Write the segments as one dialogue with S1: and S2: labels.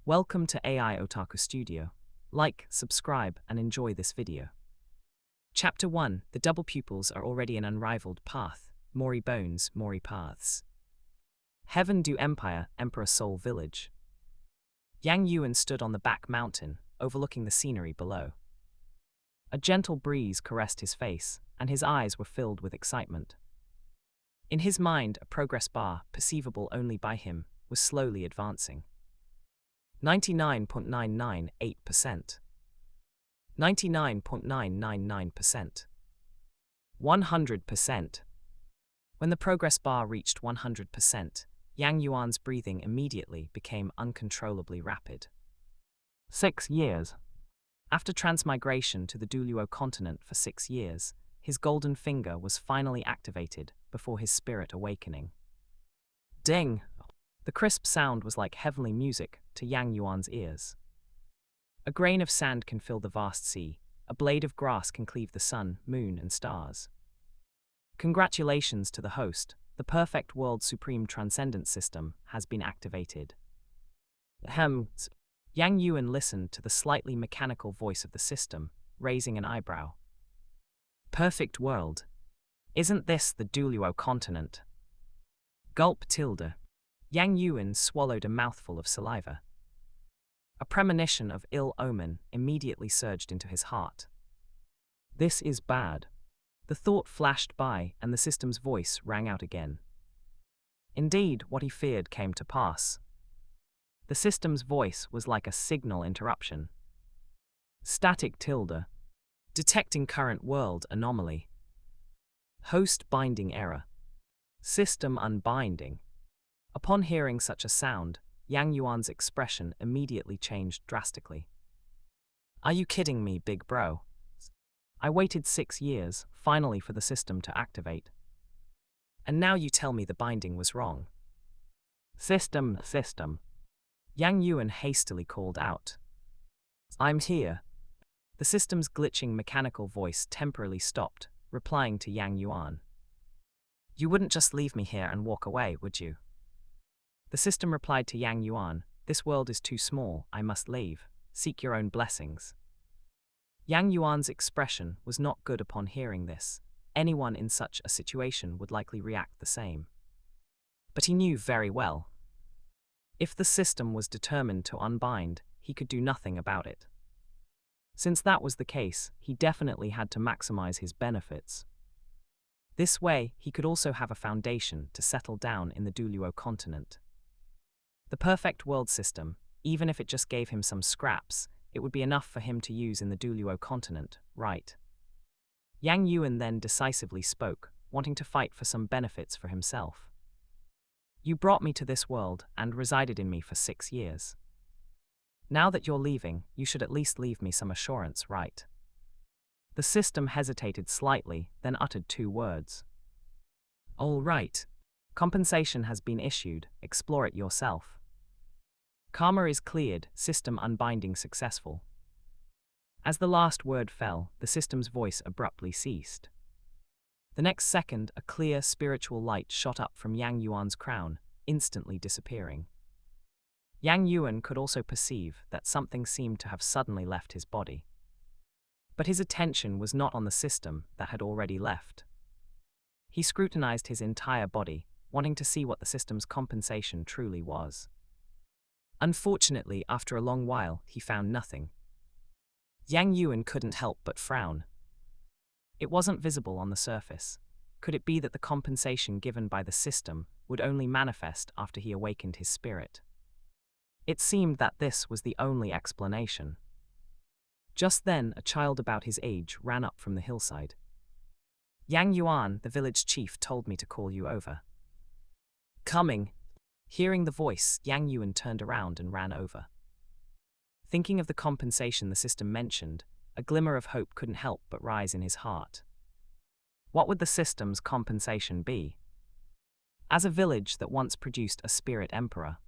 S1: Welcome to AI Otaku Studio. Like, subscribe, and enjoy this video. Chapter 1. The Double Pupils are already an unrivaled path. Mori Bones, Mori Paths. Heaven Du Empire, Emperor Soul Village. Yang Yuan stood on the back mountain, overlooking the scenery below. A gentle breeze caressed his face, and his eyes were filled with excitement. In his mind, a progress bar, perceivable only by him, was slowly advancing. 99.998%. 99.999%. 100%. When the progress bar reached 100%, Yang Yuan's breathing immediately became uncontrollably rapid. 6 years. After transmigration to the Douluo Continent for 6 years, his golden finger was finally activated before his spirit awakening. Ding! The crisp sound was like heavenly music to Yang Yuan's ears. A grain of sand can fill the vast sea, a blade of grass can cleave the sun, moon, and stars. Congratulations to the host, the perfect world supreme transcendence system has been activated. Ahem. Yang Yuan listened to the slightly mechanical voice of the system, raising an eyebrow. Perfect world. Isn't this the Douluo Continent? Gulp tilde. Yang Yuan swallowed a mouthful of saliva. A premonition of ill omen immediately surged into his heart. This is bad. The thought flashed by, and the system's voice rang out again. Indeed, what he feared came to pass. The system's voice was like a signal interruption. Static tilde. Detecting current world anomaly. Host binding error. System unbinding. Upon hearing such a sound, Yang Yuan's expression immediately changed drastically. Are you kidding me, big bro? I waited 6 years, finally, for the system to activate. And now you tell me the binding was wrong. System. Yang Yuan hastily called out. I'm here. The system's glitching mechanical voice temporarily stopped, replying to Yang Yuan. You wouldn't just leave me here and walk away, would you? The system replied to Yang Yuan, this world is too small, I must leave, seek your own blessings. Yang Yuan's expression was not good upon hearing this. Anyone in such a situation would likely react the same. But he knew very well. If the system was determined to unbind, he could do nothing about it. Since that was the case, he definitely had to maximize his benefits. This way, he could also have a foundation to settle down in the Douluo Continent. The perfect world system, even if it just gave him some scraps, it would be enough for him to use in the Douluo Continent, right? Yang Yuan then decisively spoke, wanting to fight for some benefits for himself. You brought me to this world and resided in me for 6 years. Now that you're leaving, you should at least leave me some assurance, right? The system hesitated slightly, then uttered 2 words. All right. Compensation has been issued, explore it yourself. Karma is cleared, system unbinding successful. As the last word fell, the system's voice abruptly ceased. The next second, a clear spiritual light shot up from Yang Yuan's crown, instantly disappearing. Yang Yuan could also perceive that something seemed to have suddenly left his body. But his attention was not on the system that had already left. He scrutinized his entire body, wanting to see what the system's compensation truly was. Unfortunately, after a long while, he found nothing. Yang Yuan couldn't help but frown. It wasn't visible on the surface. Could it be that the compensation given by the system would only manifest after he awakened his spirit? It seemed that this was the only explanation. Just then, a child about his age ran up from the hillside. Yang Yuan, the village chief, told me to call you over. Coming. Hearing the voice, Yang Yuan turned around and ran over. Thinking of the compensation the system mentioned, a glimmer of hope couldn't help but rise in his heart. What would the system's compensation be? As a village that once produced a spirit emperor,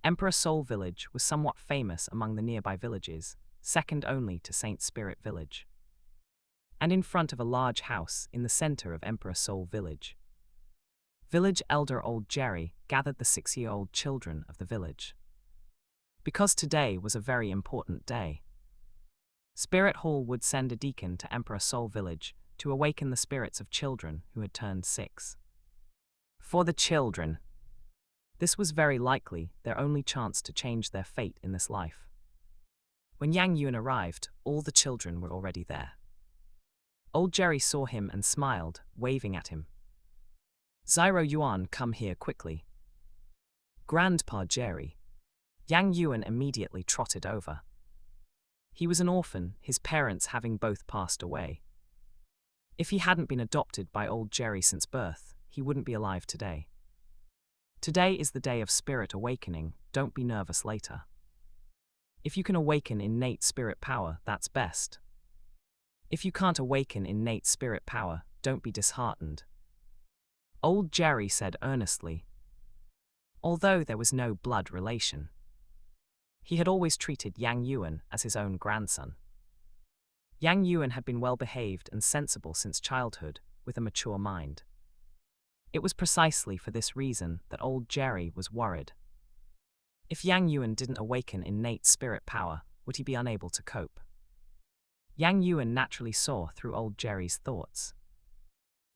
S1: Emperor Soul Village was somewhat famous among the nearby villages, second only to Saint Spirit Village. And in front of a large house in the center of Emperor Soul Village, village elder Old Jerry gathered the 6-year-old children of the village. because today was a very important day. Spirit Hall would send a deacon to Emperor Soul Village to awaken the spirits of children who had turned 6. For the children, this was very likely their only chance to change their fate in this life. When Yang Yuan arrived, all the children were already there. Old Jerry saw him and smiled, waving at him. "Zyro Yuan, come here quickly." "Grandpa Jerry." Yang Yuan immediately trotted over. He was an orphan, his parents having both passed away. If he hadn't been adopted by old Jerry since birth, he wouldn't be alive today. Today is the day of spirit awakening, don't be nervous later. If you can awaken innate spirit power, that's best. If you can't awaken innate spirit power, don't be disheartened. Old Jerry said earnestly. Although there was no blood relation, he had always treated Yang Yuan as his own grandson. Yang Yuan had been well behaved and sensible since childhood, with a mature mind. It was precisely for this reason that old Jerry was worried. If Yang Yuan didn't awaken innate spirit power, would he be unable to cope? Yang Yuan naturally saw through old Jerry's thoughts.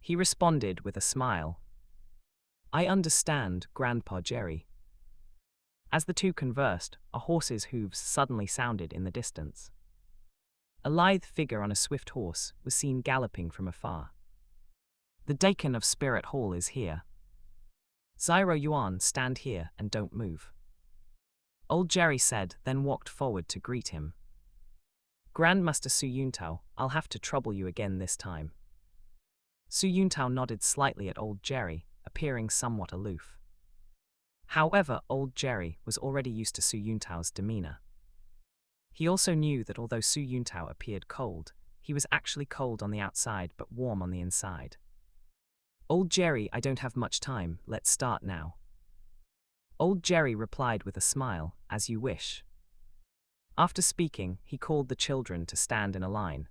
S1: He responded with a smile. "I understand, Grandpa Jerry." As the two conversed, a horse's hooves suddenly sounded in the distance. A lithe figure on a swift horse was seen galloping from afar. "The deacon of Spirit Hall is here. Zyro Yuan, stand here and don't move." Old Jerry said, then walked forward to greet him. "Grandmaster Su Yuntao, I'll have to trouble you again this time." Su Yuntao nodded slightly at old Jerry, appearing somewhat aloof. However, old Jerry was already used to Su Yuntao's demeanor. He also knew that although Su Yuntao appeared cold, he was actually cold on the outside but warm on the inside. "Old Jerry, I don't have much time, let's start now." Old Jerry replied with a smile, "As you wish." After speaking, he called the children to stand in a line.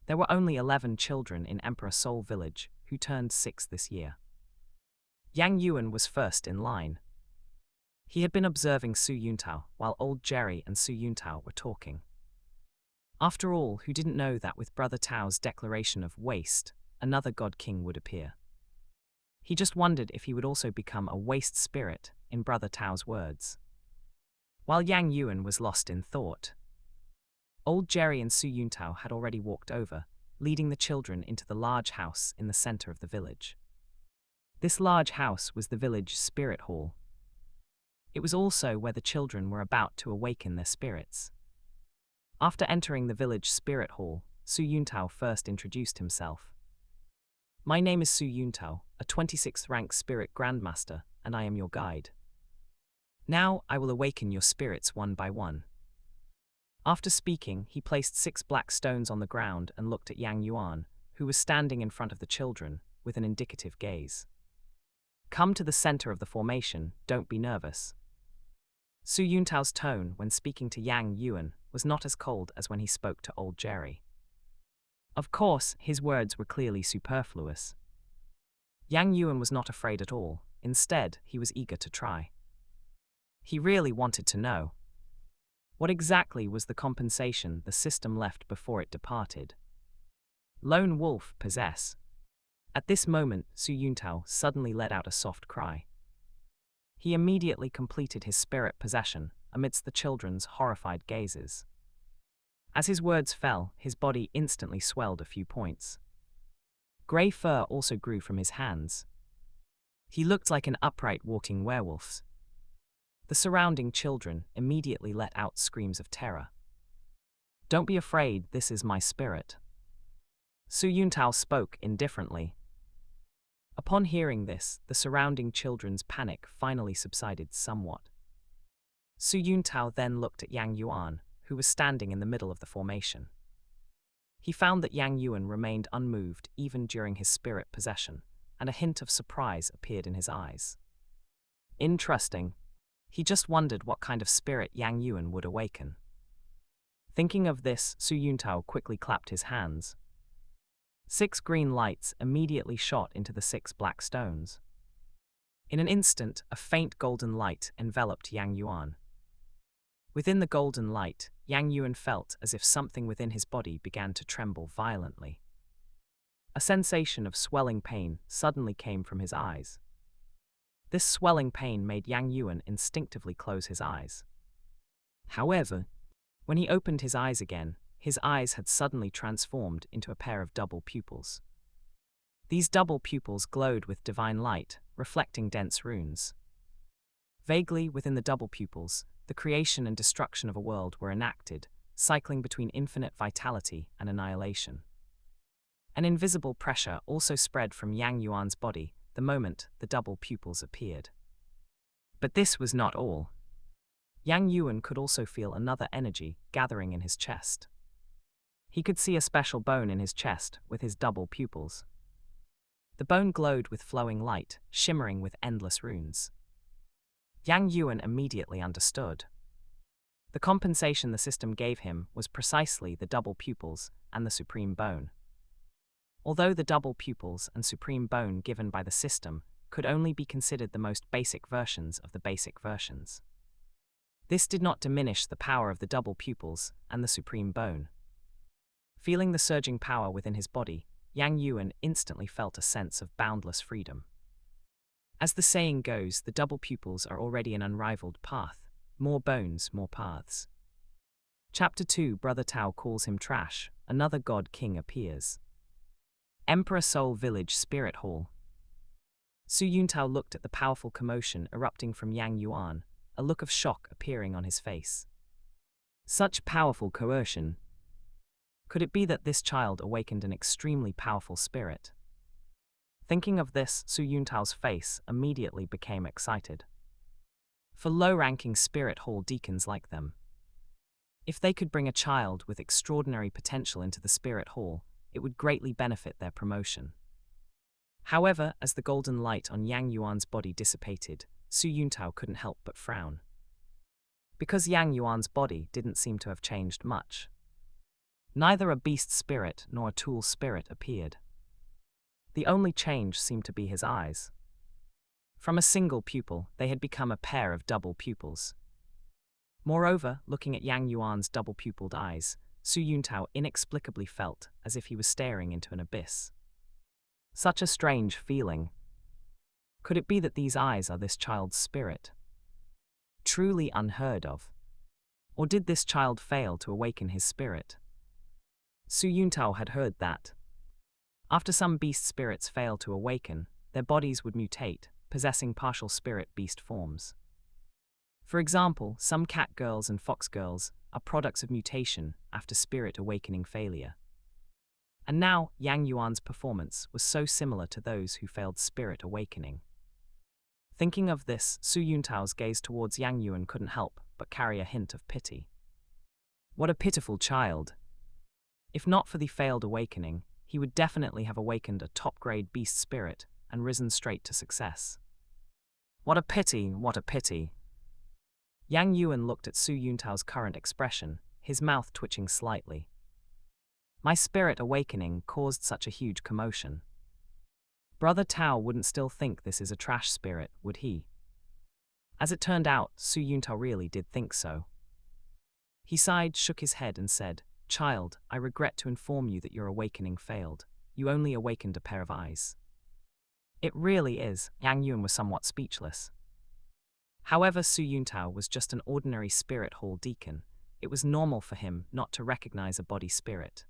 S1: There were only 11 children in Emperor Soul Village who turned 6 this year. Yang Yuan was first in line. He had been observing Su Yuntao while old Jerry and Su Yuntao were talking. After all, who didn't know that with Brother Tao's declaration of waste, another God King would appear? He just wondered if he would also become a waste spirit, in Brother Tao's words. While Yang Yuan was lost in thought, old Jerry and Su Yuntao had already walked over, leading the children into the large house in the center of the village. This large house was the village spirit hall. It was also where the children were about to awaken their spirits. After entering the village spirit hall, Su Yuntao first introduced himself. "My name is Su Yuntao, a 26th rank spirit grandmaster, and I am your guide. Now I will awaken your spirits one by one." After speaking, he placed 6 black stones on the ground and looked at Yang Yuan, who was standing in front of the children, with an indicative gaze. "Come to the center of the formation, don't be nervous." Su Yuntao's tone when speaking to Yang Yuan was not as cold as when he spoke to old Jerry. Of course, his words were clearly superfluous. Yang Yuan was not afraid at all, instead, he was eager to try. He really wanted to know. What exactly was the compensation the system left before it departed? Lone wolf possess. At this moment, Su Yuntao suddenly let out a soft cry. He immediately completed his spirit possession, amidst the children's horrified gazes. As his words fell, his body instantly swelled a few points. Grey fur also grew from his hands. He looked like an upright walking werewolf. The surrounding children immediately let out screams of terror. "Don't be afraid, this is my spirit." Su Yuntao spoke indifferently. Upon hearing this, the surrounding children's panic finally subsided somewhat. Su Yuntao then looked at Yang Yuan, who was standing in the middle of the formation. He found that Yang Yuan remained unmoved even during his spirit possession, and a hint of surprise appeared in his eyes. Interesting. He just wondered what kind of spirit Yang Yuan would awaken. Thinking of this, Su Yuntao quickly clapped his hands. 6 green lights immediately shot into the 6 black stones. In an instant, a faint golden light enveloped Yang Yuan. Within the golden light, Yang Yuan felt as if something within his body began to tremble violently. A sensation of swelling pain suddenly came from his eyes. This swelling pain made Yang Yuan instinctively close his eyes. However, when he opened his eyes again, his eyes had suddenly transformed into a pair of double pupils. These double pupils glowed with divine light, reflecting dense runes. Vaguely within the double pupils, the creation and destruction of a world were enacted, cycling between infinite vitality and annihilation. An invisible pressure also spread from Yang Yuan's body the moment the double pupils appeared. But this was not all. Yang Yuan could also feel another energy gathering in his chest. He could see a special bone in his chest with his double pupils. The bone glowed with flowing light, shimmering with endless runes. Yang Yuan immediately understood. The compensation the system gave him was precisely the double pupils and the supreme bone. Although the double pupils and supreme bone given by the system could only be considered the most basic versions of the basic versions, this did not diminish the power of the double pupils and the supreme bone. Feeling the surging power within his body, Yang Yuan instantly felt a sense of boundless freedom. As the saying goes, the double pupils are already an unrivaled path. More bones, more paths. Chapter 2. Brother Tao calls him trash. Another god king appears. Emperor Soul Village Spirit Hall. Su Yuntao looked at the powerful commotion erupting from Yang Yuan, a look of shock appearing on his face. Such powerful coercion. Could it be that this child awakened an extremely powerful spirit? Thinking of this, Su Yuntao's face immediately became excited. For low-ranking spirit hall deacons like them, if they could bring a child with extraordinary potential into the spirit hall, it would greatly benefit their promotion. However, as the golden light on Yang Yuan's body dissipated, Su Yuntao couldn't help but frown. Because Yang Yuan's body didn't seem to have changed much. Neither a beast spirit nor a tool spirit appeared. The only change seemed to be his eyes. From a single pupil, they had become a pair of double pupils. Moreover, looking at Yang Yuan's double-pupiled eyes, Su Yuntao inexplicably felt as if he was staring into an abyss. Such a strange feeling. Could it be that these eyes are this child's spirit? Truly unheard of. Or did this child fail to awaken his spirit? Su Yuntao had heard that after some beast spirits fail to awaken, their bodies would mutate, possessing partial spirit beast forms. For example, some cat girls and fox girls are products of mutation after spirit awakening failure. And now, Yang Yuan's performance was so similar to those who failed spirit awakening. Thinking of this, Su Yuntao's gaze towards Yang Yuan couldn't help but carry a hint of pity. What a pitiful child! If not for the failed awakening, he would definitely have awakened a top-grade beast spirit and risen straight to success. What a pity, what a pity! Yang Yuan looked at Su Yuntao's current expression, his mouth twitching slightly. My spirit awakening caused such a huge commotion. Brother Tao wouldn't still think this is a trash spirit, would he? As it turned out, Su Yuntao really did think so. He sighed, shook his head and said, Child, I regret to inform you that your awakening failed. You only awakened a pair of eyes. It really is. Yang Yuan was somewhat speechless. However, Su Yuntao was just an ordinary spirit hall deacon. It was normal for him not to recognize a body spirit.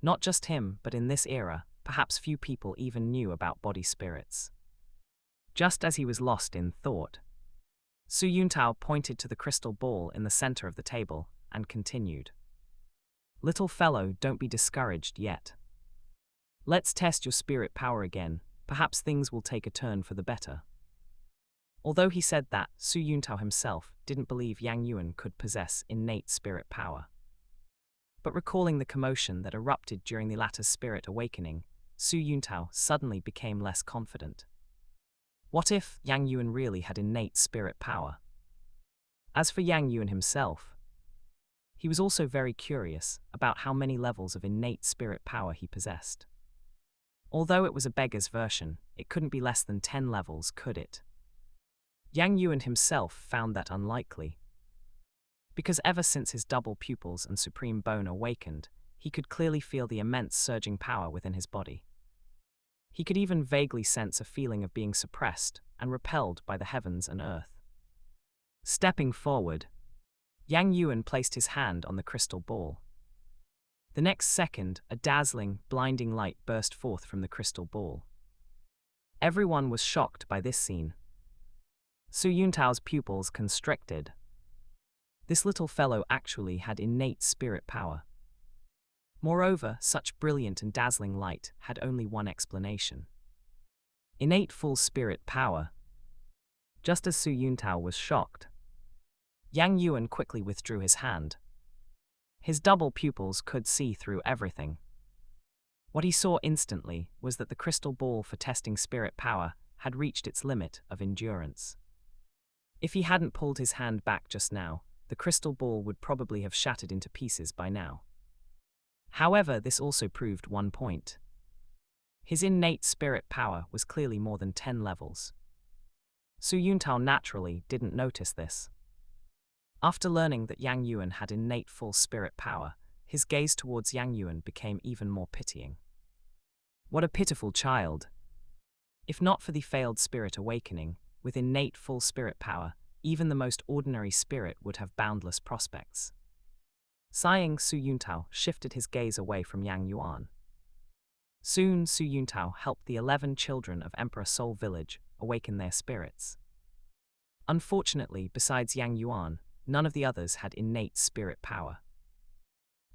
S1: Not just him, but in this era, perhaps few people even knew about body spirits. Just as he was lost in thought, Su Yuntao pointed to the crystal ball in the center of the table and continued. Little fellow, don't be discouraged yet. Let's test your spirit power again. Perhaps things will take a turn for the better. Although he said that, Su Yuntao himself didn't believe Yang Yuan could possess innate spirit power. But recalling the commotion that erupted during the latter's spirit awakening, Su Yuntao suddenly became less confident. What if Yang Yuan really had innate spirit power? As for Yang Yuan himself, he was also very curious about how many levels of innate spirit power he possessed. Although it was a beggar's version, it couldn't be less than 10 levels, could it? Yang Yuan himself found that unlikely. because ever since his double pupils and supreme bone awakened, he could clearly feel the immense surging power within his body. He could even vaguely sense a feeling of being suppressed and repelled by the heavens and earth. Stepping forward, Yang Yuan placed his hand on the crystal ball. The next second, a dazzling, blinding light burst forth from the crystal ball. Everyone was shocked by this scene. Su Yuntao's pupils constricted. This little fellow actually had innate spirit power. Moreover, such brilliant and dazzling light had only one explanation. Innate full spirit power. Just as Su Yuntao was shocked, Yang Yuan quickly withdrew his hand. His double pupils could see through everything. What he saw instantly was that the crystal ball for testing spirit power had reached its limit of endurance. If he hadn't pulled his hand back just now, the crystal ball would probably have shattered into pieces by now. However, this also proved one point. His innate spirit power was clearly more than 10 levels. Su Yuntao naturally didn't notice this. After learning that Yang Yuan had innate full spirit power, his gaze towards Yang Yuan became even more pitying. What a pitiful child! If not for the failed spirit awakening, with innate full spirit power, even the most ordinary spirit would have boundless prospects. Sighing, Su Yuntao shifted his gaze away from Yang Yuan. Soon, Su Yuntao helped the 11 children of Emperor Soul Village awaken their spirits. Unfortunately, besides Yang Yuan, none of the others had innate spirit power.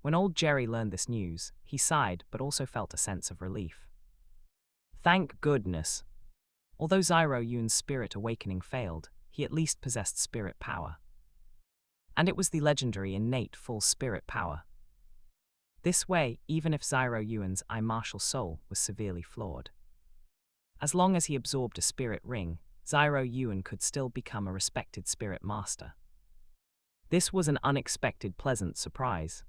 S1: When old Jerry learned this news, he sighed but also felt a sense of relief. Thank goodness! Although Xiao Yuan's spirit awakening failed, he at least possessed spirit power. And it was the legendary innate full spirit power. This way, even if Xiao Yuan's martial soul was severely flawed, as long as he absorbed a spirit ring, Xiao Yuan could still become a respected spirit master. This was an unexpected pleasant surprise.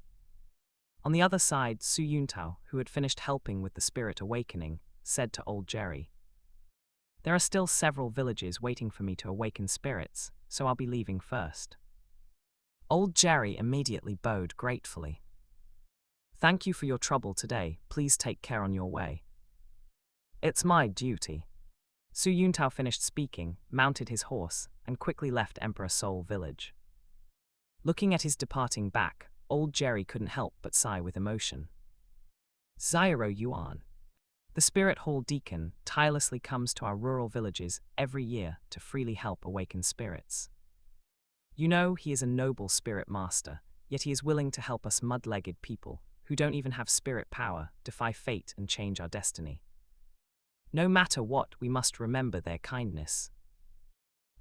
S1: On the other side, Su Yuntao, who had finished helping with the spirit awakening, said to old Jerry, "There are still several villages waiting for me to awaken spirits, so I'll be leaving first." Old Jerry immediately bowed gratefully. "Thank you for your trouble today, please take care on your way." "It's my duty." Su Yuntao finished speaking, mounted his horse, and quickly left Emperor Soul Village. Looking at his departing back, old Jerry couldn't help but sigh with emotion. Xiao Yuan, the Spirit Hall Deacon, tirelessly comes to our rural villages every year to freely help awaken spirits. You know, he is a noble spirit master, yet he is willing to help us mud-legged people, who don't even have spirit power, defy fate and change our destiny. No matter what, we must remember their kindness.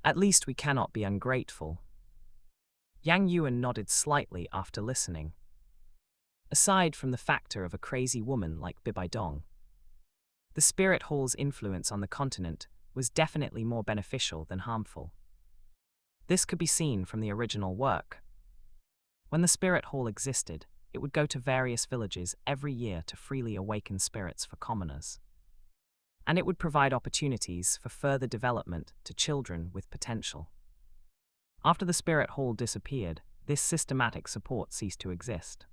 S1: At least we cannot be ungrateful. Yang Yuan nodded slightly after listening. Aside from the factor of a crazy woman like Bibi, the Spirit Hall's influence on the continent was definitely more beneficial than harmful. This could be seen from the original work. When the Spirit Hall existed, it would go to various villages every year to freely awaken spirits for commoners. And it would provide opportunities for further development to children with potential. After the Spirit Hall disappeared, this systematic support ceased to exist.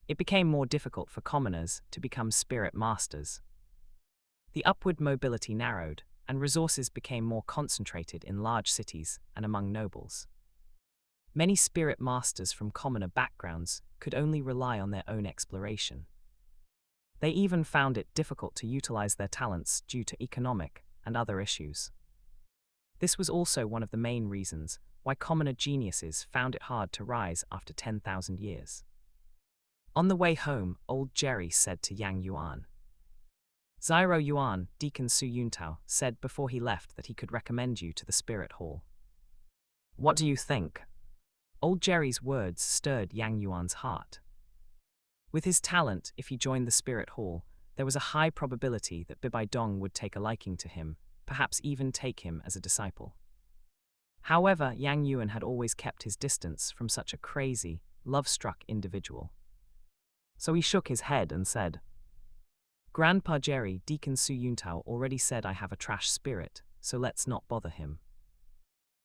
S1: It became more difficult for commoners to become spirit masters. The upward mobility narrowed, and resources became more concentrated in large cities and among nobles. Many spirit masters from commoner backgrounds could only rely on their own exploration. They even found it difficult to utilize their talents due to economic and other issues. This was also one of the main reasons why commoner geniuses found it hard to rise after 10,000 years. On the way home, old Jerry said to Yang Yuan. Xiao Yuan, Deacon Su Yuntao, said before he left that he could recommend you to the Spirit Hall. What do you think? Old Jerry's words stirred Yang Yuan's heart. With his talent, if he joined the Spirit Hall, there was a high probability that Bibi would take a liking to him, perhaps even take him as a disciple. However, Yang Yuan had always kept his distance from such a crazy, love-struck individual. So he shook his head and said, "Grandpa Jerry, Deacon Su Yuntao already said I have a trash spirit, so let's not bother him."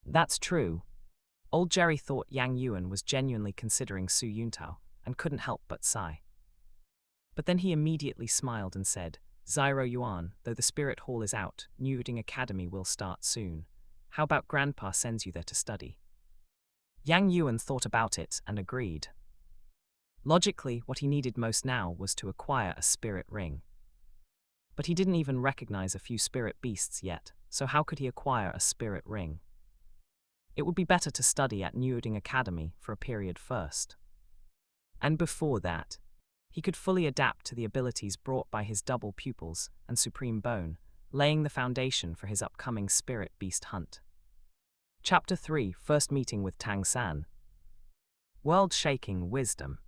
S1: That's true. Old Jerry thought Yang Yuan was genuinely considering Su Yuntao and couldn't help but sigh. But then he immediately smiled and said, "Zyro Yuan, though the spirit hall is out, New Reading Academy will start soon. How about Grandpa sends you there to study?" Yang Yuan thought about it and agreed. Logically, what he needed most now was to acquire a spirit ring. But he didn't even recognize a few spirit beasts yet, so how could he acquire a spirit ring? It would be better to study at New Reading Academy for a period first. And before that, he could fully adapt to the abilities brought by his double pupils and supreme bone, laying the foundation for his upcoming spirit beast hunt. Chapter 3: First Meeting with Tang San. World-shaking wisdom.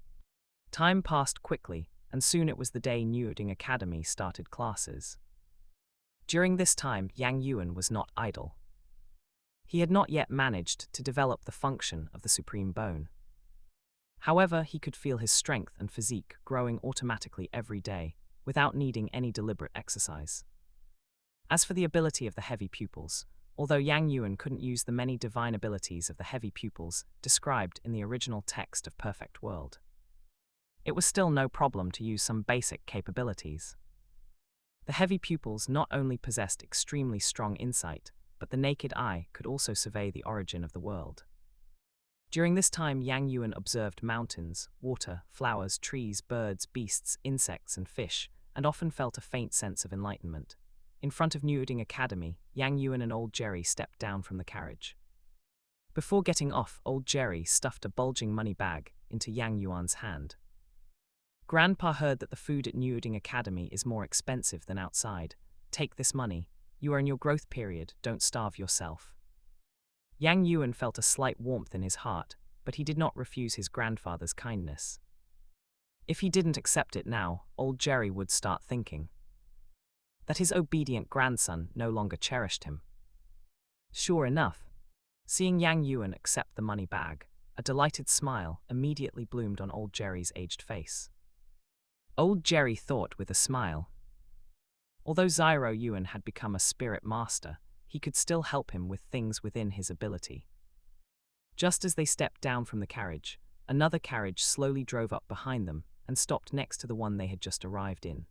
S1: Time passed quickly, and soon it was the day New Reading Academy started classes. During this time, Yang Yuan was not idle. He had not yet managed to develop the function of the supreme bone. However, he could feel his strength and physique growing automatically every day, without needing any deliberate exercise. As for the ability of the heavy pupils, although Yang Yuan couldn't use the many divine abilities of the heavy pupils described in the original text of Perfect World, it was still no problem to use some basic capabilities. The heavy pupils not only possessed extremely strong insight, but the naked eye could also survey the origin of the world. During this time, Yang Yuan observed mountains, water, flowers, trees, birds, beasts, insects, and fish, and often felt a faint sense of enlightenment. In front of New Reading Academy, Yang Yuan and Old Jerry stepped down from the carriage. Before getting off, Old Jerry stuffed a bulging money bag into Yang Yuan's hand. "Grandpa heard that the food at New Reading Academy is more expensive than outside. Take this money. You are in your growth period, don't starve yourself." Yang Yuan felt a slight warmth in his heart, but he did not refuse his grandfather's kindness. If he didn't accept it now, Old Jerry would start thinking that his obedient grandson no longer cherished him. Sure enough, seeing Yang Yuan accept the money bag, a delighted smile immediately bloomed on Old Jerry's aged face. Old Jerry thought with a smile. Although Zyro Yuan had become a spirit master, he could still help him with things within his ability. Just as they stepped down from the carriage, another carriage slowly drove up behind them and stopped next to the one they had just arrived in.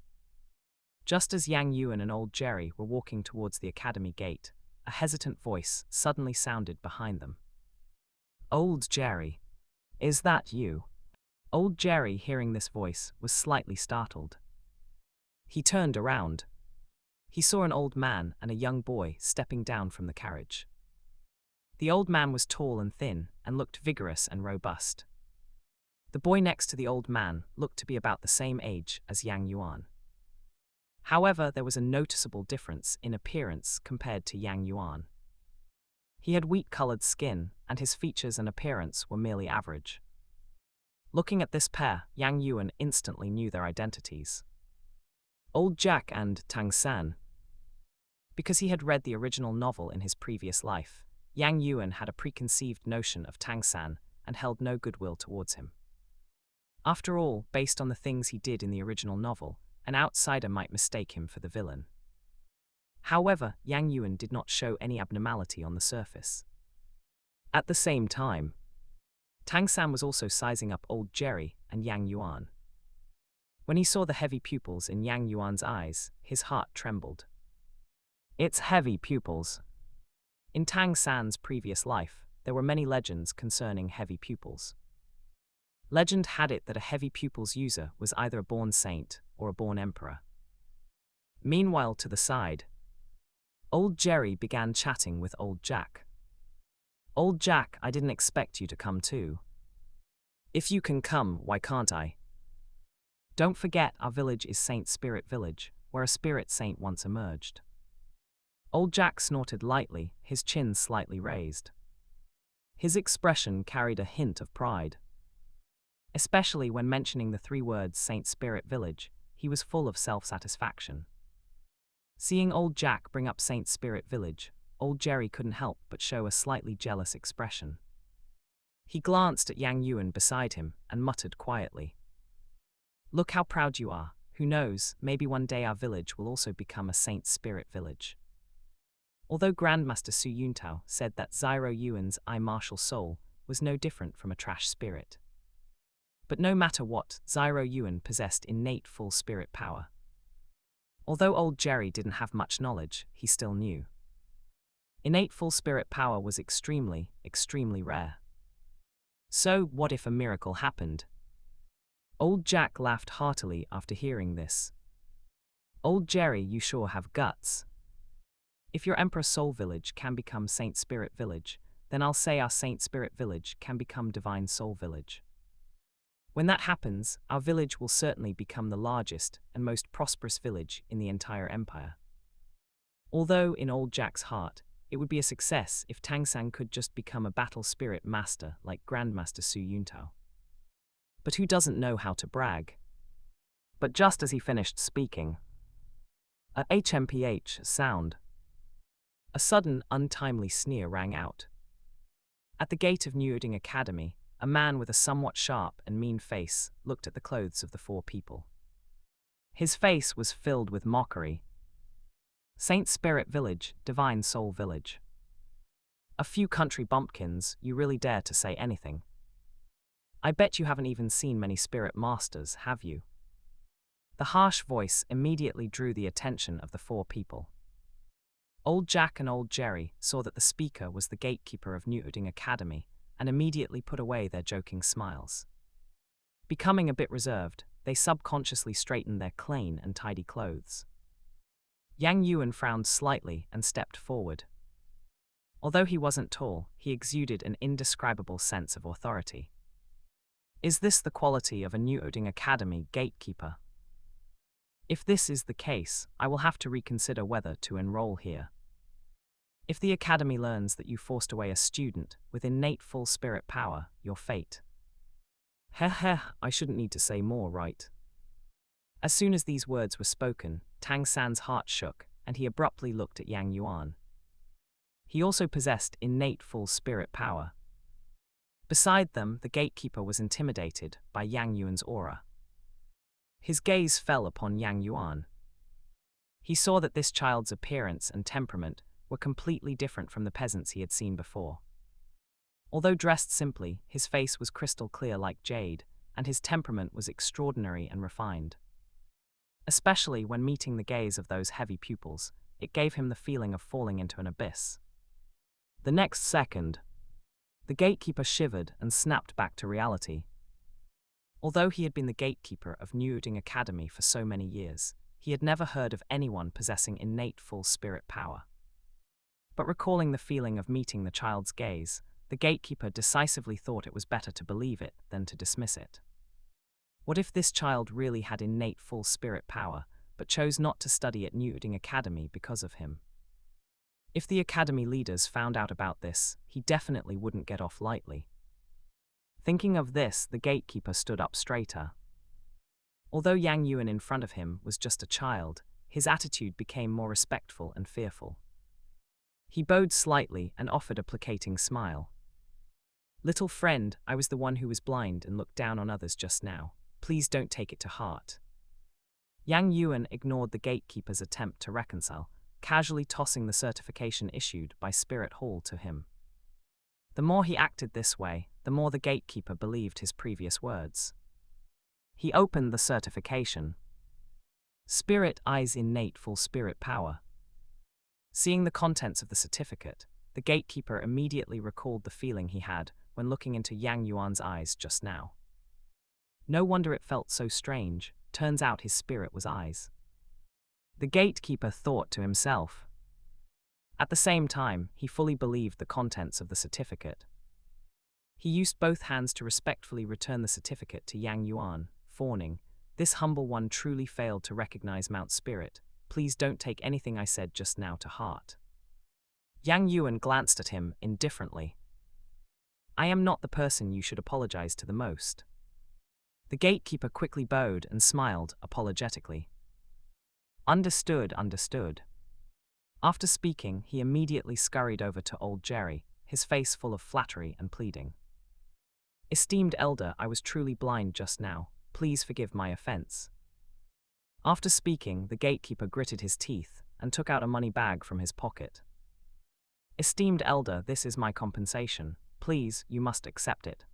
S1: Just as Yang Yuan and Old Jerry were walking towards the academy gate, a hesitant voice suddenly sounded behind them. "Old Jerry, is that you?" Old Jerry, hearing this voice, was slightly startled. He turned around. He saw an old man and a young boy stepping down from the carriage. The old man was tall and thin and looked vigorous and robust. The boy next to the old man looked to be about the same age as Yang Yuan. However, there was a noticeable difference in appearance compared to Yang Yuan. He had wheat-colored skin, and his features and appearance were merely average. Looking at this pair, Yang Yuan instantly knew their identities. Old Jack and Tang San. Because he had read the original novel in his previous life, Yang Yuan had a preconceived notion of Tang San and held no goodwill towards him. After all, based on the things he did in the original novel, an outsider might mistake him for the villain. However, Yang Yuan did not show any abnormality on the surface. At the same time, Tang San was also sizing up Old Jerry and Yang Yuan. When he saw the heavy pupils in Yang Yuan's eyes, his heart trembled. It's heavy pupils. In Tang San's previous life, there were many legends concerning heavy pupils. Legend had it that a heavy pupils user was either a born saint or a born emperor. Meanwhile, to the side, Old Jerry began chatting with Old Jack. "Old Jack, I didn't expect you to come too. If you can come, why can't I? Don't forget, our village is Saint Spirit Village, where a spirit saint once emerged." Old Jack snorted lightly, his chin slightly raised. His expression carried a hint of pride. Especially when mentioning the three words Saint Spirit Village, he was full of self-satisfaction. Seeing Old Jack bring up Saint Spirit Village, Old Jerry couldn't help but show a slightly jealous expression. He glanced at Yang Yuan beside him and muttered quietly, "Look how proud you are. Who knows, maybe one day our village will also become a Saint Spirit Village." Although Grandmaster Su Yuntao said that Xiao Yuan's martial soul was no different from a trash spirit. But no matter what, Xiao Yuan possessed innate full spirit power. Although old Jerry didn't have much knowledge, he still knew. Innate full spirit power was extremely, extremely rare. So, what if a miracle happened? Old Jack laughed heartily after hearing this. Old Jerry, you sure have guts. If your Emperor Soul Village can become Saint Spirit Village, then I'll say our Saint Spirit Village can become Divine Soul Village. When that happens, our village will certainly become the largest and most prosperous village in the entire empire. Although, in old Jack's heart, it would be a success if Tang San could just become a battle spirit master like Grandmaster Su Yuntao. But who doesn't know how to brag? But just as he finished speaking, a HMPH sound. A sudden, untimely sneer rang out. At the gate of Newding Academy, a man with a somewhat sharp and mean face looked at the clothes of the four people. His face was filled with mockery. Saint Spirit Village, Divine Soul Village. A few country bumpkins, you really dare to say anything. I bet you haven't even seen many spirit masters, have you? The harsh voice immediately drew the attention of the four people. Old Jack and Old Jerry saw that the speaker was the gatekeeper of Newding Academy and immediately put away their joking smiles. Becoming a bit reserved, they subconsciously straightened their clean and tidy clothes. Yang Yuan frowned slightly and stepped forward. Although he wasn't tall, he exuded an indescribable sense of authority. Is this the quality of a Newding Academy gatekeeper? If this is the case, I will have to reconsider whether to enroll here. If the academy learns that you forced away a student with innate full spirit power, your fate. Heh, I shouldn't need to say more, right? As soon as these words were spoken, Tang San's heart shook, and he abruptly looked at Yang Yuan. He also possessed innate full spirit power. Beside them, the gatekeeper was intimidated by Yang Yuan's aura. His gaze fell upon Yang Yuan. He saw that this child's appearance and temperament were completely different from the peasants he had seen before. Although dressed simply, his face was crystal clear like jade, and his temperament was extraordinary and refined. Especially when meeting the gaze of those heavy pupils, it gave him the feeling of falling into an abyss. The next second, the gatekeeper shivered and snapped back to reality. Although he had been the gatekeeper of Newding Academy for so many years, he had never heard of anyone possessing innate full spirit power. But recalling the feeling of meeting the child's gaze, the gatekeeper decisively thought it was better to believe it than to dismiss it. What if this child really had innate full spirit power, but chose not to study at Newding Academy because of him? If the academy leaders found out about this, he definitely wouldn't get off lightly. Thinking of this, the gatekeeper stood up straighter. Although Yang Yuan in front of him was just a child, his attitude became more respectful and fearful. He bowed slightly and offered a placating smile. Little friend, I was the one who was blind and looked down on others just now. Please don't take it to heart. Yang Yuan ignored the gatekeeper's attempt to reconcile, casually tossing the certification issued by Spirit Hall to him. The more he acted this way, the more the gatekeeper believed his previous words. He opened the certification. Spirit Eyes Innate Full Spirit Power. Seeing the contents of the certificate, the gatekeeper immediately recalled the feeling he had when looking into Yang Yuan's eyes just now. No wonder it felt so strange, turns out his spirit was eyes. The gatekeeper thought to himself. At the same time, he fully believed the contents of the certificate. He used both hands to respectfully return the certificate to Yang Yuan, fawning, "This humble one truly failed to recognize Mount Spirit. Please don't take anything I said just now to heart." Yang Yuan glanced at him indifferently. "I am not the person you should apologize to the most." The gatekeeper quickly bowed and smiled apologetically. Understood. After speaking, he immediately scurried over to old Jerry, his face full of flattery and pleading. "Esteemed elder, I was truly blind just now. Please forgive my offense." After speaking, the gatekeeper gritted his teeth and took out a money bag from his pocket. Esteemed elder, this is my compensation. Please, you must accept it.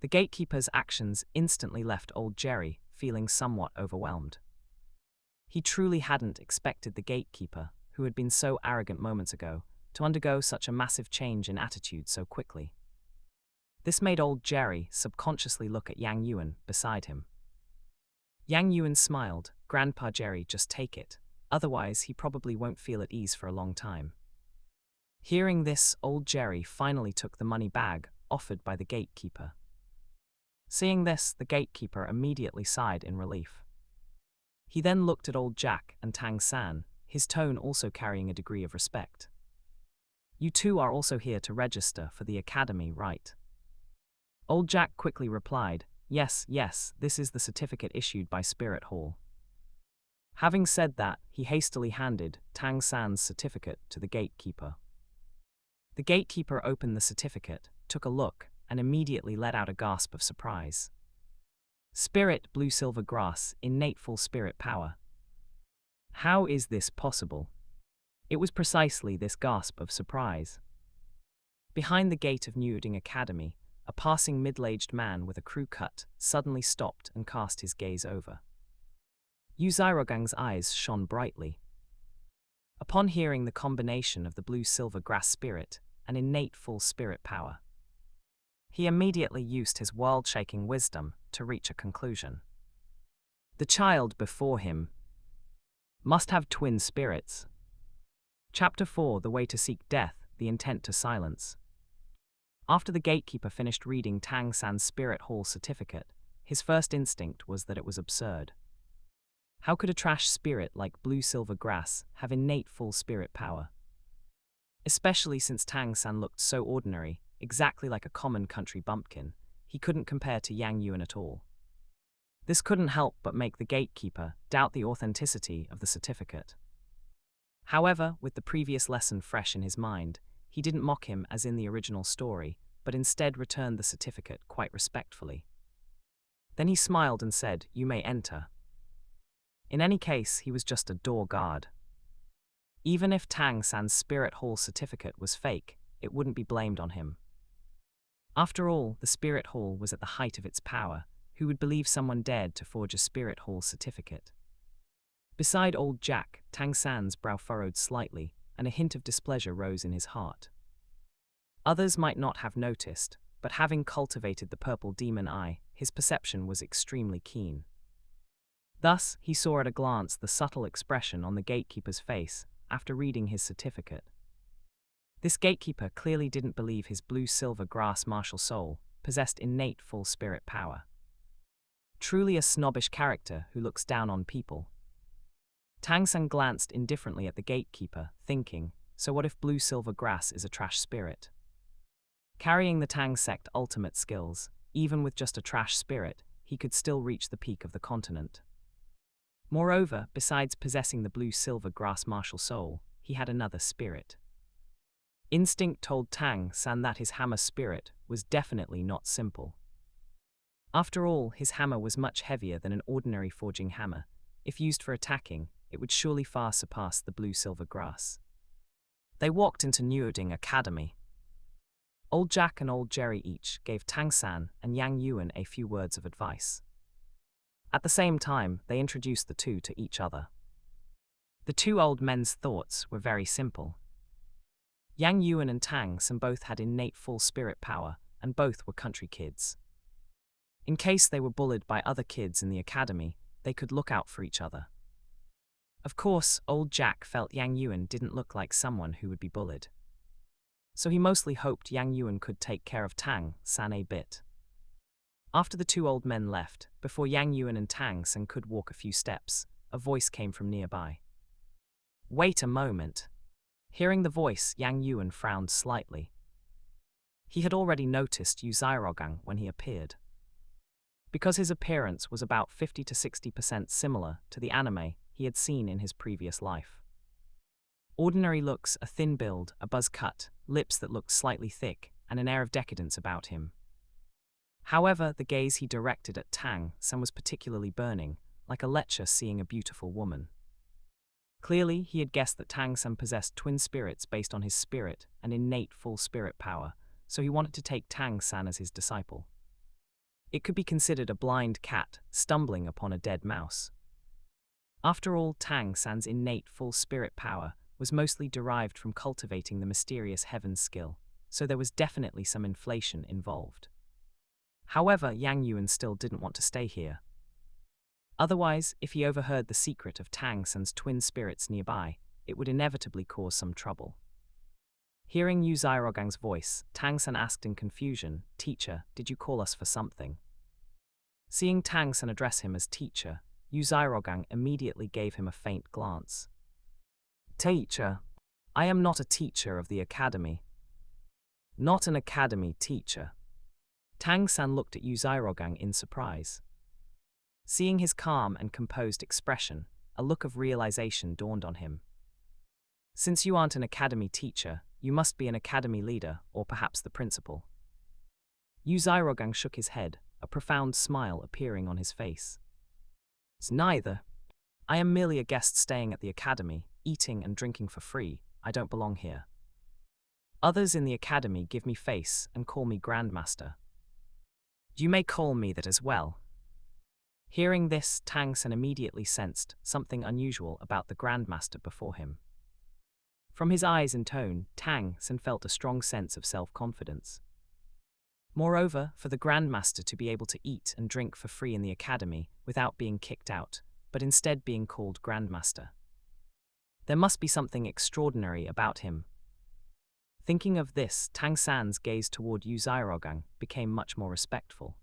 S1: The gatekeeper's actions instantly left old Jerry feeling somewhat overwhelmed. He truly hadn't expected the gatekeeper, who had been so arrogant moments ago, to undergo such a massive change in attitude so quickly. This made old Jerry subconsciously look at Yang Yuan beside him. Yang Yuan smiled. Grandpa Jerry, just take it, otherwise he probably won't feel at ease for a long time. Hearing this, old Jerry finally took the money bag offered by the gatekeeper. Seeing this, the gatekeeper immediately sighed in relief. He then looked at old Jack and Tang San, his tone also carrying a degree of respect. You two are also here to register for the academy, right? Old Jack quickly replied, yes, this is the certificate issued by Spirit Hall. Having said that, he hastily handed Tang San's certificate to the gatekeeper. The gatekeeper opened the certificate, took a look, and immediately let out a gasp of surprise. Spirit Blue Silver Grass, innate full spirit power. How is this possible? It was precisely this gasp of surprise. Behind the gate of Newding Academy, a passing middle-aged man with a crew cut suddenly stopped and cast his gaze over. Yu Zirogang's eyes shone brightly. Upon hearing the combination of the blue-silver grass spirit and innate full spirit power, he immediately used his world-shaking wisdom to reach a conclusion. The child before him must have twin spirits. Chapter 4: The Way to Seek Death, the Intent to Silence. After the gatekeeper finished reading Tang San's Spirit Hall certificate, his first instinct was that it was absurd. How could a trash spirit like blue-silver grass have innate full spirit power? Especially since Tang San looked so ordinary, exactly like a common country bumpkin, he couldn't compare to Yang Yuan at all. This couldn't help but make the gatekeeper doubt the authenticity of the certificate. However, with the previous lesson fresh in his mind, he didn't mock him as in the original story, but instead returned the certificate quite respectfully. Then he smiled and said, "You may enter." In any case, he was just a door guard. Even if Tang San's Spirit Hall certificate was fake, it wouldn't be blamed on him. After all, the Spirit Hall was at the height of its power. Who would believe someone dared to forge a Spirit Hall certificate? Beside old Jack, Tang San's brow furrowed slightly, and a hint of displeasure rose in his heart. Others might not have noticed, but having cultivated the purple demon eye, his perception was extremely keen. Thus, he saw at a glance the subtle expression on the gatekeeper's face after reading his certificate. This gatekeeper clearly didn't believe his blue-silver grass martial soul possessed innate full spirit power. Truly a snobbish character who looks down on people. Tang San glanced indifferently at the gatekeeper, thinking, so what if blue-silver grass is a trash spirit? Carrying the Tang Sect ultimate skills, even with just a trash spirit, he could still reach the peak of the continent. Moreover, besides possessing the blue-silver grass martial soul, he had another spirit. Instinct told Tang San that his hammer spirit was definitely not simple. After all, his hammer was much heavier than an ordinary forging hammer. If used for attacking, it would surely far surpass the blue-silver grass. They walked into Newding Academy. Old Jack and old Jerry each gave Tang San and Yang Yuan a few words of advice. At the same time, they introduced the two to each other. The two old men's thoughts were very simple. Yang Yuan and Tang San both had innate full spirit power, and both were country kids. In case they were bullied by other kids in the academy, they could look out for each other. Of course, old Jack felt Yang Yuan didn't look like someone who would be bullied. So he mostly hoped Yang Yuan could take care of Tang San a bit. After the two old men left, before Yang Yuan and Tang San could walk a few steps, a voice came from nearby. Wait a moment. Hearing the voice, Yang Yuan frowned slightly. He had already noticed Yu Zairogang when he appeared. Because his appearance was about 50 to 60% similar to the anime he had seen in his previous life. Ordinary looks, a thin build, a buzz cut, lips that looked slightly thick, and an air of decadence about him. However, the gaze he directed at Tang San was particularly burning, like a lecher seeing a beautiful woman. Clearly, he had guessed that Tang San possessed twin spirits based on his spirit and innate full spirit power, so he wanted to take Tang San as his disciple. It could be considered a blind cat stumbling upon a dead mouse. After all, Tang San's innate full spirit power was mostly derived from cultivating the mysterious heavens skill, so there was definitely some inflation involved. However, Yang Yuan still didn't want to stay here. Otherwise, if he overheard the secret of Tang San's twin spirits nearby, it would inevitably cause some trouble. Hearing Yu Zairogang's voice, Tang San asked in confusion, "Teacher, did you call us for something?" Seeing Tang San address him as teacher, Yu Zairogang immediately gave him a faint glance. "Teacher, I am not a teacher of the academy." "Not an academy teacher." Tang San looked at Yu Zairogang in surprise. Seeing his calm and composed expression, a look of realization dawned on him. "Since you aren't an academy teacher, you must be an academy leader, or perhaps the principal." Yu Zairogang shook his head, a profound smile appearing on his face. "It's neither. I am merely a guest staying at the academy, eating and drinking for free. I don't belong here. Others in the academy give me face and call me Grandmaster. You may call me that as well." Hearing this, Tang San immediately sensed something unusual about the Grandmaster before him. From his eyes and tone, Tang San felt a strong sense of self-confidence. Moreover, for the Grandmaster to be able to eat and drink for free in the academy without being kicked out, but instead being called Grandmaster. There must be something extraordinary about him. Thinking of this, Tang San's gaze toward Yu Zairogang became much more respectful.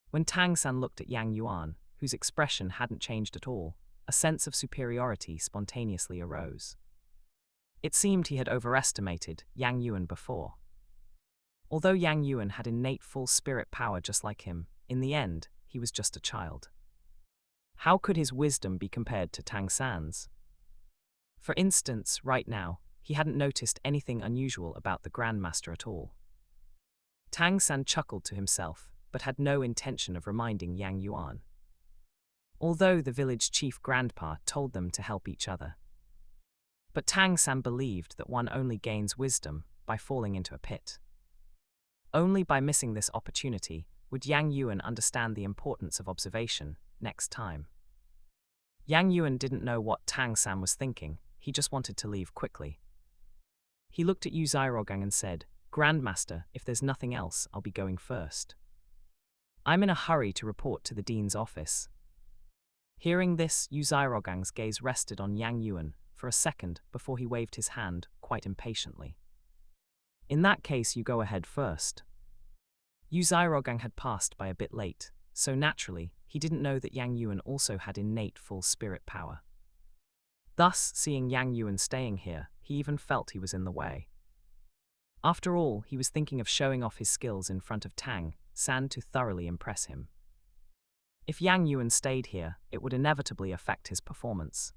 S1: When Tang San looked at Yang Yuan, whose expression hadn't changed at all, a sense of superiority spontaneously arose. It seemed he had overestimated Yang Yuan before. Although Yang Yuan had innate full spirit power just like him, in the end, he was just a child. How could his wisdom be compared to Tang San's? For instance, right now, he hadn't noticed anything unusual about the Grandmaster at all. Tang San chuckled to himself, but had no intention of reminding Yang Yuan. Although the village chief grandpa told them to help each other. But Tang San believed that one only gains wisdom by falling into a pit. Only by missing this opportunity would Yang Yuan understand the importance of observation next time. Yang Yuan didn't know what Tang San was thinking, he just wanted to leave quickly. He looked at Yu Zairogang and said, "Grandmaster, if there's nothing else, I'll be going first. I'm in a hurry to report to the dean's office." Hearing this, Yu Zairogang's gaze rested on Yang Yuan for a second before he waved his hand quite impatiently. "In that case, you go ahead first." Yu Zairogang had passed by a bit late, so naturally, he didn't know that Yang Yuan also had innate full spirit power. Thus, seeing Yang Yuan staying here, he even felt he was in the way. After all, he was thinking of showing off his skills in front of Tang San to thoroughly impress him. If Yang Yuan stayed here, it would inevitably affect his performance.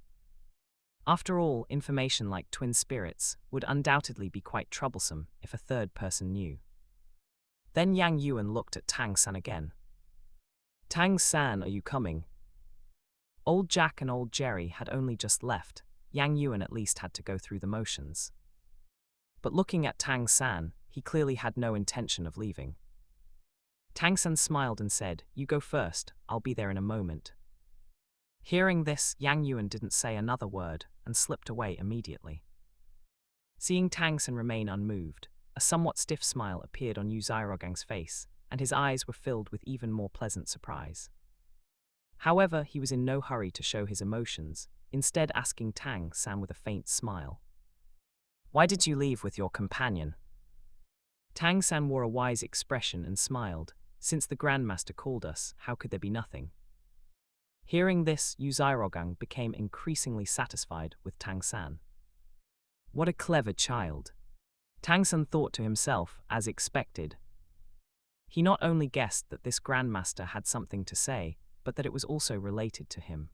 S1: After all, information like twin spirits would undoubtedly be quite troublesome if a third person knew. Then Yang Yuan looked at Tang San again. "Tang San, are you coming?" Old Jack and old Jerry had only just left. Yang Yuan at least had to go through the motions. But looking at Tang San, he clearly had no intention of leaving. Tang San smiled and said, "You go first, I'll be there in a moment." Hearing this, Yang Yuan didn't say another word and slipped away immediately. Seeing Tang San remain unmoved, a somewhat stiff smile appeared on Yu Zairogang's face, and his eyes were filled with even more pleasant surprise. However, he was in no hurry to show his emotions, instead asking Tang San with a faint smile, "Why did you leave with your companion?" Tang San wore a wise expression and smiled. "Since the Grandmaster called us, how could there be nothing?" Hearing this, Yu Zairogang became increasingly satisfied with Tang San. What a clever child. Tang San thought to himself, as expected. He not only guessed that this Grandmaster had something to say, but that it was also related to him.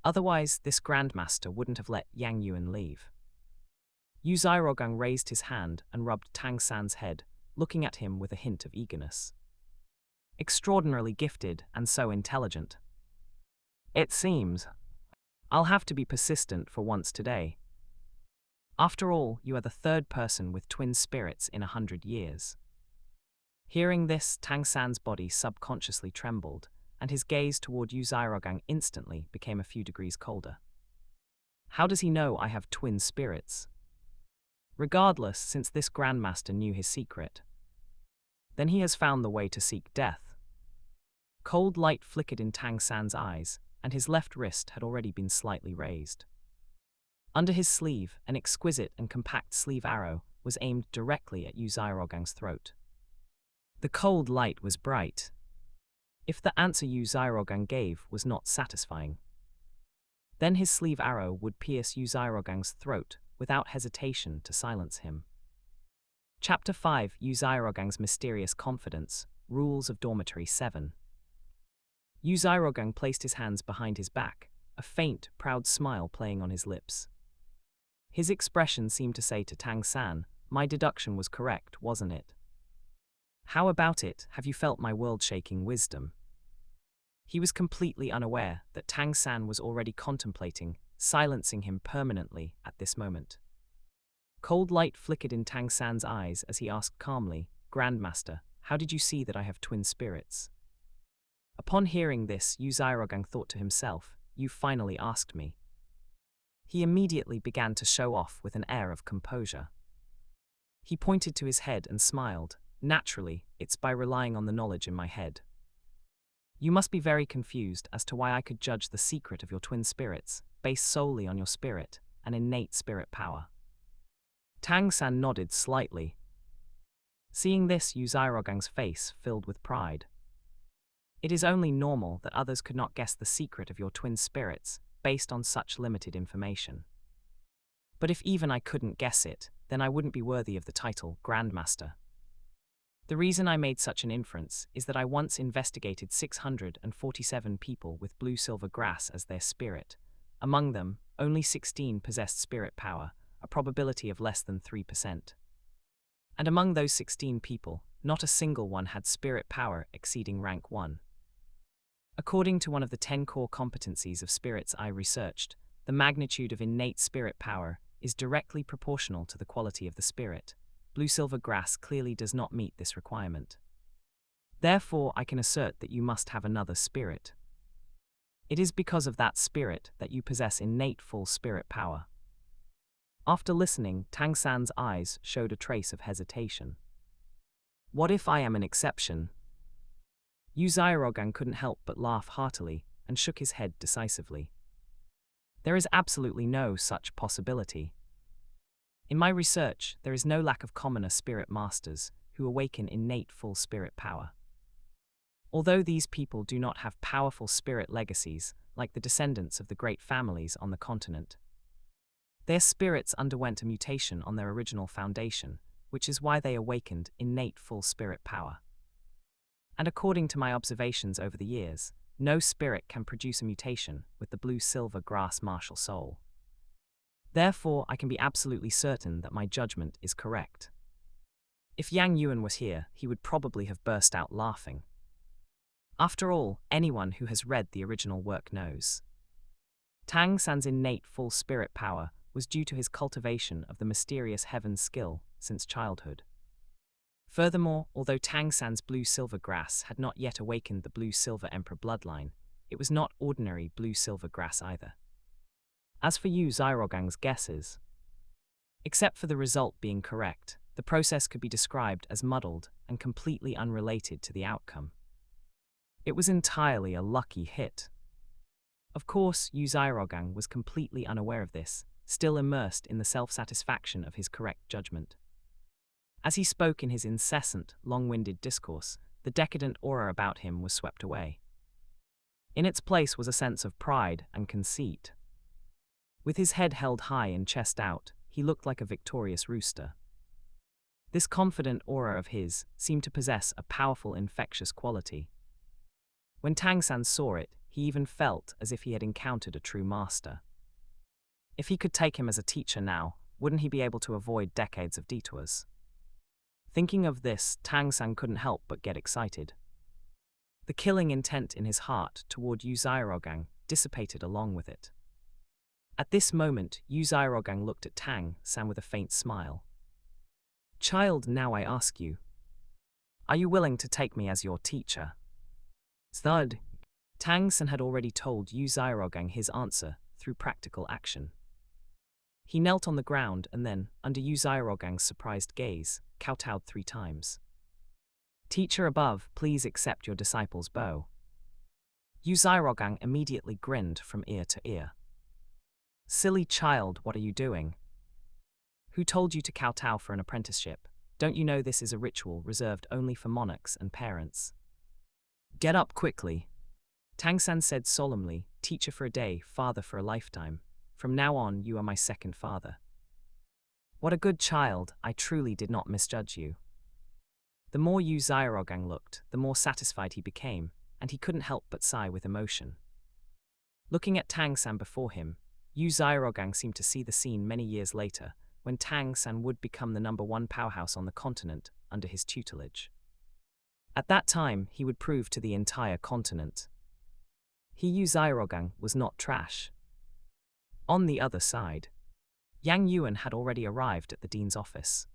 S1: Otherwise, this Grandmaster wouldn't have let Yang Yuan leave. Yu Zairogang raised his hand and rubbed Tang San's head, looking at him with a hint of eagerness. Extraordinarily gifted and so intelligent. It seems. I'll have to be persistent for once today. After all, you are the third person with twin spirits in 100 years. Hearing this, Tang San's body subconsciously trembled, and his gaze toward Yu Xiaogang instantly became a few degrees colder. How does he know I have twin spirits? Regardless, since this Grandmaster knew his secret, then he has found the way to seek death. Cold light flickered in Tang San's eyes, and his left wrist had already been slightly raised. Under his sleeve, an exquisite and compact sleeve arrow was aimed directly at Yu Xiaogang's throat. The cold light was bright. If the answer Yu Xiaogang gave was not satisfying, then his sleeve arrow would pierce Yu Xiaogang's throat without hesitation to silence him. Chapter 5: Yu Xiaogang's Mysterious Confidence, Rules of Dormitory 7. Yu Xiaogang placed his hands behind his back, a faint, proud smile playing on his lips. His expression seemed to say to Tang San, "My deduction was correct, wasn't it? How about it, have you felt my world-shaking wisdom?" He was completely unaware that Tang San was already contemplating silencing him permanently at this moment. Cold light flickered in Tang San's eyes as he asked calmly, "Grandmaster, how did you see that I have twin spirits?" Upon hearing this, Yu Xiaogang thought to himself, "You finally asked me." He immediately began to show off with an air of composure. He pointed to his head and smiled. "Naturally, it's by relying on the knowledge in my head. You must be very confused as to why I could judge the secret of your twin spirits, based solely on your spirit, and innate spirit power." Tang San nodded slightly. Seeing this, Yu Xiaogang's face filled with pride. "It is only normal that others could not guess the secret of your twin spirits, based on such limited information. But if even I couldn't guess it, then I wouldn't be worthy of the title Grandmaster. The reason I made such an inference is that I once investigated 647 people with blue-silver grass as their spirit. Among them, only 16 possessed spirit power, a probability of less than 3%. And among those 16 people, not a single one had spirit power exceeding rank 1. According to one of the 10 core competencies of spirits I researched, the magnitude of innate spirit power is directly proportional to the quality of the spirit. Blue-silver grass clearly does not meet this requirement. Therefore, I can assert that you must have another spirit. It is because of that spirit that you possess innate full spirit power." After listening, Tang San's eyes showed a trace of hesitation. "What if I am an exception?" Yu Xiaogang couldn't help but laugh heartily and shook his head decisively. "There is absolutely no such possibility. In my research, there is no lack of commoner spirit masters who awaken innate full spirit power. Although these people do not have powerful spirit legacies like the descendants of the great families on the continent, their spirits underwent a mutation on their original foundation, which is why they awakened innate full spirit power. And according to my observations over the years, no spirit can produce a mutation with the blue-silver grass martial soul. Therefore, I can be absolutely certain that my judgment is correct." If Yang Yuan was here, he would probably have burst out laughing. After all, anyone who has read the original work knows Tang San's innate full spirit power was due to his cultivation of the mysterious heaven skill since childhood. Furthermore, although Tang San's blue-silver grass had not yet awakened the blue-silver emperor bloodline, it was not ordinary blue-silver grass either. As for Yu Xiaogang's guesses, except for the result being correct, the process could be described as muddled and completely unrelated to the outcome. It was entirely a lucky hit. Of course, Yu Xiaogang was completely unaware of this, still immersed in the self-satisfaction of his correct judgment. As he spoke in his incessant, long-winded discourse, the decadent aura about him was swept away. In its place was a sense of pride and conceit. With his head held high and chest out, he looked like a victorious rooster. This confident aura of his seemed to possess a powerful infectious quality. When Tang San saw it, he even felt as if he had encountered a true master. If he could take him as a teacher now, wouldn't he be able to avoid decades of detours? Thinking of this, Tang San couldn't help but get excited. The killing intent in his heart toward Yu Xiaogang dissipated along with it. At this moment, Yu Xiaogang looked at Tang San with a faint smile. Child, now I ask you, are you willing to take me as your teacher? Thud. Tang San had already told Yu Xiaogang his answer through practical action. He knelt on the ground and then, under Yu Xiaogang's surprised gaze, kowtowed 3 times. Teacher above, please accept your disciple's bow. Yu Xiaogang immediately grinned from ear to ear. Silly child, what are you doing? Who told you to kowtow for an apprenticeship? Don't you know this is a ritual reserved only for monarchs and parents? Get up quickly. Tang San said solemnly, teacher for a day, father for a lifetime. From now on, you are my second father. What a good child, I truly did not misjudge you. The more Yu Xiaogang looked, the more satisfied he became, and he couldn't help but sigh with emotion. Looking at Tang San before him, Yu Xiaogang seemed to see the scene many years later, when Tang San would become the #1 powerhouse on the continent under his tutelage. At that time, he would prove to the entire continent. Yu Xiaogang was not trash. On the other side, Yang Yuan had already arrived at the dean's office.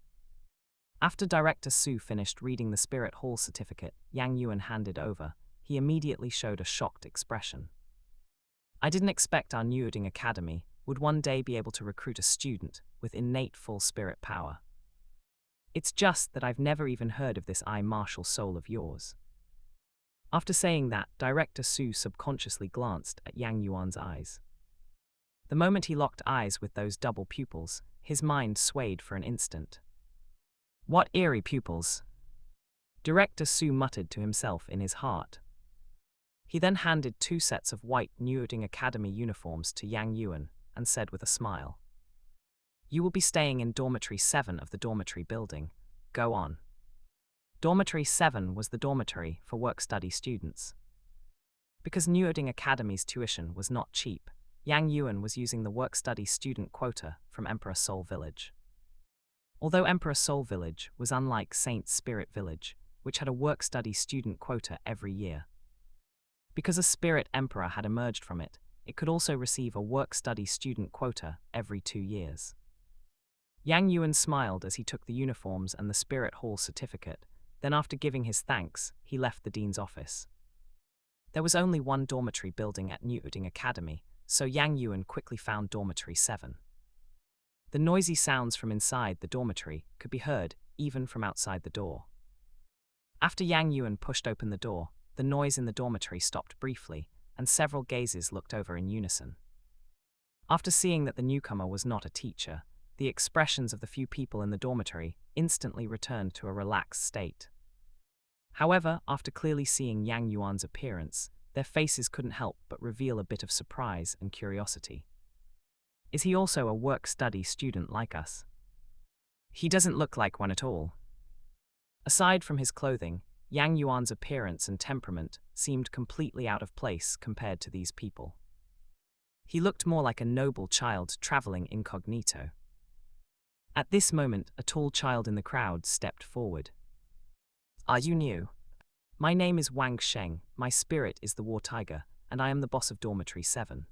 S1: After Director Su finished reading the Spirit Hall certificate Yang Yuan handed over, he immediately showed a shocked expression. I didn't expect our Newding Academy would one day be able to recruit a student with innate full spirit power. It's just that I've never even heard of this martial soul of yours. After saying that, Director Su subconsciously glanced at Yang Yuan's eyes. The moment he locked eyes with those double pupils, his mind swayed for an instant. What eerie pupils! Director Su muttered to himself in his heart. He then handed 2 sets of white Newding Academy uniforms to Yang Yuan and said with a smile, You will be staying in Dormitory 7 of the dormitory building. Go on. Dormitory 7 was the dormitory for work-study students. Because Newding Academy's tuition was not cheap, Yang Yuan was using the work-study student quota from Emperor Soul Village. Although Emperor Soul Village was unlike Saint Spirit Village, which had a work-study student quota every year. Because a Spirit Emperor had emerged from it, it could also receive a work-study student quota every 2 years. Yang Yuan smiled as he took the uniforms and the Spirit Hall certificate, then after giving his thanks, he left the dean's office. There was only 1 dormitory building at Newding Academy, so Yang Yuan quickly found Dormitory 7. The noisy sounds from inside the dormitory could be heard even from outside the door. After Yang Yuan pushed open the door, the noise in the dormitory stopped briefly, and several gazes looked over in unison. After seeing that the newcomer was not a teacher, the expressions of the few people in the dormitory instantly returned to a relaxed state. However, after clearly seeing Yang Yuan's appearance, their faces couldn't help but reveal a bit of surprise and curiosity. Is he also a work-study student like us? He doesn't look like one at all. Aside from his clothing, Yang Yuan's appearance and temperament seemed completely out of place compared to these people. He looked more like a noble child traveling incognito. At this moment, a tall child in the crowd stepped forward. Are you new? My name is Wang Sheng, my spirit is the War Tiger, and I am the boss of Dormitory 7.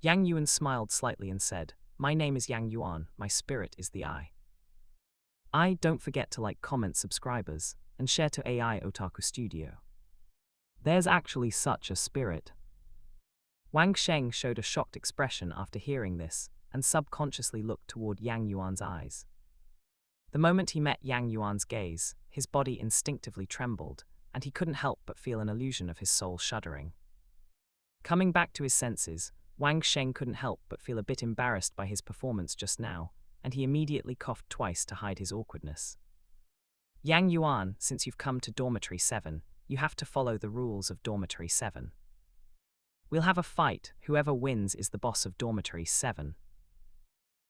S1: Yang Yuan smiled slightly and said, My name is Yang Yuan, my spirit is the Eye. Don't forget to like, comment, subscribers, and share to AI Otaku Studio. There's actually such a spirit. Wang Sheng showed a shocked expression after hearing this, and subconsciously looked toward Yang Yuan's eyes. The moment he met Yang Yuan's gaze, his body instinctively trembled, and he couldn't help but feel an illusion of his soul shuddering. Coming back to his senses, Wang Sheng couldn't help but feel a bit embarrassed by his performance just now, and he immediately coughed twice to hide his awkwardness. Yang Yuan, since you've come to Dormitory 7, you have to follow the rules of Dormitory 7. We'll have a fight, whoever wins is the boss of Dormitory 7.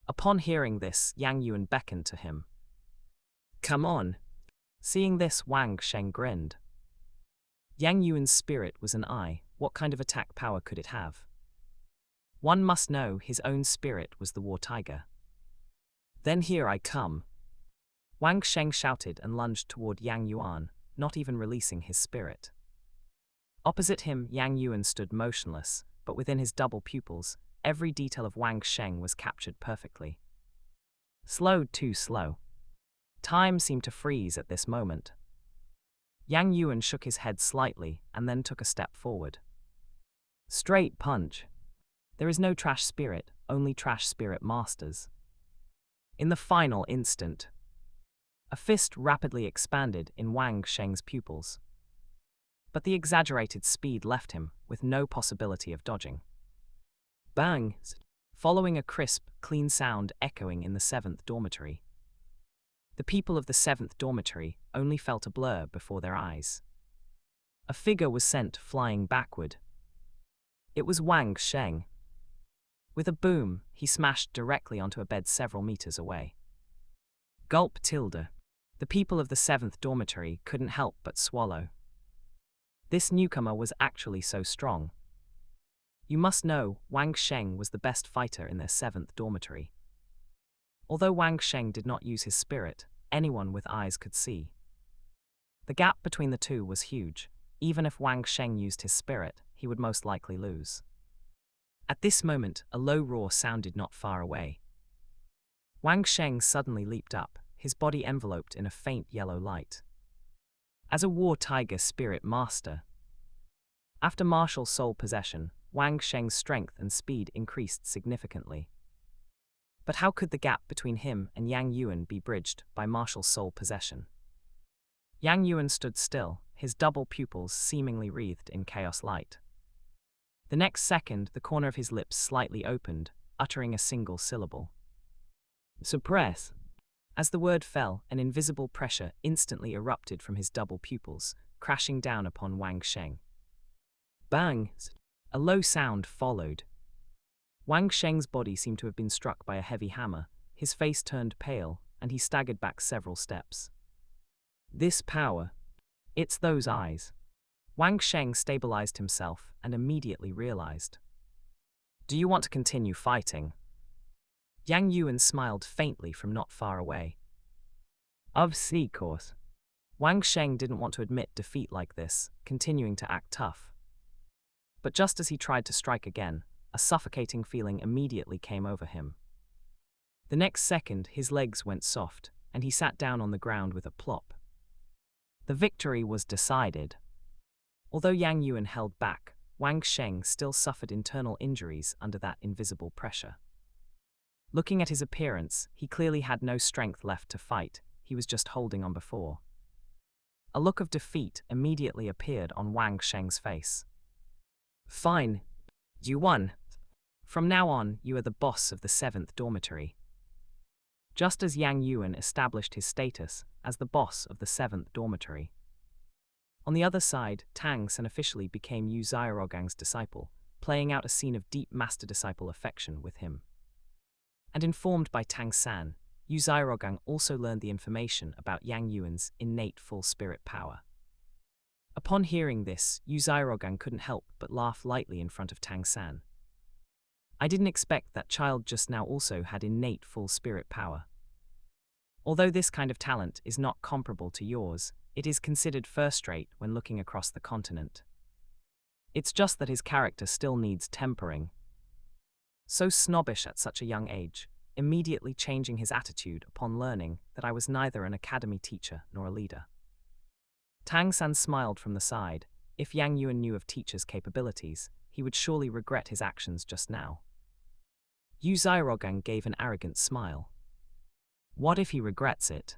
S1: Upon hearing this, Yang Yuan beckoned to him. Come on. Seeing this, Wang Sheng grinned. Yang Yuan's spirit was an eye, what kind of attack power could it have? One must know his own spirit was the War Tiger. Then here I come. Wang Sheng shouted and lunged toward Yang Yuan, not even releasing his spirit. Opposite him, Yang Yuan stood motionless, but within his double pupils, every detail of Wang Sheng was captured perfectly. Slowed too slow. Time seemed to freeze at this moment. Yang Yuan shook his head slightly and then took a step forward. Straight punch. There is no trash spirit, only trash spirit masters. In the final instant, a fist rapidly expanded in Wang Sheng's pupils. But the exaggerated speed left him with no possibility of dodging. Bang! Following a crisp, clean sound echoing in the 7th dormitory. The people of the 7th dormitory only felt a blur before their eyes. A figure was sent flying backward. It was Wang Sheng. With a boom, he smashed directly onto a bed several meters away. Gulp tilde. The people of the 7th dormitory couldn't help but swallow. This newcomer was actually so strong. You must know, Wang Sheng was the best fighter in their 7th dormitory. Although Wang Sheng did not use his spirit, anyone with eyes could see. The gap between the two was huge. Even if Wang Sheng used his spirit, he would most likely lose. At this moment, a low roar sounded not far away. Wang Sheng suddenly leaped up, his body enveloped in a faint yellow light. As a war tiger spirit master, after martial soul possession, Wang Sheng's strength and speed increased significantly. But how could the gap between him and Yang Yuan be bridged by martial soul possession? Yang Yuan stood still, his double pupils seemingly wreathed in chaos light. The next second, the corner of his lips slightly opened, uttering a single syllable. Suppress. As the word fell, an invisible pressure instantly erupted from his double pupils, crashing down upon Wang Sheng. Bang! A low sound followed. Wang Sheng's body seemed to have been struck by a heavy hammer, his face turned pale, and he staggered back several steps. This power. It's those eyes. Wang Sheng stabilized himself and immediately realized. Do you want to continue fighting? Yang Yuan smiled faintly from not far away. Of course. Wang Sheng didn't want to admit defeat like this, continuing to act tough. But just as he tried to strike again, a suffocating feeling immediately came over him. The next second, his legs went soft, and he sat down on the ground with a plop. The victory was decided. Although Yang Yuan held back, Wang Sheng still suffered internal injuries under that invisible pressure. Looking at his appearance, he clearly had no strength left to fight, he was just holding on before. A look of defeat immediately appeared on Wang Sheng's face. Fine. You won. From now on, you are the boss of the 7th dormitory. Just as Yang Yuan established his status as the boss of the 7th dormitory. On the other side, Tang San officially became Yu Xiaorogang's disciple, playing out a scene of deep master-disciple affection with him. And informed by Tang San, Yu Xiaorogang also learned the information about Yang Yuan's innate full spirit power. Upon hearing this, Yu Xiaorogang couldn't help but laugh lightly in front of Tang San. I didn't expect that child just now also had innate full spirit power. Although this kind of talent is not comparable to yours, it is considered first-rate when looking across the continent. It's just that his character still needs tempering. So snobbish at such a young age, immediately changing his attitude upon learning that I was neither an academy teacher nor a leader. Tang San smiled from the side. If Yang Yuan knew of teacher's capabilities, he would surely regret his actions just now. Yu Xiaorogang gave an arrogant smile. What if he regrets it?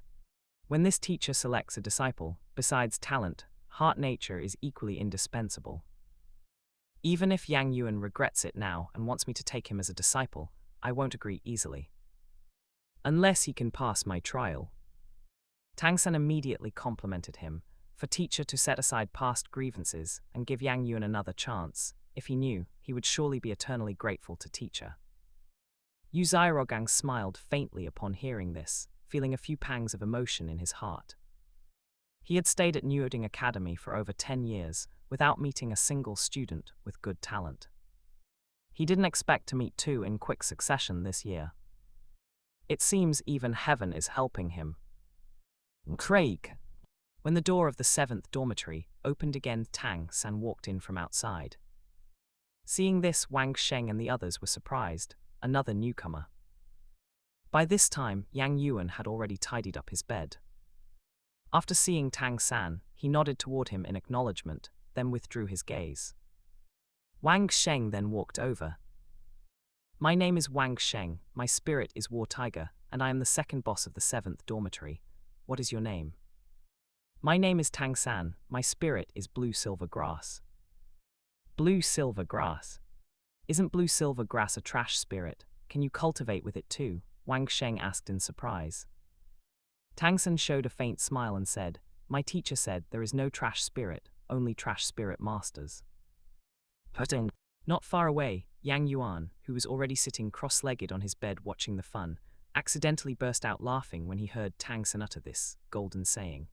S1: When this teacher selects a disciple, besides talent, heart nature is equally indispensable. Even if Yang Yuan regrets it now and wants me to take him as a disciple, I won't agree easily. Unless he can pass my trial. Tang San immediately complimented him, for teacher to set aside past grievances and give Yang Yuan another chance. If he knew, he would surely be eternally grateful to teacher. Yu Xiaorogang smiled faintly upon hearing this, feeling a few pangs of emotion in his heart. He had stayed at Nyoding Academy for over 10 years without meeting a single student with good talent. He didn't expect to meet 2 in quick succession this year. It seems even heaven is helping him. Craig. When the door of the 7th dormitory opened again, Tang San walked in from outside. Seeing this, Wang Sheng and the others were surprised. Another newcomer. By this time, Yang Yuan had already tidied up his bed. After seeing Tang San, he nodded toward him in acknowledgement, then withdrew his gaze. Wang Sheng then walked over. My name is Wang Sheng, my spirit is War Tiger, and I am the second boss of the 7th Dormitory. What is your name? My name is Tang San, my spirit is Blue Silver Grass. Blue Silver Grass? Isn't Blue Silver Grass a trash spirit? Can you cultivate with it too? Wang Sheng asked in surprise. Tang San showed a faint smile and said, my teacher said there is no trash spirit, only trash spirit masters. Not far away, Yang Yuan, who was already sitting cross-legged on his bed watching the fun, accidentally burst out laughing when he heard Tang San utter this golden saying.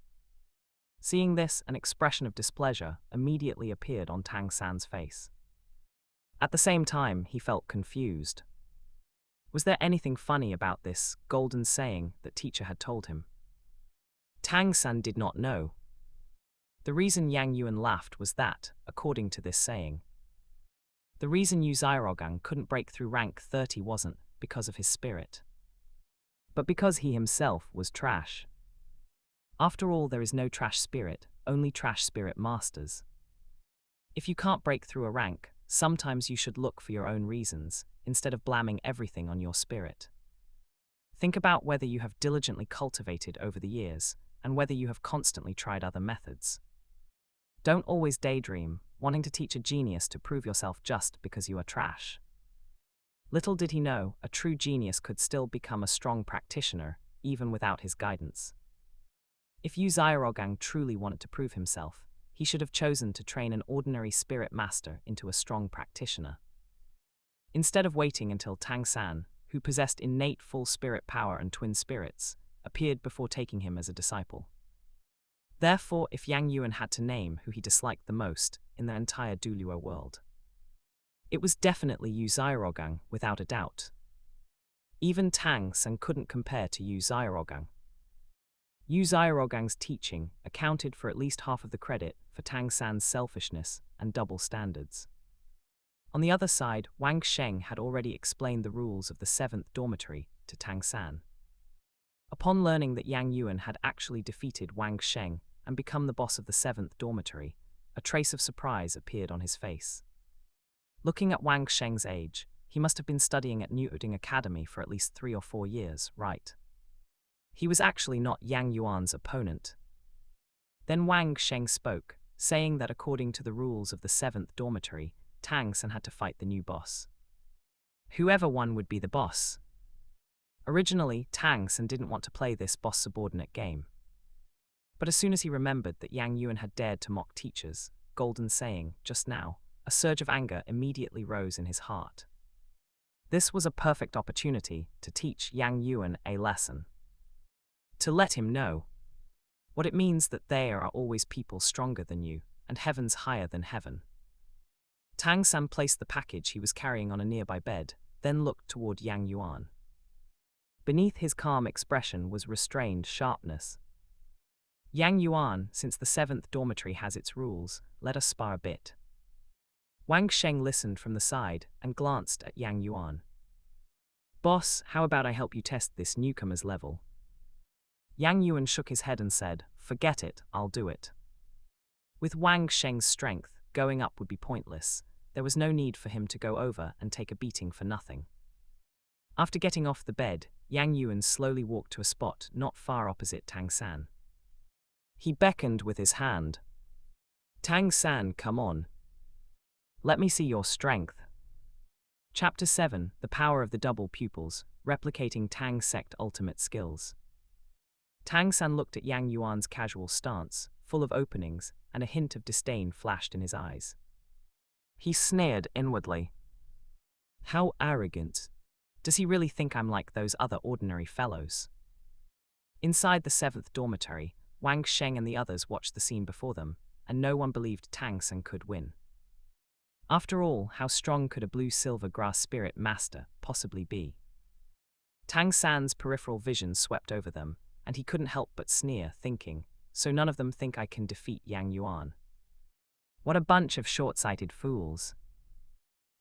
S1: Seeing this, an expression of displeasure immediately appeared on Tang San's face. At the same time, he felt confused. Was there anything funny about this golden saying that teacher had told him? Tang San did not know. The reason Yang Yuan laughed was that, according to this saying, the reason Yu Xiaogang couldn't break through rank 30 wasn't because of his spirit, but because he himself was trash. After all, there is no trash spirit, only trash spirit masters. If you can't break through a rank, sometimes you should look for your own reasons, instead of blaming everything on your spirit. Think about whether you have diligently cultivated over the years, and whether you have constantly tried other methods. Don't always daydream, wanting to teach a genius to prove yourself just because you are trash. Little did he know, a true genius could still become a strong practitioner, even without his guidance. If Yu Xiaogang truly wanted to prove himself, he should have chosen to train an ordinary spirit master into a strong practitioner. Instead of waiting until Tang San, who possessed innate full spirit power and twin spirits, appeared before taking him as a disciple. Therefore, if Yang Yuan had to name who he disliked the most in the entire Douluo world, it was definitely Yu Xiaogang, without a doubt. Even Tang San couldn't compare to Yu Xiaogang. Yu Xiaogang's teaching accounted for at least half of the credit for Tang San's selfishness and double standards. On the other side, Wang Sheng had already explained the rules of the 7th Dormitory to Tang San. Upon learning that Yang Yuan had actually defeated Wang Sheng and become the boss of the 7th Dormitory, a trace of surprise appeared on his face. Looking at Wang Sheng's age, he must have been studying at Newton Academy for at least 3 or 4 years, right? He was actually not Yang Yuan's opponent. Then Wang Sheng spoke, saying that according to the rules of the 7th Dormitory, Tang San had to fight the new boss. Whoever won would be the boss. Originally, Tang San didn't want to play this boss-subordinate game. But as soon as he remembered that Yang Yuan had dared to mock teachers, golden saying, just now, a surge of anger immediately rose in his heart. This was a perfect opportunity to teach Yang Yuan a lesson. To let him know what it means that there are always people stronger than you, and heavens higher than heaven. Tang San placed the package he was carrying on a nearby bed, then looked toward Yang Yuan. Beneath his calm expression was restrained sharpness. Yang Yuan, since the 7th Dormitory has its rules, let us spar a bit. Wang Sheng listened from the side and glanced at Yang Yuan. Boss, how about I help you test this newcomer's level? Yang Yuan shook his head and said, forget it, I'll do it. With Wang Sheng's strength, going up would be pointless. There was no need for him to go over and take a beating for nothing. After getting off the bed, Yang Yuan slowly walked to a spot not far opposite Tang San. He beckoned with his hand. Tang San, come on. Let me see your strength. Chapter 7, The Power of the Double Pupils, Replicating Tang Sect Ultimate Skills. Tang San looked at Yang Yuan's casual stance, full of openings, and a hint of disdain flashed in his eyes. He sneered inwardly. How arrogant. Does he really think I'm like those other ordinary fellows? Inside the 7th Dormitory, Wang Sheng and the others watched the scene before them, and no one believed Tang San could win. After all, how strong could a blue-silver grass spirit master possibly be? Tang San's peripheral vision swept over them, and he couldn't help but sneer, thinking, so none of them think I can defeat Yang Yuan. What a bunch of short-sighted fools.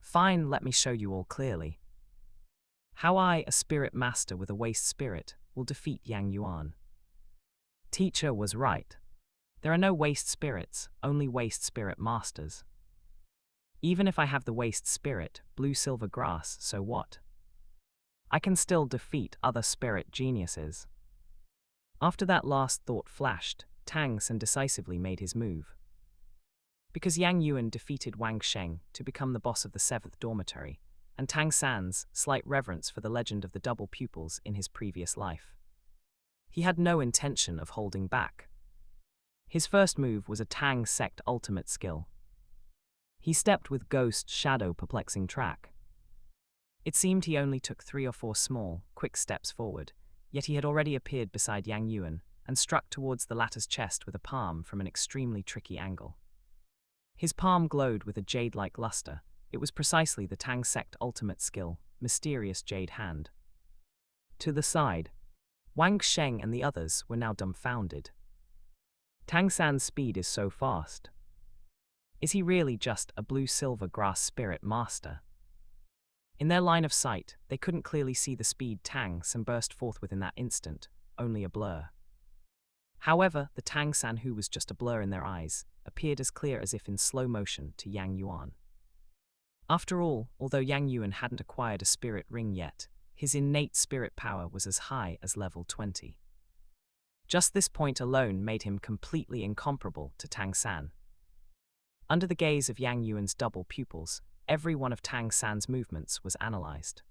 S1: Fine, let me show you all clearly. How I, a spirit master with a waste spirit, will defeat Yang Yuan. Teacher was right. There are no waste spirits, only waste spirit masters. Even if I have the waste spirit, blue silver grass, so what? I can still defeat other spirit geniuses. After that last thought flashed, Tang San decisively made his move. Because Yang Yuan defeated Wang Sheng to become the boss of the 7th Dormitory, and Tang San's slight reverence for the legend of the Double Pupils in his previous life, he had no intention of holding back. His first move was a Tang Sect ultimate skill. He stepped with Ghost Shadow perplexing track. It seemed he only took 3 or 4 small, quick steps forward, yet he had already appeared beside Yang Yuan and struck towards the latter's chest with a palm from an extremely tricky angle. His palm glowed with a jade-like luster. It was precisely the Tang Sect ultimate skill, Mysterious Jade Hand. To the side, Wang Sheng and the others were now dumbfounded. Tang San's speed is so fast. Is he really just a blue-silver grass spirit master? In their line of sight, they couldn't clearly see the speed Tang San burst forth with in that instant, only a blur. However, the Tang San who was just a blur in their eyes, appeared as clear as if in slow motion to Yang Yuan. After all, although Yang Yuan hadn't acquired a spirit ring yet, his innate spirit power was as high as level 20. Just this point alone made him completely incomparable to Tang San. Under the gaze of Yang Yuan's double pupils, every one of Tang San's movements was analyzed.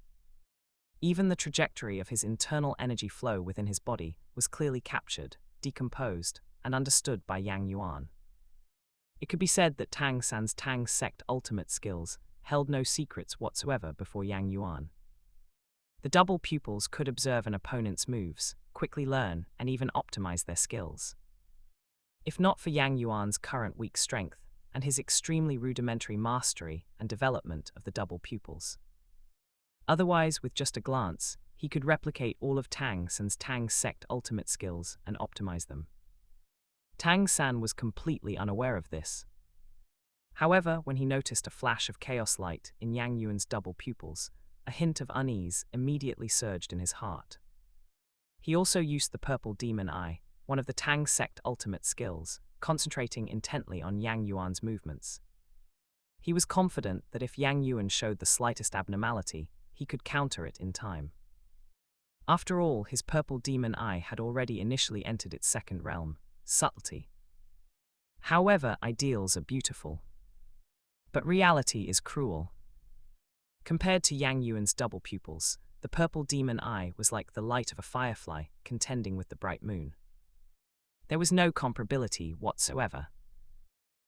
S1: Even the trajectory of his internal energy flow within his body was clearly captured, decomposed, and understood by Yang Yuan. It could be said that Tang San's Tang Sect ultimate skills held no secrets whatsoever before Yang Yuan. The double pupils could observe an opponent's moves, quickly learn, and even optimize their skills. If not for Yang Yuan's current weak strength, and his extremely rudimentary mastery and development of the double pupils. Otherwise, with just a glance, he could replicate all of Tang San's Tang Sect ultimate skills and optimize them. Tang San was completely unaware of this. However, when he noticed a flash of chaos light in Yang Yuan's double pupils, a hint of unease immediately surged in his heart. He also used the purple demon eye, one of the Tang Sect ultimate skills, concentrating intently on Yang Yuan's movements. He was confident that if Yang Yuan showed the slightest abnormality, he could counter it in time. After all, his purple demon eye had already initially entered its second realm, subtlety. However, ideals are beautiful. But reality is cruel. Compared to Yang Yuan's double pupils, the purple demon eye was like the light of a firefly contending with the bright moon. There was no comparability whatsoever.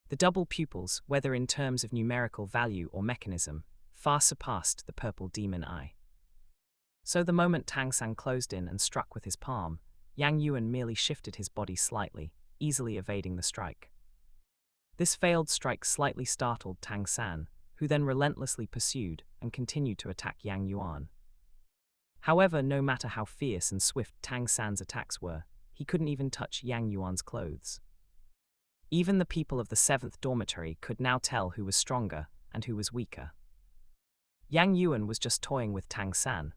S1: The double pupils, whether in terms of numerical value or mechanism, far surpassed the purple demon eye. So the moment Tang San closed in and struck with his palm, Yang Yuan merely shifted his body slightly, easily evading the strike. This failed strike slightly startled Tang San, who then relentlessly pursued and continued to attack Yang Yuan. However, no matter how fierce and swift Tang San's attacks were, he couldn't even touch Yang Yuan's clothes. Even the people of the 7th Dormitory could now tell who was stronger and who was weaker. Yang Yuan was just toying with Tang San.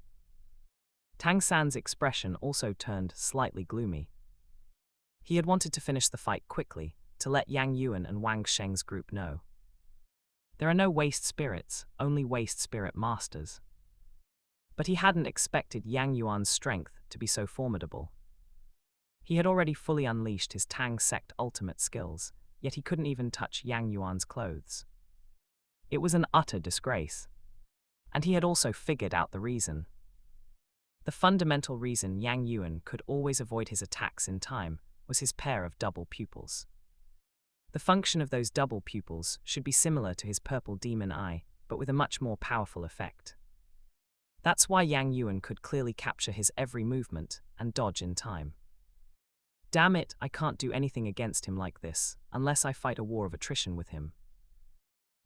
S1: Tang San's expression also turned slightly gloomy. He had wanted to finish the fight quickly, to let Yang Yuan and Wang Sheng's group know. There are no waste spirits, only waste spirit masters. But he hadn't expected Yang Yuan's strength to be so formidable. He had already fully unleashed his Tang Sect ultimate skills, yet he couldn't even touch Yang Yuan's clothes. It was an utter disgrace. And he had also figured out the reason. The fundamental reason Yang Yuan could always avoid his attacks in time was his pair of double pupils. The function of those double pupils should be similar to his purple demon eye, but with a much more powerful effect. That's why Yang Yuan could clearly capture his every movement and dodge in time. Damn it, I can't do anything against him like this, unless I fight a war of attrition with him.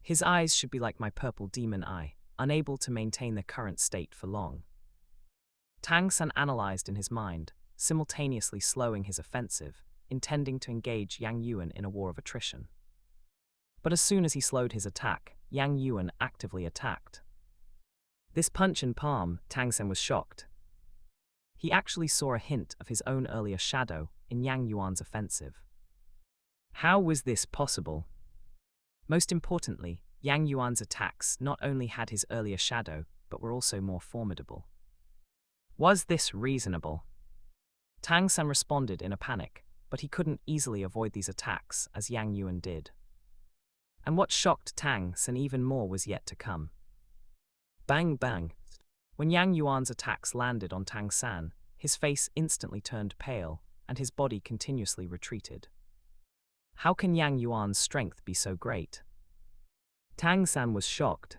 S1: His eyes should be like my purple demon eye, unable to maintain their current state for long. Tang San analyzed in his mind, simultaneously slowing his offensive, intending to engage Yang Yuan in a war of attrition. But as soon as he slowed his attack, Yang Yuan actively attacked. This punch in palm, Tang San was shocked. He actually saw a hint of his own earlier shadow in Yang Yuan's offensive. How was this possible? Most importantly, Yang Yuan's attacks not only had his earlier shadow, but were also more formidable. Was this reasonable? Tang San responded in a panic, but he couldn't easily avoid these attacks as Yang Yuan did. And what shocked Tang San even more was yet to come. Bang bang. When Yang Yuan's attacks landed on Tang San, his face instantly turned pale, and his body continuously retreated. How can Yang Yuan's strength be so great? Tang San was shocked.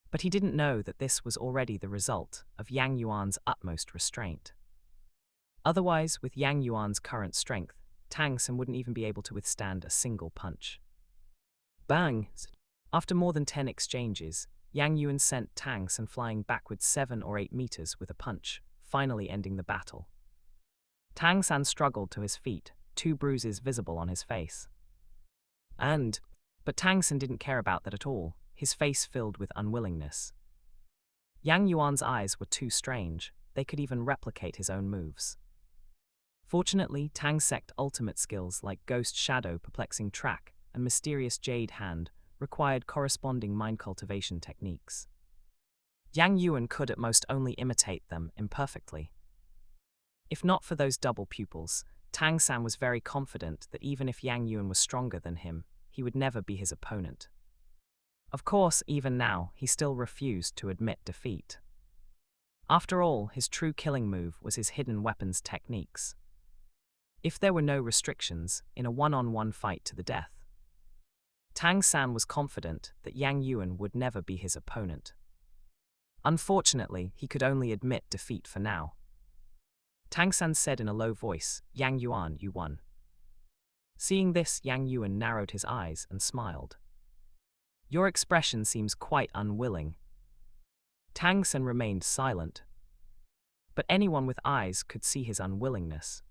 S1: But he didn't know that this was already the result of Yang Yuan's utmost restraint. Otherwise, with Yang Yuan's current strength, Tang San wouldn't even be able to withstand a single punch. Bang! After more than 10 exchanges, Yang Yuan sent Tang San flying backwards 7 or 8 meters with a punch, finally ending the battle. Tang San struggled to his feet, 2 bruises visible on his face. But Tang San didn't care about that at all, his face filled with unwillingness. Yang Yuan's eyes were too strange, they could even replicate his own moves. Fortunately, Tang Sect ultimate skills like Ghost Shadow Perplexing Track and Mysterious Jade Hand required corresponding mind cultivation techniques. Yang Yuan could at most only imitate them imperfectly. If not for those double pupils, Tang San was very confident that even if Yang Yuan was stronger than him, he would never be his opponent. Of course, even now, he still refused to admit defeat. After all, his true killing move was his hidden weapons techniques. If there were no restrictions, in a one-on-one fight to the death, Tang San was confident that Yang Yuan would never be his opponent. Unfortunately, he could only admit defeat for now. Tang San said in a low voice, "Yang Yuan, you won." Seeing this, Yang Yuan narrowed his eyes and smiled. "Your expression seems quite unwilling." Tang San remained silent. But anyone with eyes could see his unwillingness.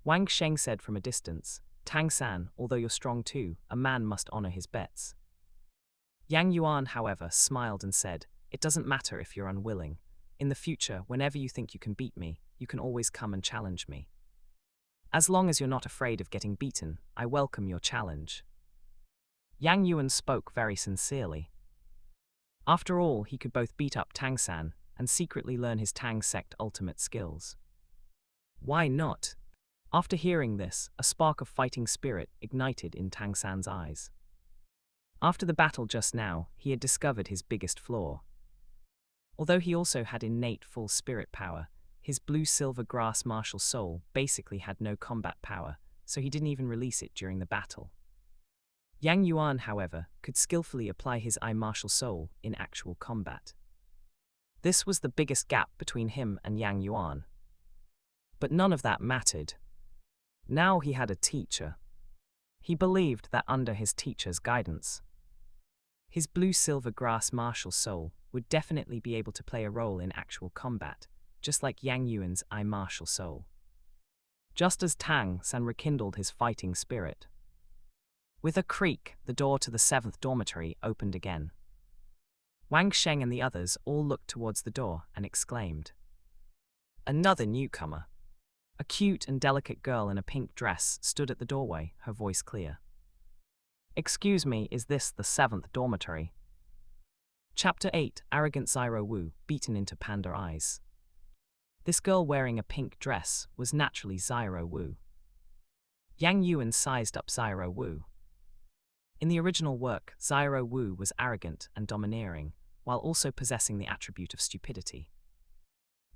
S1: Wang Sheng said from a distance, "Tang San, although you're strong too, a man must honor his bets." Yang Yuan, however, smiled and said, "It doesn't matter if you're unwilling. In the future, whenever you think you can beat me, you can always come and challenge me. As long as you're not afraid of getting beaten, I welcome your challenge." Yang Yuan spoke very sincerely. After all, he could both beat up Tang San and secretly learn his Tang Sect ultimate skills. Why not? After hearing this, a spark of fighting spirit ignited in Tang San's eyes. After the battle just now, he had discovered his biggest flaw. Although he also had innate full spirit power, his blue-silver grass martial soul basically had no combat power, so he didn't even release it during the battle. Yang Yuan, however, could skillfully apply his I martial soul in actual combat. This was the biggest gap between him and Yang Yuan. But none of that mattered. Now he had a teacher. He believed that under his teacher's guidance, his blue-silver grass martial soul would definitely be able to play a role in actual combat, just like Yang Yuan's I martial soul. Just as Tang San rekindled his fighting spirit. With a creak, the door to the 7th dormitory opened again. Wang Sheng and the others all looked towards the door and exclaimed, "Another newcomer." A cute and delicate girl in a pink dress stood at the doorway, her voice clear. "Excuse me, is this the 7th dormitory?" Chapter 8, Arrogant Xiao Wu, beaten into panda eyes. This girl wearing a pink dress was naturally Xiao Wu. Yang Yuan sized up Xiao Wu. In the original work, Xiao Wu was arrogant and domineering, while also possessing the attribute of stupidity.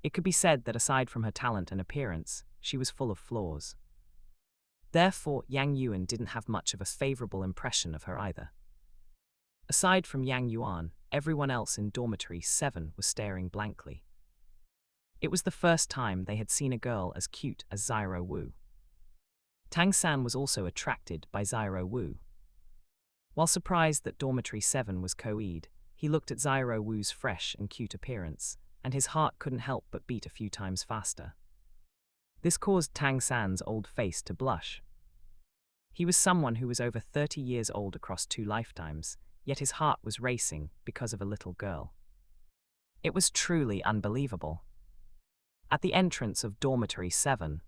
S1: It could be said that aside from her talent and appearance, she was full of flaws. Therefore, Yang Yuan didn't have much of a favorable impression of her either. Aside from Yang Yuan, everyone else in Dormitory 7 was staring blankly. It was the first time they had seen a girl as cute as Xiao Wu. Tang San was also attracted by Xiao Wu. While surprised that Dormitory 7 was co-ed, he looked at Xiao Wu's fresh and cute appearance, and his heart couldn't help but beat a few times faster. This caused Tang San's old face to blush. He was someone who was over 30 years old across 2 lifetimes, yet his heart was racing because of a little girl. It was truly unbelievable. At the entrance of Dormitory 7,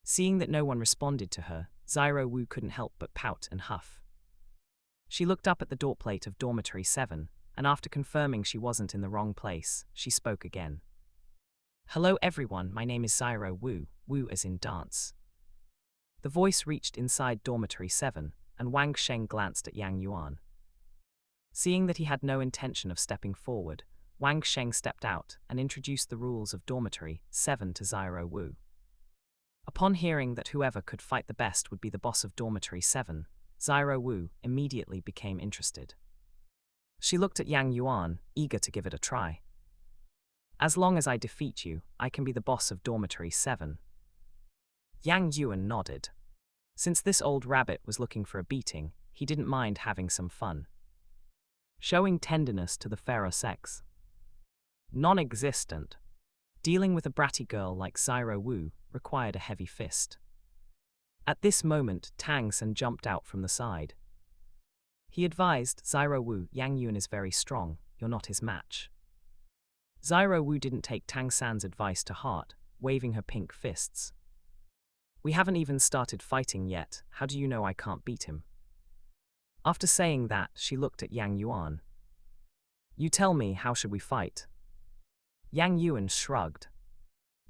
S1: seeing that no one responded to her, Xiao Wu couldn't help but pout and huff. She looked up at the doorplate of Dormitory 7, and after confirming she wasn't in the wrong place, she spoke again. "Hello everyone, my name is Xiao Wu, Wu as in dance." The voice reached inside Dormitory 7, and Wang Sheng glanced at Yang Yuan. Seeing that he had no intention of stepping forward, Wang Sheng stepped out and introduced the rules of Dormitory 7 to Xiao Wu. Upon hearing that whoever could fight the best would be the boss of Dormitory 7, Xiao Wu immediately became interested. She looked at Yang Yuan, eager to give it a try. "As long as I defeat you, I can be the boss of Dormitory 7. Yang Yuan nodded. Since this old rabbit was looking for a beating, he didn't mind having some fun. Showing tenderness to the fairer sex. Non-existent. Dealing with a bratty girl like Xiao Wu required a heavy fist. At this moment, Tang San jumped out from the side. He advised Xiao Wu, "Yang Yuan is very strong, you're not his match." Xiao Wu didn't take Tang San's advice to heart, waving her pink fists. "We haven't even started fighting yet, how do you know I can't beat him?" After saying that, she looked at Yang Yuan. "You tell me, how should we fight?" Yang Yuan shrugged.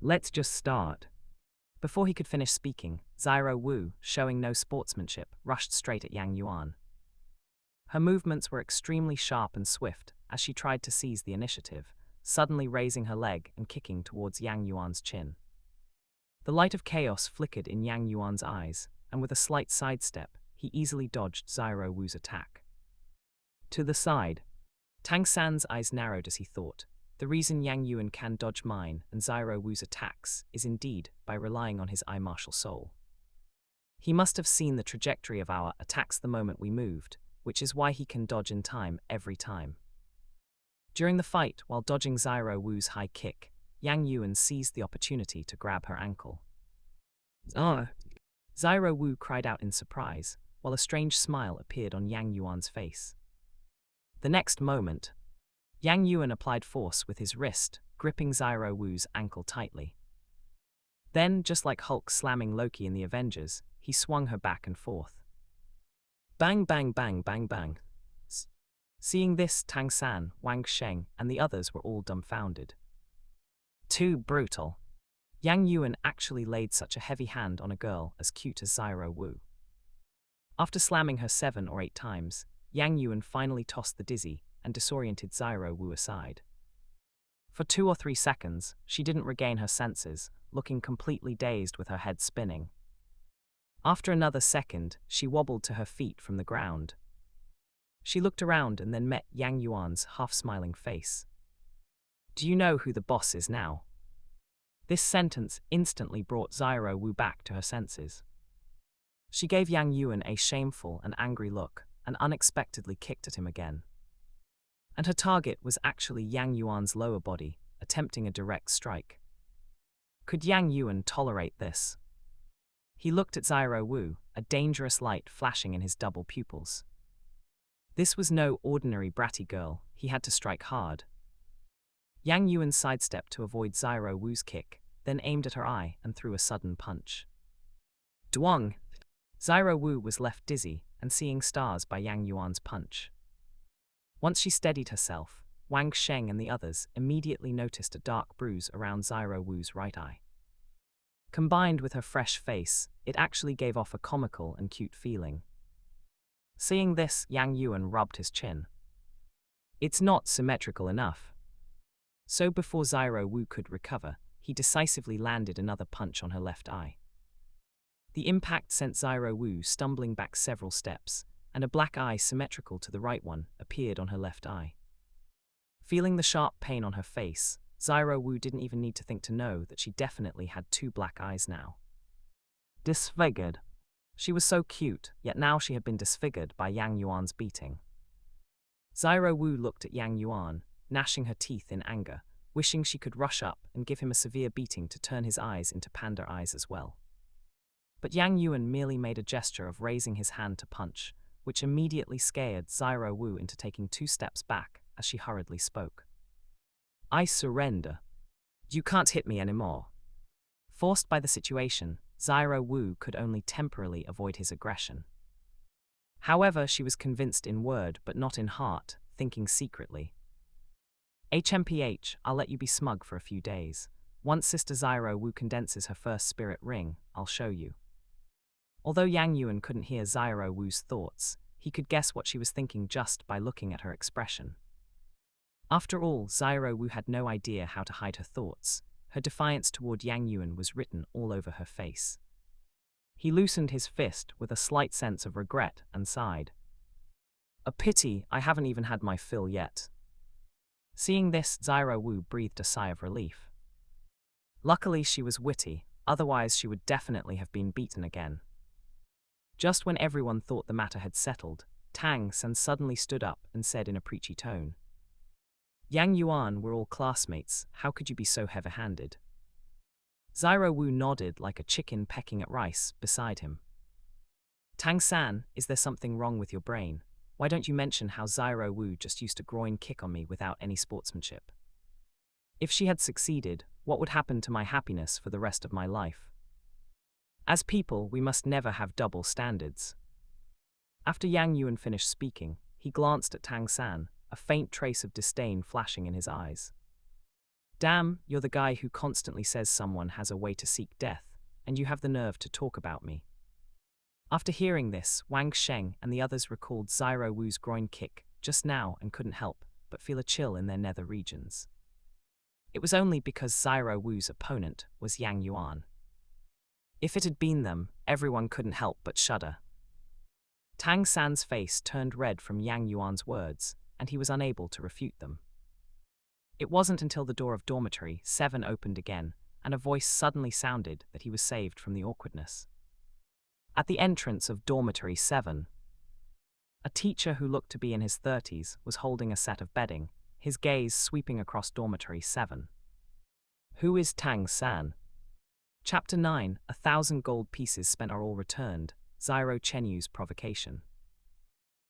S1: "Let's just start." Before he could finish speaking, Xiao Wu, showing no sportsmanship, rushed straight at Yang Yuan. Her movements were extremely sharp and swift as she tried to seize the initiative, suddenly raising her leg and kicking towards Yang Yuan's chin. The light of chaos flickered in Yang Yuan's eyes, and with a slight sidestep, he easily dodged Xiao Wu's attack. To the side, Tang San's eyes narrowed as he thought, the reason Yang Yuan can dodge mine and Xiao Wu's attacks is indeed by relying on his eye-martial soul. He must have seen the trajectory of our attacks the moment we moved, which is why he can dodge in time every time. During the fight, while dodging Xiao Wu's high kick, Yang Yuan seized the opportunity to grab her ankle. Xiao Wu cried out in surprise, while a strange smile appeared on Yang Yuan's face. The next moment, Yang Yuan applied force with his wrist, gripping Xiao Wu's ankle tightly. Then, just like Hulk slamming Loki in the Avengers, he swung her back and forth. Bang bang bang bang bang. Seeing this, Tang San, Wang Sheng, and the others were all dumbfounded. Too brutal. Yang Yuan actually laid such a heavy hand on a girl as cute as Xiao Wu. After slamming her 7 or 8 times, Yang Yuan finally tossed the dizzy and disoriented Xiao Wu aside. For 2 or 3 seconds, she didn't regain her senses, looking completely dazed with her head spinning. After another second, she wobbled to her feet from the ground. She looked around and then met Yang Yuan's half-smiling face. "Do you know who the boss is now?" This sentence instantly brought Xiao Wu back to her senses. She gave Yang Yuan a shameful and angry look and unexpectedly kicked at him again. And her target was actually Yang Yuan's lower body, attempting a direct strike. Could Yang Yuan tolerate this? He looked at Xiao Wu, a dangerous light flashing in his double pupils. This was no ordinary bratty girl, he had to strike hard. Yang Yuan sidestepped to avoid Xiao Wu's kick, then aimed at her eye and threw a sudden punch. Duang! Xiao Wu was left dizzy and seeing stars by Yang Yuan's punch. Once she steadied herself, Wang Sheng and the others immediately noticed a dark bruise around Xiao Wu's right eye. Combined with her fresh face, it actually gave off a comical and cute feeling. Seeing this, Yang Yuan rubbed his chin. It's not symmetrical enough. So before Xiao Wu could recover, he decisively landed another punch on her left eye. The impact sent Xiao Wu stumbling back several steps, and a black eye symmetrical to the right one appeared on her left eye. Feeling the sharp pain on her face, Xiao Wu didn't even need to think to know that she definitely had 2 black eyes now. Disfigured. She was so cute, yet now she had been disfigured by Yang Yuan's beating. Xiao Wu looked at Yang Yuan, gnashing her teeth in anger, wishing she could rush up and give him a severe beating to turn his eyes into panda eyes as well. But Yang Yuan merely made a gesture of raising his hand to punch, which immediately scared Xiao Wu into taking 2 steps back as she hurriedly spoke. I surrender. You can't hit me anymore. Forced by the situation, Xiao Wu could only temporarily avoid his aggression. However, she was convinced in word but not in heart, thinking secretly. HMPH, I'll let you be smug for a few days. Once Sister Xiao Wu condenses her first spirit ring, I'll show you. Although Yang Yuan couldn't hear Xiao Wu's thoughts, he could guess what she was thinking just by looking at her expression. After all, Xiao Wu had no idea how to hide her thoughts. Her defiance toward Yang Yuan was written all over her face. He loosened his fist with a slight sense of regret and sighed. A pity I haven't even had my fill yet. Seeing this, Xiao Wu breathed a sigh of relief. Luckily she was witty, otherwise she would definitely have been beaten again. Just when everyone thought the matter had settled, Tang San suddenly stood up and said in a preachy tone, Yang Yuan, we're all classmates, how could you be so heavy-handed? Xiao Wu nodded like a chicken pecking at rice beside him. Tang San, is there something wrong with your brain? Why don't you mention how Xiao Wu just used to groin kick on me without any sportsmanship? If she had succeeded, what would happen to my happiness for the rest of my life? As people, we must never have double standards. After Yang Yuan finished speaking, he glanced at Tang San, a faint trace of disdain flashing in his eyes. Damn, you're the guy who constantly says someone has a way to seek death, and you have the nerve to talk about me. After hearing this, Wang Sheng and the others recalled Xiao Wu's groin kick just now and couldn't help but feel a chill in their nether regions. It was only because Xiao Wu's opponent was Yang Yuan. If it had been them, everyone couldn't help but shudder. Tang San's face turned red from Yang Yuan's words, and he was unable to refute them. It wasn't until the door of Dormitory 7 opened again, and a voice suddenly sounded that he was saved from the awkwardness. At the entrance of Dormitory 7, a teacher who looked to be in his 30s was holding a set of bedding, his gaze sweeping across Dormitory 7. Who is Tang San? Chapter 9, 1,000 gold pieces spent are all returned, Xiao Chenyu's provocation.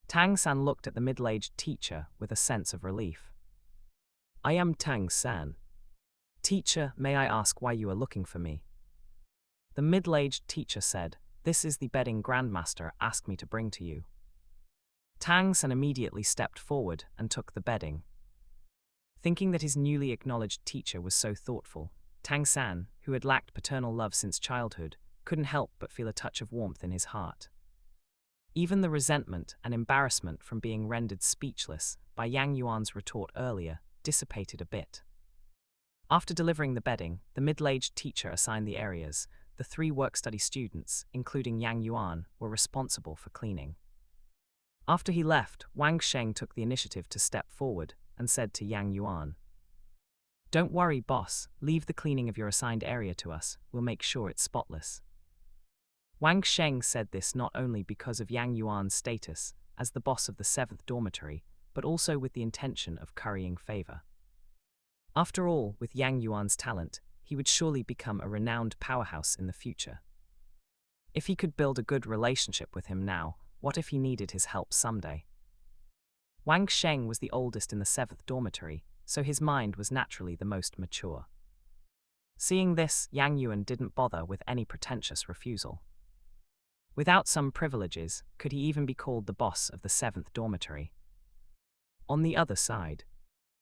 S1: Tang San looked at the middle-aged teacher with a sense of relief. I am Tang San. Teacher, may I ask why you are looking for me? The middle-aged teacher said, This is the bedding Grandmaster asked me to bring to you. Tang San immediately stepped forward and took the bedding. Thinking that his newly acknowledged teacher was so thoughtful, Tang San, who had lacked paternal love since childhood, couldn't help but feel a touch of warmth in his heart. Even the resentment and embarrassment from being rendered speechless by Yang Yuan's retort earlier dissipated a bit. After delivering the bedding, the middle-aged teacher assigned the areas. The 3 work-study students, including Yang Yuan, were responsible for cleaning. After he left, Wang Sheng took the initiative to step forward and said to Yang Yuan, Don't worry, boss, leave the cleaning of your assigned area to us, we'll make sure it's spotless. Wang Sheng said this not only because of Yang Yuan's status as the boss of the 7th dormitory, but also with the intention of currying favor. After all, with Yang Yuan's talent, he would surely become a renowned powerhouse in the future. If he could build a good relationship with him now, what if he needed his help someday? Wang Sheng was the oldest in the 7th dormitory, so his mind was naturally the most mature. Seeing this, Yang Yuan didn't bother with any pretentious refusal. Without some privileges, could he even be called the boss of the 7th dormitory? On the other side,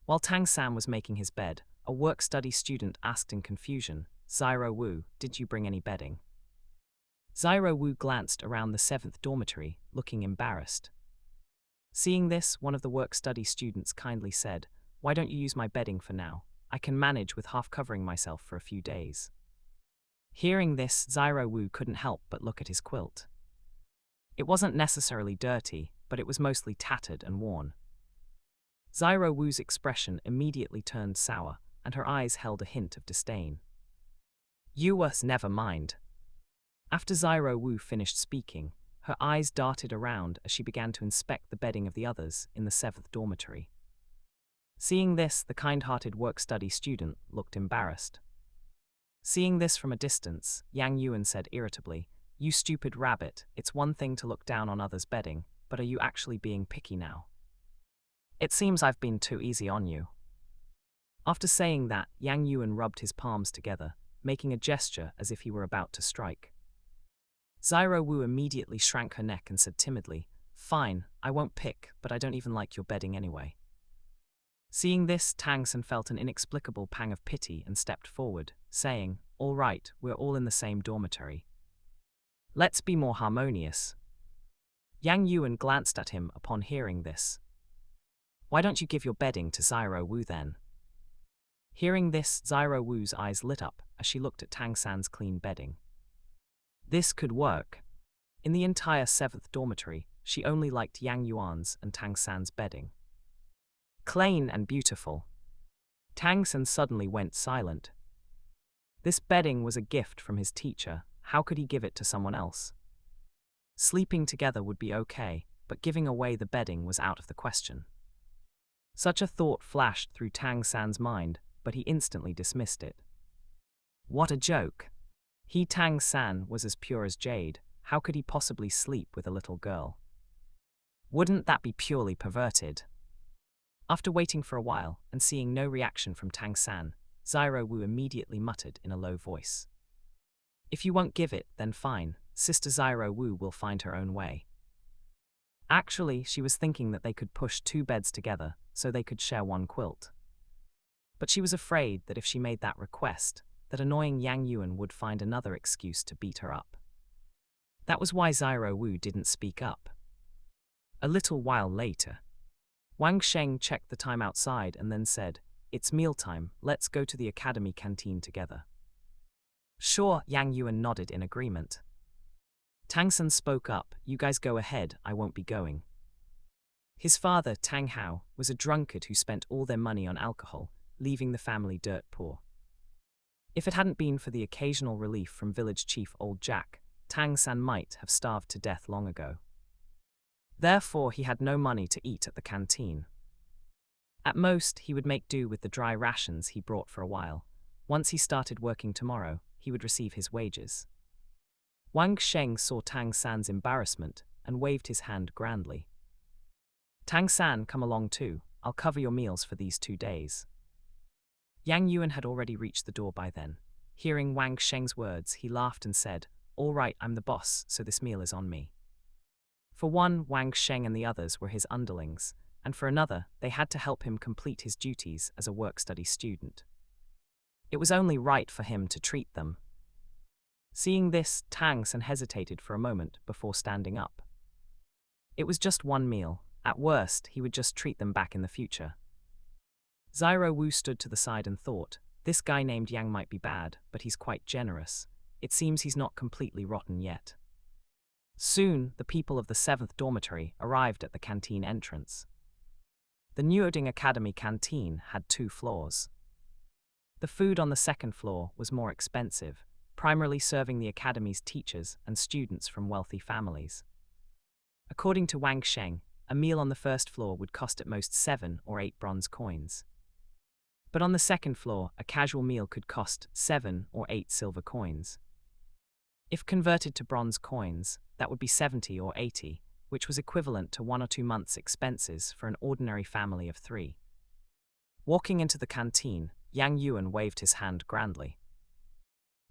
S1: while Tang San was making his bed, a work-study student asked in confusion, Xiao Wu, did you bring any bedding? Xiao Wu glanced around the 7th dormitory, looking embarrassed. Seeing this, one of the work-study students kindly said, Why don't you use my bedding for now? I can manage with half covering myself for a few days. Hearing this, Xiao Wu couldn't help but look at his quilt. It wasn't necessarily dirty, but it was mostly tattered and worn. Xiao Wu's expression immediately turned sour, and her eyes held a hint of disdain. Never mind. After Xiao Wu finished speaking, her eyes darted around as she began to inspect the bedding of the others in the 7th dormitory. Seeing this, the kind-hearted work-study student looked embarrassed. Seeing this from a distance, Yang Yuan said irritably, You stupid rabbit, it's one thing to look down on others' bedding, but are you actually being picky now? It seems I've been too easy on you. After saying that, Yang Yuan rubbed his palms together, making a gesture as if he were about to strike. Xiao Wu immediately shrank her neck and said timidly, "Fine, I won't pick, but I don't even like your bedding anyway." Seeing this, Tang San felt an inexplicable pang of pity and stepped forward, saying, "All right, we're all in the same dormitory. Let's be more harmonious." Yang Yuan glanced at him upon hearing this. "Why don't you give your bedding to Xiao Wu then?" Hearing this, Xiao Wu's eyes lit up as she looked at Tang San's clean bedding. This could work. In the entire 7th dormitory, she only liked Yang Yuan's and Tang San's bedding. Clean and beautiful. Tang San suddenly went silent. This bedding was a gift from his teacher. How could he give it to someone else? Sleeping together would be okay, but giving away the bedding was out of the question. Such a thought flashed through Tang San's mind, but he instantly dismissed it. What a joke! He, Tang San, was as pure as jade. How could he possibly sleep with a little girl? Wouldn't that be purely perverted? After waiting for a while and seeing no reaction from Tang San, Xiao Wu immediately muttered in a low voice. "If you won't give it, then fine. Sister Xiao Wu will find her own way." Actually, she was thinking that they could push 2 beds together so they could share 1 quilt. But she was afraid that if she made that request, that annoying Yang Yuan would find another excuse to beat her up. That was why Xiao Wu didn't speak up. A little while later, Wang Sheng checked the time outside and then said, "It's mealtime, let's go to the academy canteen together." Sure, Yang Yuan nodded in agreement. Tang San spoke up, "You guys go ahead, I won't be going." His father, Tang Hao, was a drunkard who spent all their money on alcohol, leaving the family dirt poor. If it hadn't been for the occasional relief from village chief Old Jack, Tang San might have starved to death long ago. Therefore, he had no money to eat at the canteen. At most, he would make do with the dry rations he brought for a while. Once he started working tomorrow, he would receive his wages. Wang Sheng saw Tang San's embarrassment and waved his hand grandly. "Tang San, come along too. I'll cover your meals for these 2 days." Yang Yuan had already reached the door by then. Hearing Wang Sheng's words, he laughed and said, "All right, I'm the boss, so this meal is on me." For one, Wang Sheng and the others were his underlings, and for another, they had to help him complete his duties as a work-study student. It was only right for him to treat them. Seeing this, Tang San hesitated for a moment before standing up. It was just 1 meal. At worst, he would just treat them back in the future. Xiao Wu stood to the side and thought, this guy named Yang might be bad, but he's quite generous. It seems he's not completely rotten yet. Soon, the people of the 7th dormitory arrived at the canteen entrance. The Nyoding Academy canteen had 2 floors. The food on the 2nd floor was more expensive, primarily serving the academy's teachers and students from wealthy families. According to Wang Sheng, a meal on the 1st floor would cost at most 7 or 8 bronze coins. But on the 2nd floor, a casual meal could cost 7 or 8 silver coins. If converted to bronze coins, that would be 70 or 80, which was equivalent to 1 or 2 months' expenses for an ordinary family of 3. Walking into the canteen, Yang Yuan waved his hand grandly.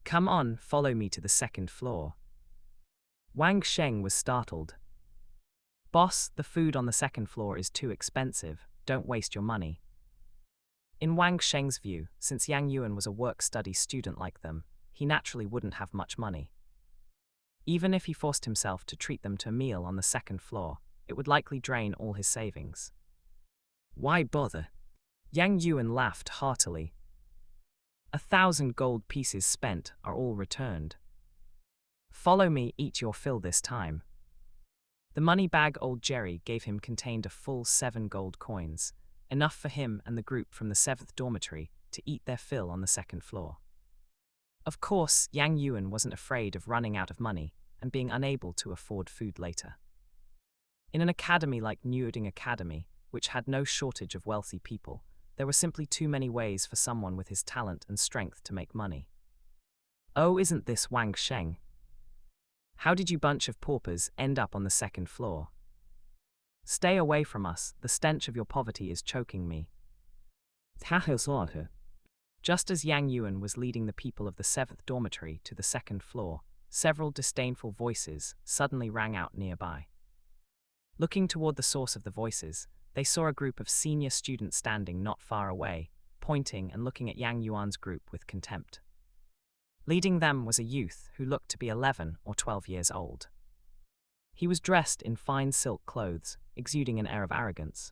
S1: "Come on, follow me to the 2nd floor." Wang Sheng was startled. "Boss, the food on the 2nd floor is too expensive, don't waste your money." In Wang Sheng's view, since Yang Yuan was a work-study student like them, he naturally wouldn't have much money. Even if he forced himself to treat them to a meal on the 2nd floor, it would likely drain all his savings. Why bother? Yang Yuan laughed heartily. 1,000 gold pieces spent are all returned. Follow me, eat your fill this time. The money bag old Jerry gave him contained a full 7 gold coins, enough for him and the group from the 7th dormitory to eat their fill on the 2nd floor. Of course, Yang Yuan wasn't afraid of running out of money and being unable to afford food later. In an academy like Nyoding Academy, which had no shortage of wealthy people, there were simply too many ways for someone with his talent and strength to make money. Oh, isn't this Wang Sheng? How did you bunch of paupers end up on the second floor? Stay away from us, the stench of your poverty is choking me. Just as Yang Yuan was leading the people of the 7th dormitory to the second floor, several disdainful voices suddenly rang out nearby. Looking toward the source of the voices, they saw a group of senior students standing not far away, pointing and looking at Yang Yuan's group with contempt. Leading them was a youth who looked to be 11 or 12 years old. He was dressed in fine silk clothes, exuding an air of arrogance.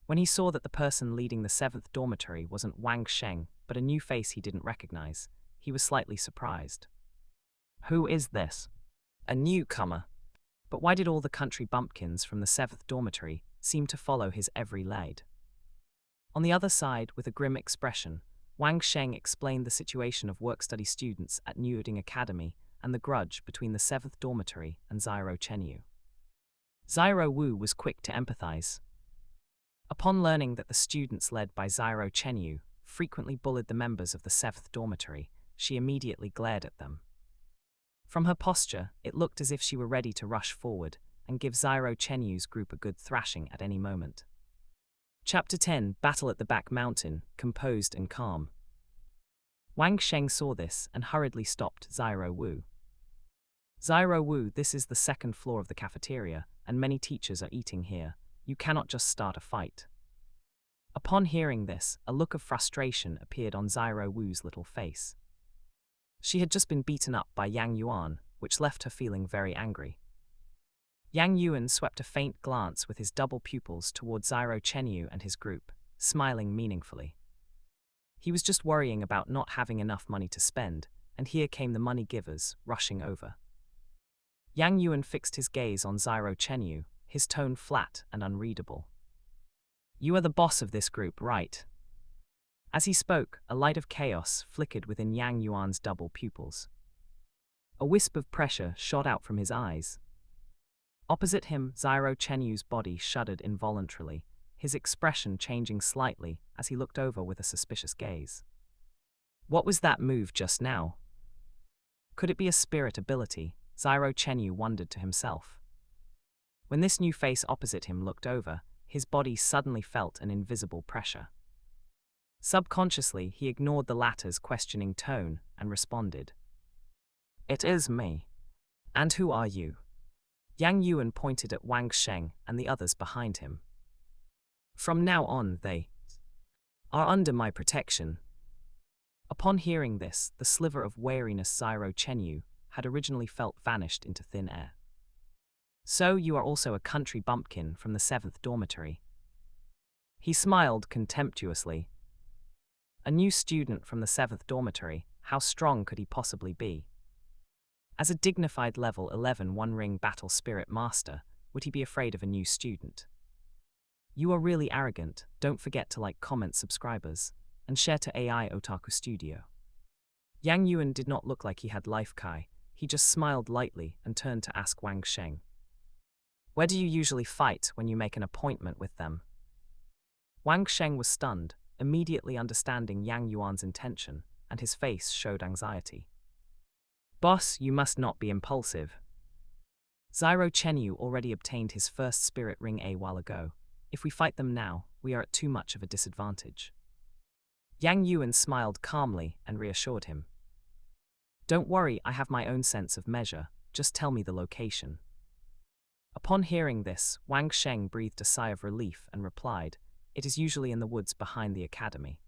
S1: When he saw that the person leading the 7th dormitory wasn't Wang Sheng, but a new face he didn't recognize, he was slightly surprised. Who is this? A newcomer. But why did all the country bumpkins from the 7th dormitory seem to follow his every lead? On the other side, with a grim expression, Wang Sheng explained the situation of work-study students at Newding Academy and the grudge between the 7th dormitory and Xiao Chenyu. Xiao Wu was quick to empathize. Upon learning that the students led by Xiao Chenyu frequently bullied the members of the 7th dormitory, she immediately glared at them. From her posture, it looked as if she were ready to rush forward and give Xiao Chenyu's group a good thrashing at any moment. Chapter 10, Battle at the Back Mountain, composed and calm. Wang Sheng saw this and hurriedly stopped Xiao Wu. Xiao Wu, this is the second floor of the cafeteria, and many teachers are eating here. You cannot just start a fight. Upon hearing this, a look of frustration appeared on Xiao Wu's little face. She had just been beaten up by Yang Yuan, which left her feeling very angry. Yang Yuan swept a faint glance with his double pupils toward Xiao Chenyu and his group, smiling meaningfully. He was just worrying about not having enough money to spend, and here came the money givers, rushing over. Yang Yuan fixed his gaze on Xiao Chenyu, his tone flat and unreadable. You are the boss of this group, right? As he spoke, a light of chaos flickered within Yang Yuan's double pupils. A wisp of pressure shot out from his eyes. Opposite him, Xiao Chenyu's body shuddered involuntarily, his expression changing slightly as he looked over with a suspicious gaze. What was that move just now? Could it be a spirit ability? Xiao Chenyu wondered to himself. When this new face opposite him looked over, his body suddenly felt an invisible pressure. Subconsciously, he ignored the latter's questioning tone and responded. It is me. And who are you? Yang Yuan pointed at Wang Sheng and the others behind him. From now on, they are under my protection. Upon hearing this, the sliver of wariness Xiao Chenyu had originally felt vanished into thin air. So you are also a country bumpkin from the 7th dormitory. He smiled contemptuously. A new student from the 7th dormitory, how strong could he possibly be? As a dignified level 11 one-ring battle spirit master, would he be afraid of a new student? You are really arrogant. Don't forget to like, comment, subscribers, and share to AI Otaku Studio. Yang Yuan did not look like he had life kai. He just smiled lightly and turned to ask Wang Sheng. Where do you usually fight when you make an appointment with them? Wang Sheng was stunned, immediately understanding Yang Yuan's intention, and his face showed anxiety. Boss, you must not be impulsive. Xiao Chenyu already obtained his first spirit ring a while ago. If we fight them now, we are at too much of a disadvantage. Yang Yuan smiled calmly and reassured him. Don't worry, I have my own sense of measure, just tell me the location. Upon hearing this, Wang Sheng breathed a sigh of relief and replied, it is usually in the woods behind the academy.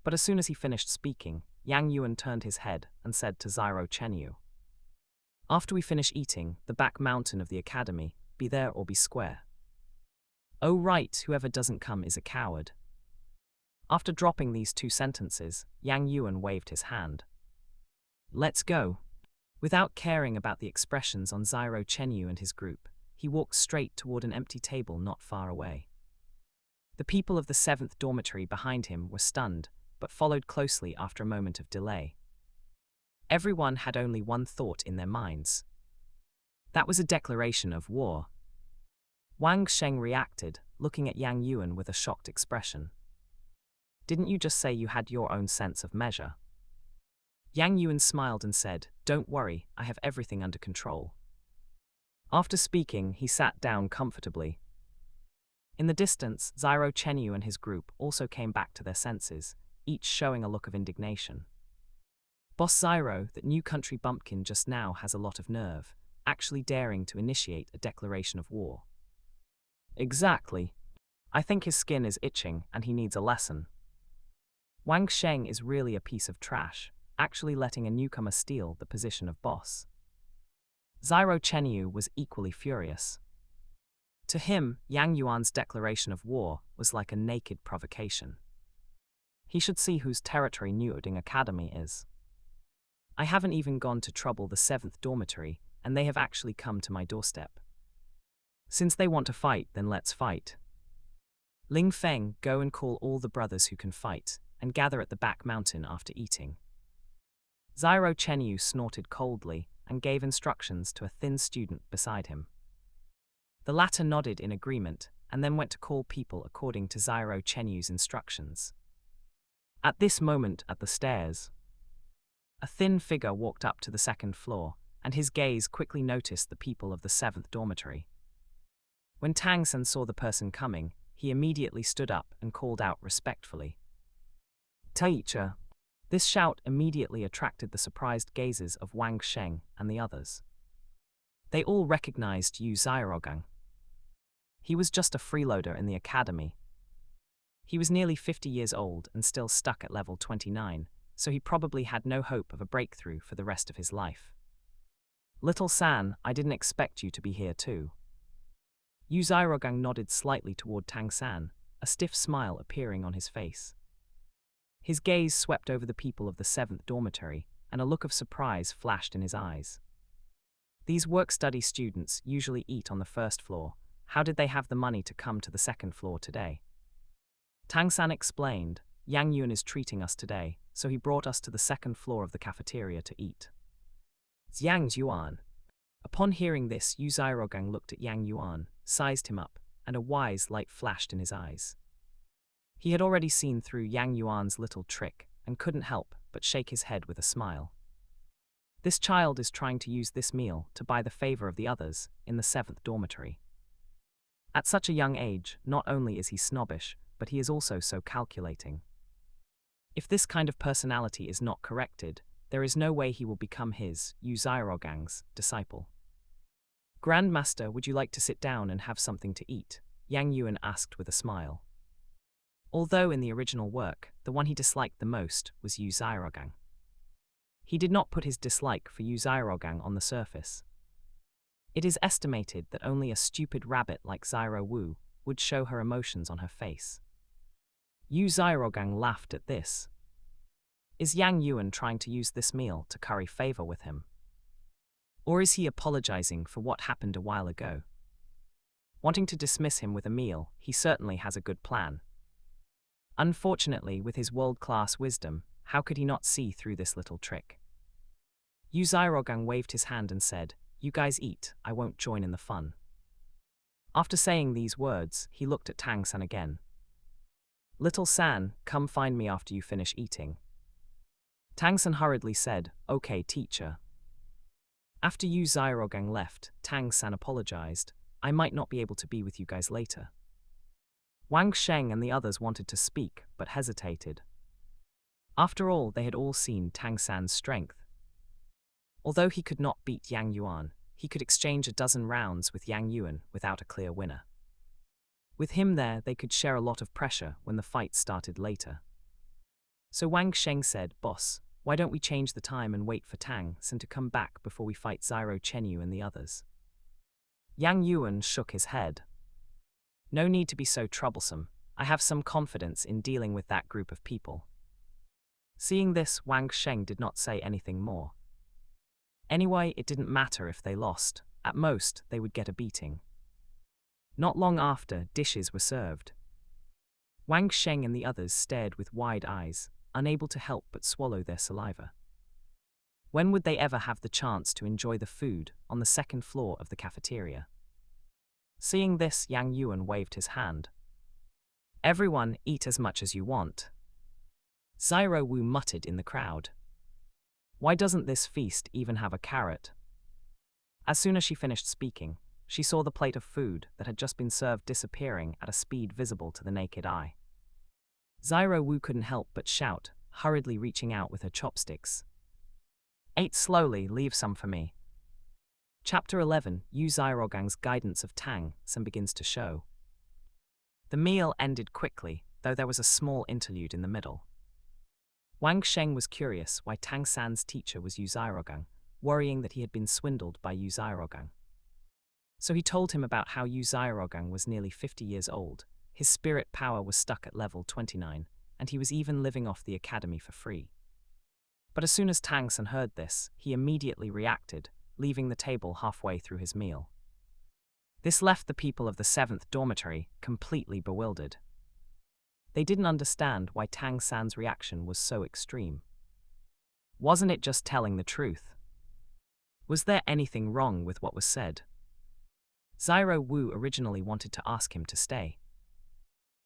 S1: But as soon as he finished speaking, Yang Yuan turned his head and said to Xiao Chenyu, after we finish eating, the back mountain of the academy, be there or be square. Oh right, whoever doesn't come is a coward. After dropping these two sentences, Yang Yuan waved his hand. Let's go. Without caring about the expressions on Xiao Chenyu and his group, he walked straight toward an empty table not far away. The people of the 7th dormitory behind him were stunned, but followed closely after a moment of delay. Everyone had only one thought in their minds. That was a declaration of war. Wang Sheng reacted, looking at Yang Yuan with a shocked expression. Didn't you just say you had your own sense of measure? Yang Yuan smiled and said, "Don't worry, I have everything under control." After speaking, he sat down comfortably. In the distance, Xiao Chenyu and his group also came back to their senses, each showing a look of indignation. Boss Xiao, that new country bumpkin just now has a lot of nerve, actually daring to initiate a declaration of war. Exactly. I think his skin is itching and he needs a lesson. Wang Sheng is really a piece of trash, actually letting a newcomer steal the position of boss. Xiao Chenyu was equally furious. To him, Yang Yuan's declaration of war was like a naked provocation. He should see whose territory Newding Academy is. I haven't even gone to trouble the 7th dormitory, and they have actually come to my doorstep. Since they want to fight, then let's fight. Ling Feng, go and call all the brothers who can fight, and gather at the back mountain after eating. Xiao Chenyu snorted coldly and gave instructions to a thin student beside him. The latter nodded in agreement, and then went to call people according to Xiao Chenyu's instructions. At this moment, at the stairs, a thin figure walked up to the 2nd floor, and his gaze quickly noticed the people of the 7th dormitory. When Tang San saw the person coming, he immediately stood up and called out respectfully, "Teacher." This shout immediately attracted the surprised gazes of Wang Sheng and the others. They all recognized Yu Xiaogang. He was just a freeloader in the academy. He was nearly 50 years old and still stuck at level 29, so he probably had no hope of a breakthrough for the rest of his life. "Little San, I didn't expect you to be here too." Yu Xiaogang nodded slightly toward Tang San, a stiff smile appearing on his face. His gaze swept over the people of the 7th dormitory, and a look of surprise flashed in his eyes. These work-study students usually eat on the 1st floor. How did they have the money to come to the 2nd floor today? Tang San explained, "Yang Yuan is treating us today, so he brought us to the 2nd floor of the cafeteria to eat." Yang Yuan. Upon hearing this, Yu Xiaogang looked at Yang Yuan, sized him up, and a wise light flashed in his eyes. He had already seen through Yang Yuan's little trick, and couldn't help but shake his head with a smile. This child is trying to use this meal to buy the favor of the others in the 7th dormitory. At such a young age, not only is he snobbish, but he is also so calculating. If this kind of personality is not corrected, there is no way he will become his, Yu Xiaogang's, disciple. "Grandmaster, would you like to sit down and have something to eat?" Yang Yuan asked with a smile. Although in the original work, the one he disliked the most was Yu Xiaogang. He did not put his dislike for Yu Xiaogang on the surface. It is estimated that only a stupid rabbit like Xiao Wu would show her emotions on her face. Yu Xiaogang laughed at this. Is Yang Yuan trying to use this meal to curry favor with him? Or is he apologizing for what happened a while ago? Wanting to dismiss him with a meal, he certainly has a good plan. Unfortunately, with his world-class wisdom, how could he not see through this little trick? Yu Xiaogang waved his hand and said, "You guys eat, I won't join in the fun." After saying these words, he looked at Tang San again. "Little San, come find me after you finish eating." Tang San hurriedly said, "Okay, teacher." After Yu Xiaogang left, Tang San apologized, "I might not be able to be with you guys later." Wang Sheng and the others wanted to speak, but hesitated. After all, they had all seen Tang San's strength. Although he could not beat Yang Yuan, he could exchange a dozen rounds with Yang Yuan without a clear winner. With him there, they could share a lot of pressure when the fight started later. So Wang Sheng said, "Boss, why don't we change the time and wait for Tang San to come back before we fight Xiao Chenyu and the others?" Yang Yuan shook his head. "No need to be so troublesome. I have some confidence in dealing with that group of people." Seeing this, Wang Sheng did not say anything more. Anyway, it didn't matter if they lost. At most, they would get a beating. Not long after, dishes were served. Wang Sheng and the others stared with wide eyes, unable to help but swallow their saliva. When would they ever have the chance to enjoy the food on the 2nd floor of the cafeteria? Seeing this, Yang Yuan waved his hand. "Everyone, eat as much as you want." Xiao Wu muttered in the crowd. Why doesn't this feast even have a carrot? As soon as she finished speaking, she saw the plate of food that had just been served disappearing at a speed visible to the naked eye. Xiao Wu couldn't help but shout, hurriedly reaching out with her chopsticks. Eat slowly, leave some for me. Chapter 11, Yu Xiaorogang's guidance of Tang San begins to show. The meal ended quickly, though there was a small interlude in the middle. Wang Sheng was curious why Tang San's teacher was Yu Xiaorogang, worrying that he had been swindled by Yu Xiaorogang. So he told him about how Yu Xiaorogang was nearly 50 years old, his spirit power was stuck at level 29, and he was even living off the academy for free. But as soon as Tang San heard this, he immediately reacted, leaving the table halfway through his meal. This left the people of the 7th dormitory completely bewildered. They didn't understand why Tang San's reaction was so extreme. Wasn't it just telling the truth? Was there anything wrong with what was said? Xiao Wu originally wanted to ask him to stay.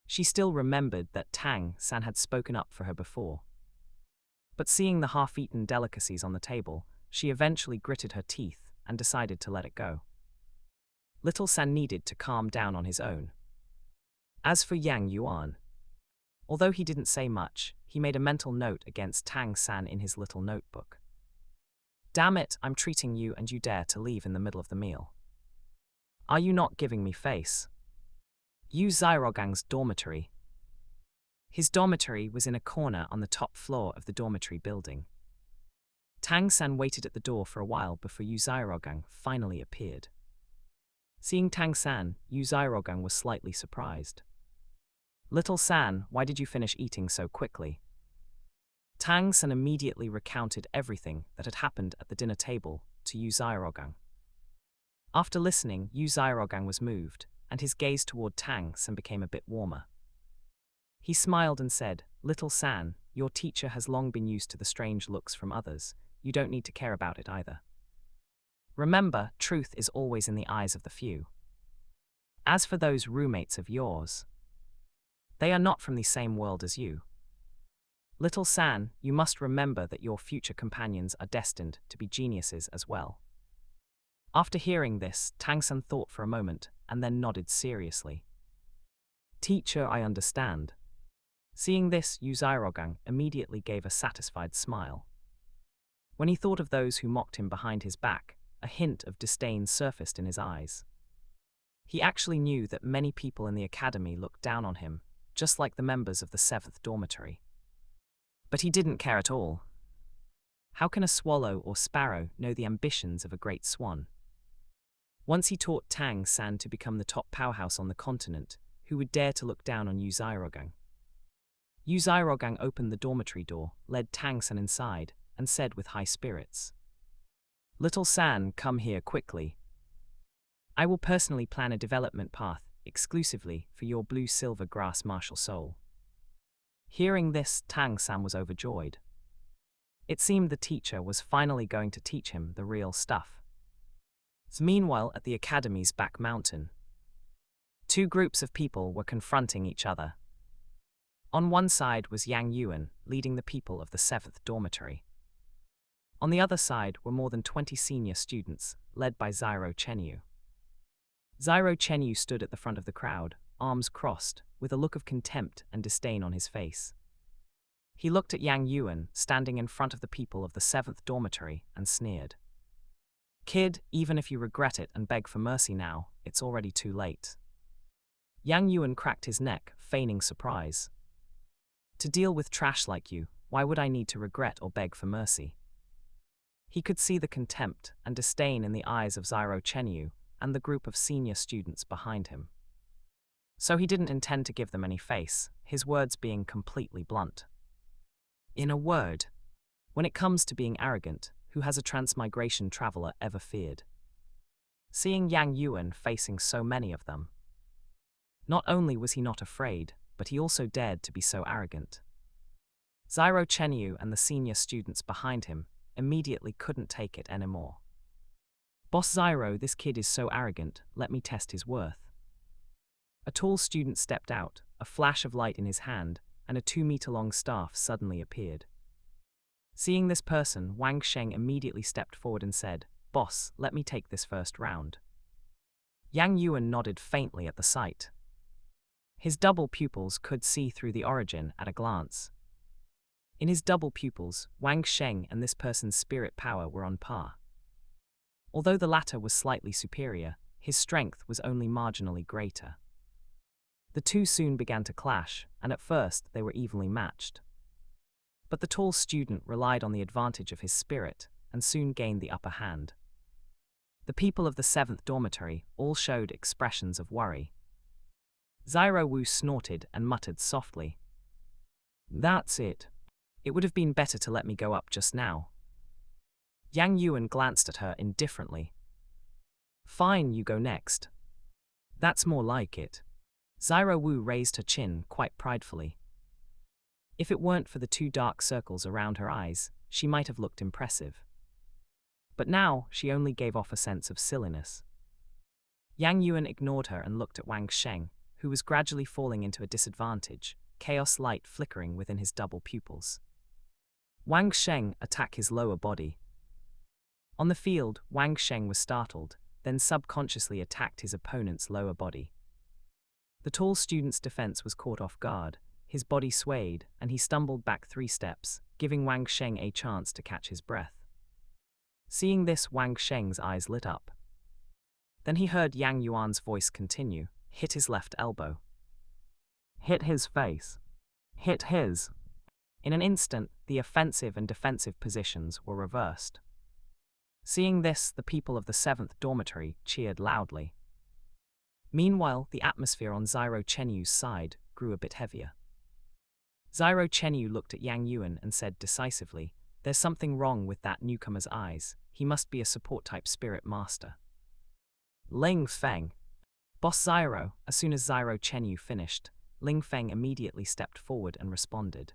S1: She still remembered that Tang San had spoken up for her before. But seeing the half-eaten delicacies on the table, she eventually gritted her teeth and decided to let it go. Little San needed to calm down on his own. As for Yang Yuan, although he didn't say much, he made a mental note against Tang San in his little notebook. Damn it, I'm treating you and you dare to leave in the middle of the meal. Are you not giving me face? Yu Xiaorogang's dormitory. His dormitory was in a corner on the top floor of the dormitory building. Tang San waited at the door for a while before Yu Xiaorogang finally appeared. Seeing Tang San, Yu Xiaorogang was slightly surprised. Little San, why did you finish eating so quickly? Tang San immediately recounted everything that had happened at the dinner table to Yu Xiaorogang. After listening, Yu Xiaorogang was moved, and his gaze toward Tang San became a bit warmer. He smiled and said, Little San, your teacher has long been used to the strange looks from others. You don't need to care about it either. Remember, truth is always in the eyes of the few. As for those roommates of yours, they are not from the same world as you. Little San, you must remember that your future companions are destined to be geniuses as well. After hearing this, Tang San thought for a moment and then nodded seriously. Teacher, I understand. Seeing this, Yu Xiaorogang immediately gave a satisfied smile. When he thought of those who mocked him behind his back, a hint of disdain surfaced in his eyes. He actually knew that many people in the academy looked down on him, just like the members of the 7th dormitory. But he didn't care at all. How can a swallow or sparrow know the ambitions of a great swan? Once he taught Tang San to become the top powerhouse on the continent, who would dare to look down on Yu Xiaorogang? Yu Xiaorogang opened the dormitory door, led Tang San inside, and said with high spirits, Little San, come here quickly. I will personally plan a development path exclusively for your blue-silver grass martial soul. Hearing this, Tang San was overjoyed. It seemed the teacher was finally going to teach him the real stuff. Meanwhile, at the academy's back mountain, two groups of people were confronting each other. On one side was Yang Yuan, leading the people of the 7th dormitory. On the other side were more than 20 senior students, led by Xiao Chenyu. Xiao Chenyu stood at the front of the crowd, arms crossed, with a look of contempt and disdain on his face. He looked at Yang Yuan, standing in front of the people of the 7th dormitory, and sneered. Kid, even if you regret it and beg for mercy now, it's already too late. Yang Yuan cracked his neck, feigning surprise. To deal with trash like you, why would I need to regret or beg for mercy? He could see the contempt and disdain in the eyes of Xiao Chenyu and the group of senior students behind him. So he didn't intend to give them any face, his words being completely blunt. In a word, when it comes to being arrogant, who has a transmigration traveler ever feared? Seeing Yang Yuan facing so many of them, not only was he not afraid, but he also dared to be so arrogant. Xiao Chenyu and the senior students behind him immediately couldn't take it anymore. Boss Xiao, this kid is so arrogant, let me test his worth. A tall student stepped out, a flash of light in his hand, and a 2-meter-long staff suddenly appeared. Seeing this person, Wang Sheng immediately stepped forward and said, "Boss, let me take this first round." Yang Yuan nodded faintly at the sight. His double pupils could see through the origin at a glance. In his double pupils, Wang Sheng and this person's spirit power were on par. Although the latter was slightly superior, his strength was only marginally greater. The two soon began to clash, and at first they were evenly matched. But the tall student relied on the advantage of his spirit, and soon gained the upper hand. The people of the 7th dormitory all showed expressions of worry. Xiao Wu snorted and muttered softly, "That's it. It would have been better to let me go up just now." Yang Yuan glanced at her indifferently. "Fine, you go next." "That's more like it." Xiao Wu raised her chin quite pridefully. If it weren't for the two dark circles around her eyes, she might have looked impressive. But now, she only gave off a sense of silliness. Yang Yuan ignored her and looked at Wang Sheng, who was gradually falling into a disadvantage, chaos light flickering within his double pupils. Wang Sheng attacked his lower body. On the field, Wang Sheng was startled, then subconsciously attacked his opponent's lower body. The tall student's defense was caught off guard, his body swayed, and he stumbled back 3 steps, giving Wang Sheng a chance to catch his breath. Seeing this, Wang Sheng's eyes lit up. Then he heard Yang Yuan's voice continue, "Hit his left elbow. Hit his face. Hit his." In an instant, the offensive and defensive positions were reversed. Seeing this, the people of the 7th dormitory cheered loudly. Meanwhile, the atmosphere on Xiao Chenyu's side grew a bit heavier. Xiao Chenyu looked at Yang Yuan and said decisively, "There's something wrong with that newcomer's eyes. He must be a support-type spirit master." "Ling Feng." "Boss Xiao." As soon as Xiao Chenyu finished, Ling Feng immediately stepped forward and responded.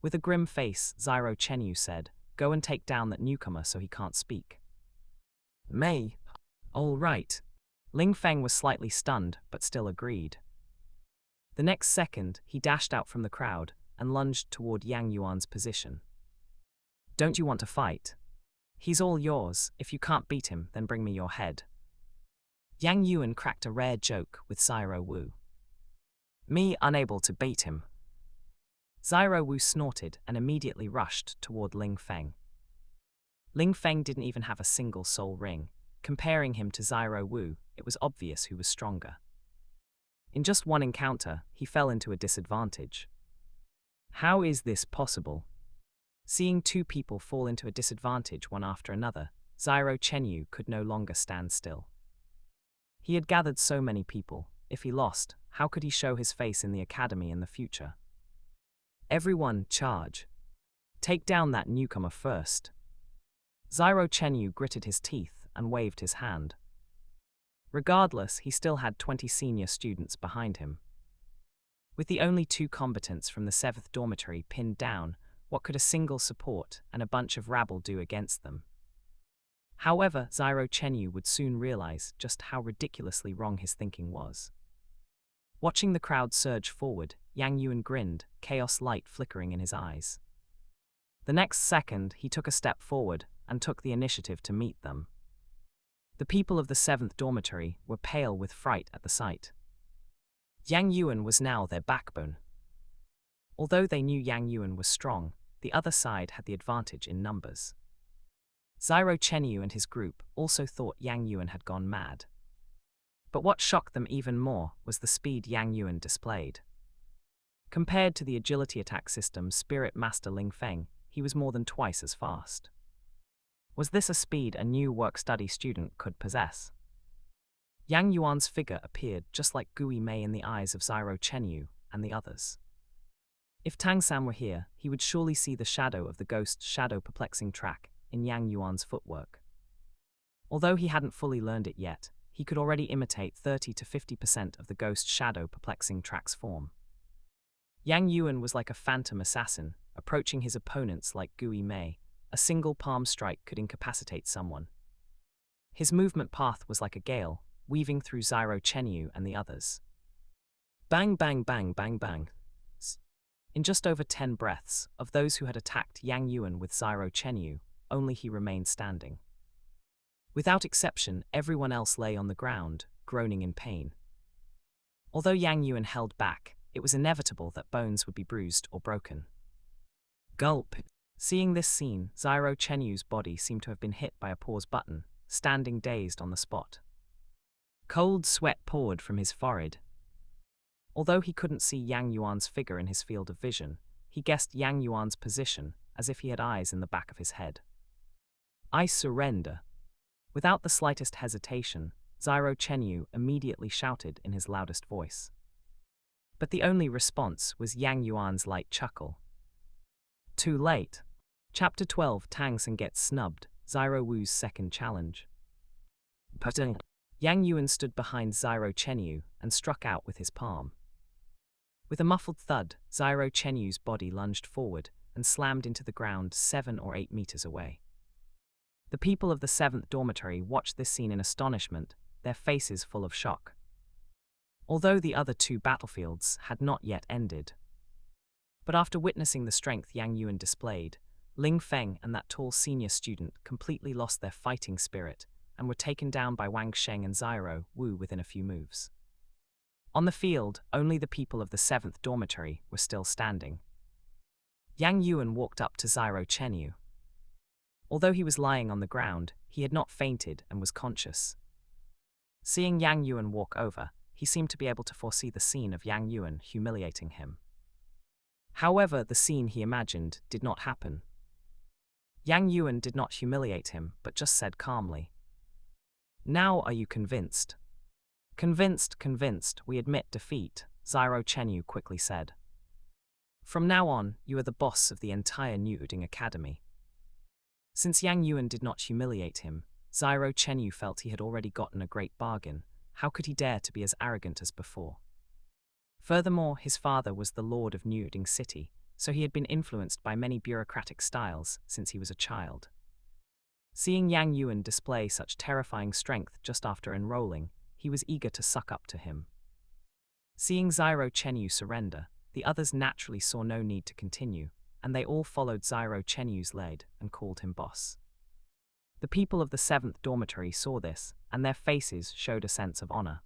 S1: With a grim face, Xiao Chenyu said, "Go and take down that newcomer so he can't speak." "May." "All right." Ling Feng was slightly stunned, but still agreed. The next second, he dashed out from the crowd and lunged toward Yang Yuan's position. "Don't you want to fight? He's all yours. If you can't beat him, then bring me your head." Yang Yuan cracked a rare joke with Xiao Wu. "Me unable to beat him." Xiao Wu snorted and immediately rushed toward Ling Feng. Ling Feng didn't even have a single soul ring. Comparing him to Xiao Wu, it was obvious who was stronger. In just one encounter, he fell into a disadvantage. How is this possible? Seeing two people fall into a disadvantage one after another, Xiao Chenyu could no longer stand still. He had gathered so many people. If he lost, how could he show his face in the academy in the future? "Everyone, charge. Take down that newcomer first." Xiao Chenyu gritted his teeth and waved his hand. Regardless, he still had 20 senior students behind him. With the only 2 combatants from the 7th dormitory pinned down, what could a single support and a bunch of rabble do against them? However, Xiao Chenyu would soon realize just how ridiculously wrong his thinking was. Watching the crowd surge forward, Yang Yuan grinned, chaos light flickering in his eyes. The next second, he took a step forward and took the initiative to meet them. The people of the 7th dormitory were pale with fright at the sight. Yang Yuan was now their backbone. Although they knew Yang Yuan was strong, the other side had the advantage in numbers. Xiao Chenyu and his group also thought Yang Yuan had gone mad. But what shocked them even more was the speed Yang Yuan displayed. Compared to the agility attack system's Spirit Master Ling Feng, he was more than twice as fast. Was this a speed a new work-study student could possess? Yang Yuan's figure appeared just like Gui Mei in the eyes of Xiao Chenyu and the others. If Tang San were here, he would surely see the shadow of the ghost shadow perplexing track in Yang Yuan's footwork. Although he hadn't fully learned it yet, he could already imitate 30 to 50% of the ghost shadow perplexing track's form. Yang Yuan was like a phantom assassin, approaching his opponents like Gui Mei. A single palm strike could incapacitate someone. His movement path was like a gale, weaving through Xiao Chenyu and the others. Bang bang bang bang bang. In just over 10 breaths, of those who had attacked Yang Yuan with Xiao Chenyu, only he remained standing. Without exception, everyone else lay on the ground, groaning in pain. Although Yang Yuan held back, it was inevitable that bones would be bruised or broken. Gulp. Seeing this scene, Xiao Chenyu's body seemed to have been hit by a pause button, standing dazed on the spot. Cold sweat poured from his forehead. Although he couldn't see Yang Yuan's figure in his field of vision, he guessed Yang Yuan's position as if he had eyes in the back of his head. "I surrender." Without the slightest hesitation, Xiao Chenyu immediately shouted in his loudest voice. But the only response was Yang Yuan's light chuckle. Too late. Chapter 12. Tang San gets snubbed, Xiao Wu's second challenge. Yang Yuan stood behind Xiao Chenyu and struck out with his palm. With a muffled thud, Xiao Chenyu's body lunged forward and slammed into the ground 7 or 8 meters away. The people of the 7th dormitory watched this scene in astonishment, their faces full of shock. Although the other 2 battlefields had not yet ended. But after witnessing the strength Yang Yuan displayed, Ling Feng and that tall senior student completely lost their fighting spirit and were taken down by Wang Sheng and Xiao Wu within a few moves. On the field, only the people of the 7th dormitory were still standing. Yang Yuan walked up to Xiao Chenyu. Although he was lying on the ground, he had not fainted and was conscious. Seeing Yang Yuan walk over, he seemed to be able to foresee the scene of Yang Yuan humiliating him. However, the scene he imagined did not happen. Yang Yuan did not humiliate him, but just said calmly, "Now are you convinced?" Convinced, we admit defeat," Xiao Chenyu quickly said. "From now on, you are the boss of the entire New Uding Academy." Since Yang Yuan did not humiliate him, Xiao Chenyu felt he had already gotten a great bargain. How could he dare to be as arrogant as before? Furthermore, his father was the lord of New Uding City, so he had been influenced by many bureaucratic styles since he was a child. Seeing Yang Yuan display such terrifying strength just after enrolling, he was eager to suck up to him. Seeing Xiao Chenyu surrender, the others naturally saw no need to continue, and they all followed Xiao Chenyu's lead and called him boss. The people of the 7th dormitory saw this, and their faces showed a sense of honor.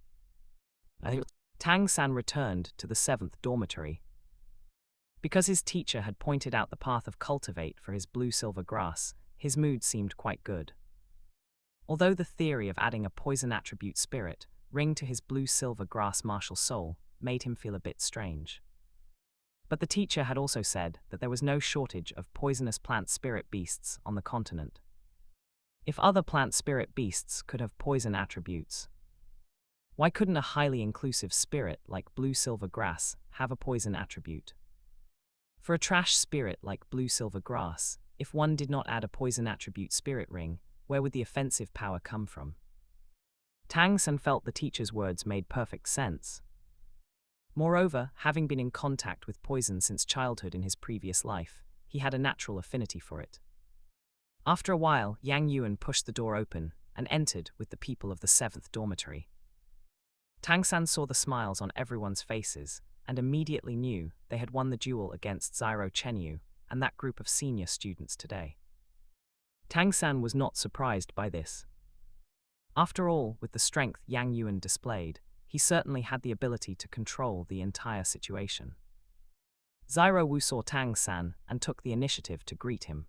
S1: Tang San returned to the 7th dormitory. Because his teacher had pointed out the path of Cultivate for his blue-silver grass, his mood seemed quite good. Although the theory of adding a poison attribute spirit ring to his blue-silver grass martial soul made him feel a bit strange. But the teacher had also said that there was no shortage of poisonous plant spirit beasts on the continent. If other plant spirit beasts could have poison attributes, why couldn't a highly inclusive spirit like blue-silver grass have a poison attribute? For a trash spirit like blue-silver grass, if one did not add a poison attribute spirit ring, where would the offensive power come from? Tang San felt the teacher's words made perfect sense. Moreover, having been in contact with poison since childhood in his previous life, he had a natural affinity for it. After a while, Yang Yuan pushed the door open and entered with the people of the 7th dormitory. Tang San saw the smiles on everyone's faces and immediately knew they had won the duel against Xiao Chenyu and that group of senior students today. Tang San was not surprised by this. After all, with the strength Yang Yuan displayed, he certainly had the ability to control the entire situation. Xiao Wu saw Tang San and took the initiative to greet him.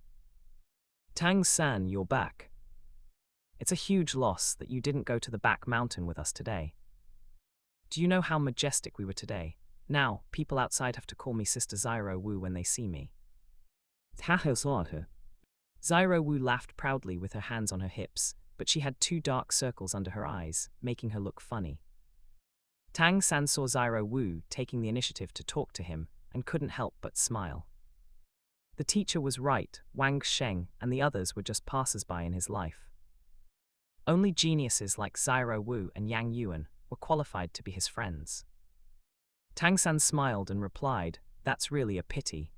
S1: "Tang San, you're back. It's a huge loss that you didn't go to the back mountain with us today. Do you know how majestic we were today? Now, people outside have to call me Sister Xiao Wu when they see me." Xiao Wu laughed proudly with her hands on her hips, but she had 2 dark circles under her eyes, making her look funny. Tang San saw Xiao Wu taking the initiative to talk to him and couldn't help but smile. The teacher was right, Wang Sheng and the others were just passers-by in his life. Only geniuses like Xiao Wu and Yang Yuan were qualified to be his friends. Tang San smiled and replied, "That's really a pity."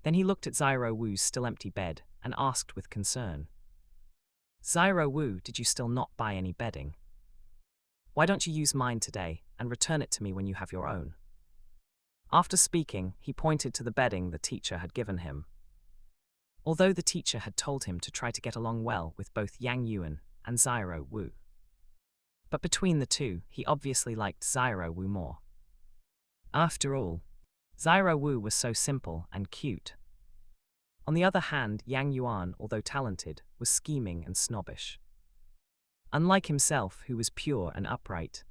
S1: Then he looked at Xiao Wu's still empty bed and asked with concern, "Xiao Wu, did you still not buy any bedding? Why don't you use mine today and return it to me when you have your own?" After speaking, he pointed to the bedding the teacher had given him. Although the teacher had told him to try to get along well with both Yang Yuan and Xiao Wu. But between the two, he obviously liked Xiao Wu more. After all, Xiao Wu was so simple and cute. On the other hand, Yang Yuan, although talented, was scheming and snobbish. Unlike himself, who was pure and upright.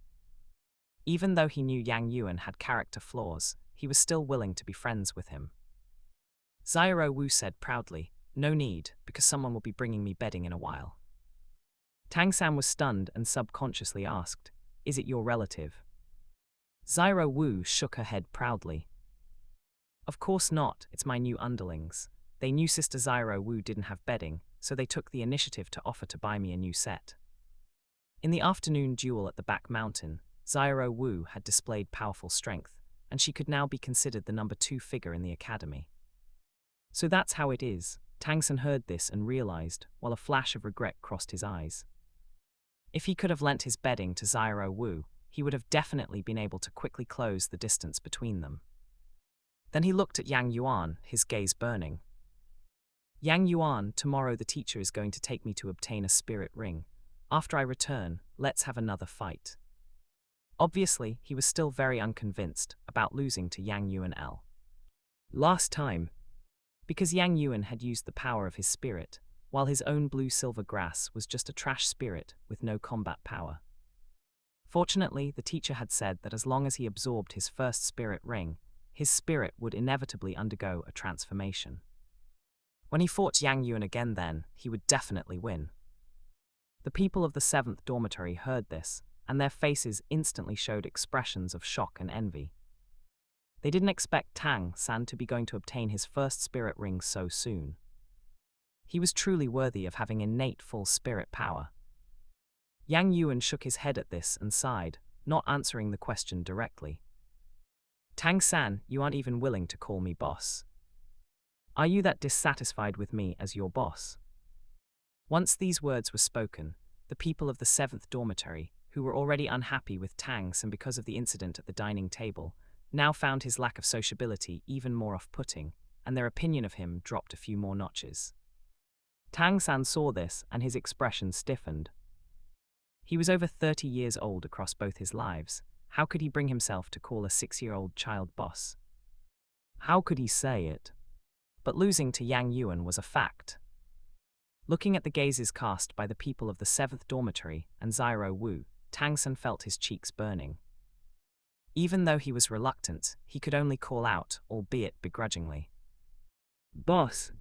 S1: Even though he knew Yang Yuan had character flaws, he was still willing to be friends with him. Xiao Wu said proudly, "No need, because someone will be bringing me bedding in a while." Tang San was stunned and subconsciously asked, "Is it your relative?" Xiao Wu shook her head proudly. "Of course not, it's my new underlings. They knew Sister Xiao Wu didn't have bedding, so they took the initiative to offer to buy me a new set." In the afternoon duel at the back mountain, Xiao Wu had displayed powerful strength, and she could now be considered the number 2 figure in the academy. So that's how it is. Tang San heard this and realized, while a flash of regret crossed his eyes. If he could have lent his bedding to Xiao Wu, he would have definitely been able to quickly close the distance between them. Then he looked at Yang Yuan, his gaze burning. "Yang Yuan, tomorrow the teacher is going to take me to obtain a spirit ring. After I return, let's have another fight." Obviously, he was still very unconvinced about losing to Yang Yuan last time, because Yang Yuan had used the power of his spirit, while his own blue-silver grass was just a trash spirit with no combat power. Fortunately, the teacher had said that as long as he absorbed his first spirit ring, his spirit would inevitably undergo a transformation. When he fought Yang Yuan again then, he would definitely win. The people of the 7th dormitory heard this, and their faces instantly showed expressions of shock and envy. They didn't expect Tang San to be going to obtain his first spirit ring so soon. He was truly worthy of having innate full spirit power. Yang Yuan shook his head at this and sighed, not answering the question directly. "Tang San, you aren't even willing to call me boss. Are you that dissatisfied with me as your boss?" Once these words were spoken, the people of the 7th dormitory, who were already unhappy with Tang San because of the incident at the dining table, now found his lack of sociability even more off-putting, and their opinion of him dropped a few more notches. Tang San saw this, and his expression stiffened. He was over 30 years old across both his lives. How could he bring himself to call a 6-year-old child boss? How could he say it? But losing to Yang Yuan was a fact. Looking at the gazes cast by the people of the 7th dormitory and Xiao Wu, Tang San felt his cheeks burning. Even though he was reluctant, he could only call out, albeit begrudgingly, "Boss!"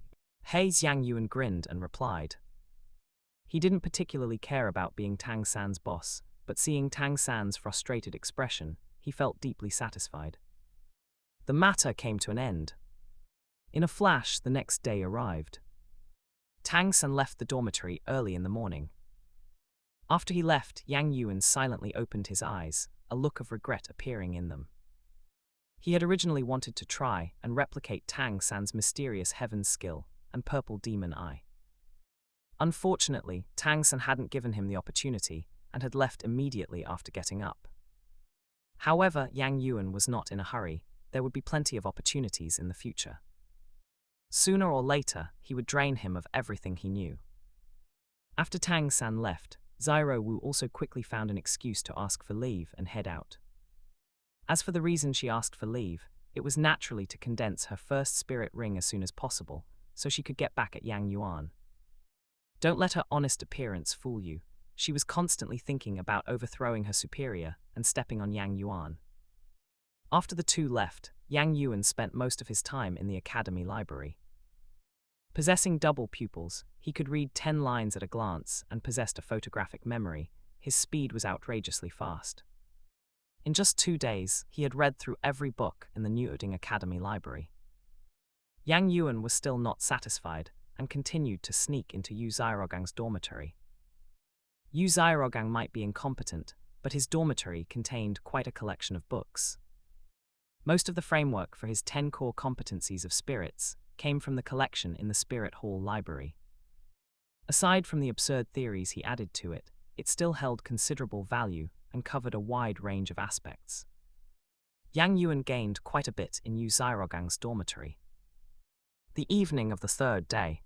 S1: Yang Yuan grinned and replied. He didn't particularly care about being Tang San's boss, but seeing Tang San's frustrated expression, he felt deeply satisfied. The matter came to an end. In a flash, the next day arrived. Tang San left the dormitory early in the morning. After he left, Yang Yuan silently opened his eyes, a look of regret appearing in them. He had originally wanted to try and replicate Tang San's mysterious heaven skill and purple demon eye. Unfortunately, Tang San hadn't given him the opportunity and had left immediately after getting up. However, Yang Yuan was not in a hurry. There would be plenty of opportunities in the future. Sooner or later, he would drain him of everything he knew. After Tang San left, Xiao Wu also quickly found an excuse to ask for leave and head out. As for the reason she asked for leave, it was naturally to condense her first spirit ring as soon as possible, so she could get back at Yang Yuan. Don't let her honest appearance fool you. She was constantly thinking about overthrowing her superior and stepping on Yang Yuan. After the two left, Yang Yuan spent most of his time in the academy library. Possessing double pupils, he could read 10 lines at a glance and possessed a photographic memory. His speed was outrageously fast. In just 2 days, he had read through every book in the Newding Academy library. Yang Yuan was still not satisfied and continued to sneak into Yu Xiaogang's dormitory. Yu Xiaogang might be incompetent, but his dormitory contained quite a collection of books. Most of the framework for his 10 core competencies of spirits came from the collection in the Spirit Hall library. Aside from the absurd theories he added to it, it still held considerable value and covered a wide range of aspects. Yang Yuan gained quite a bit in Yu Xiaogang's dormitory. The evening of the third day,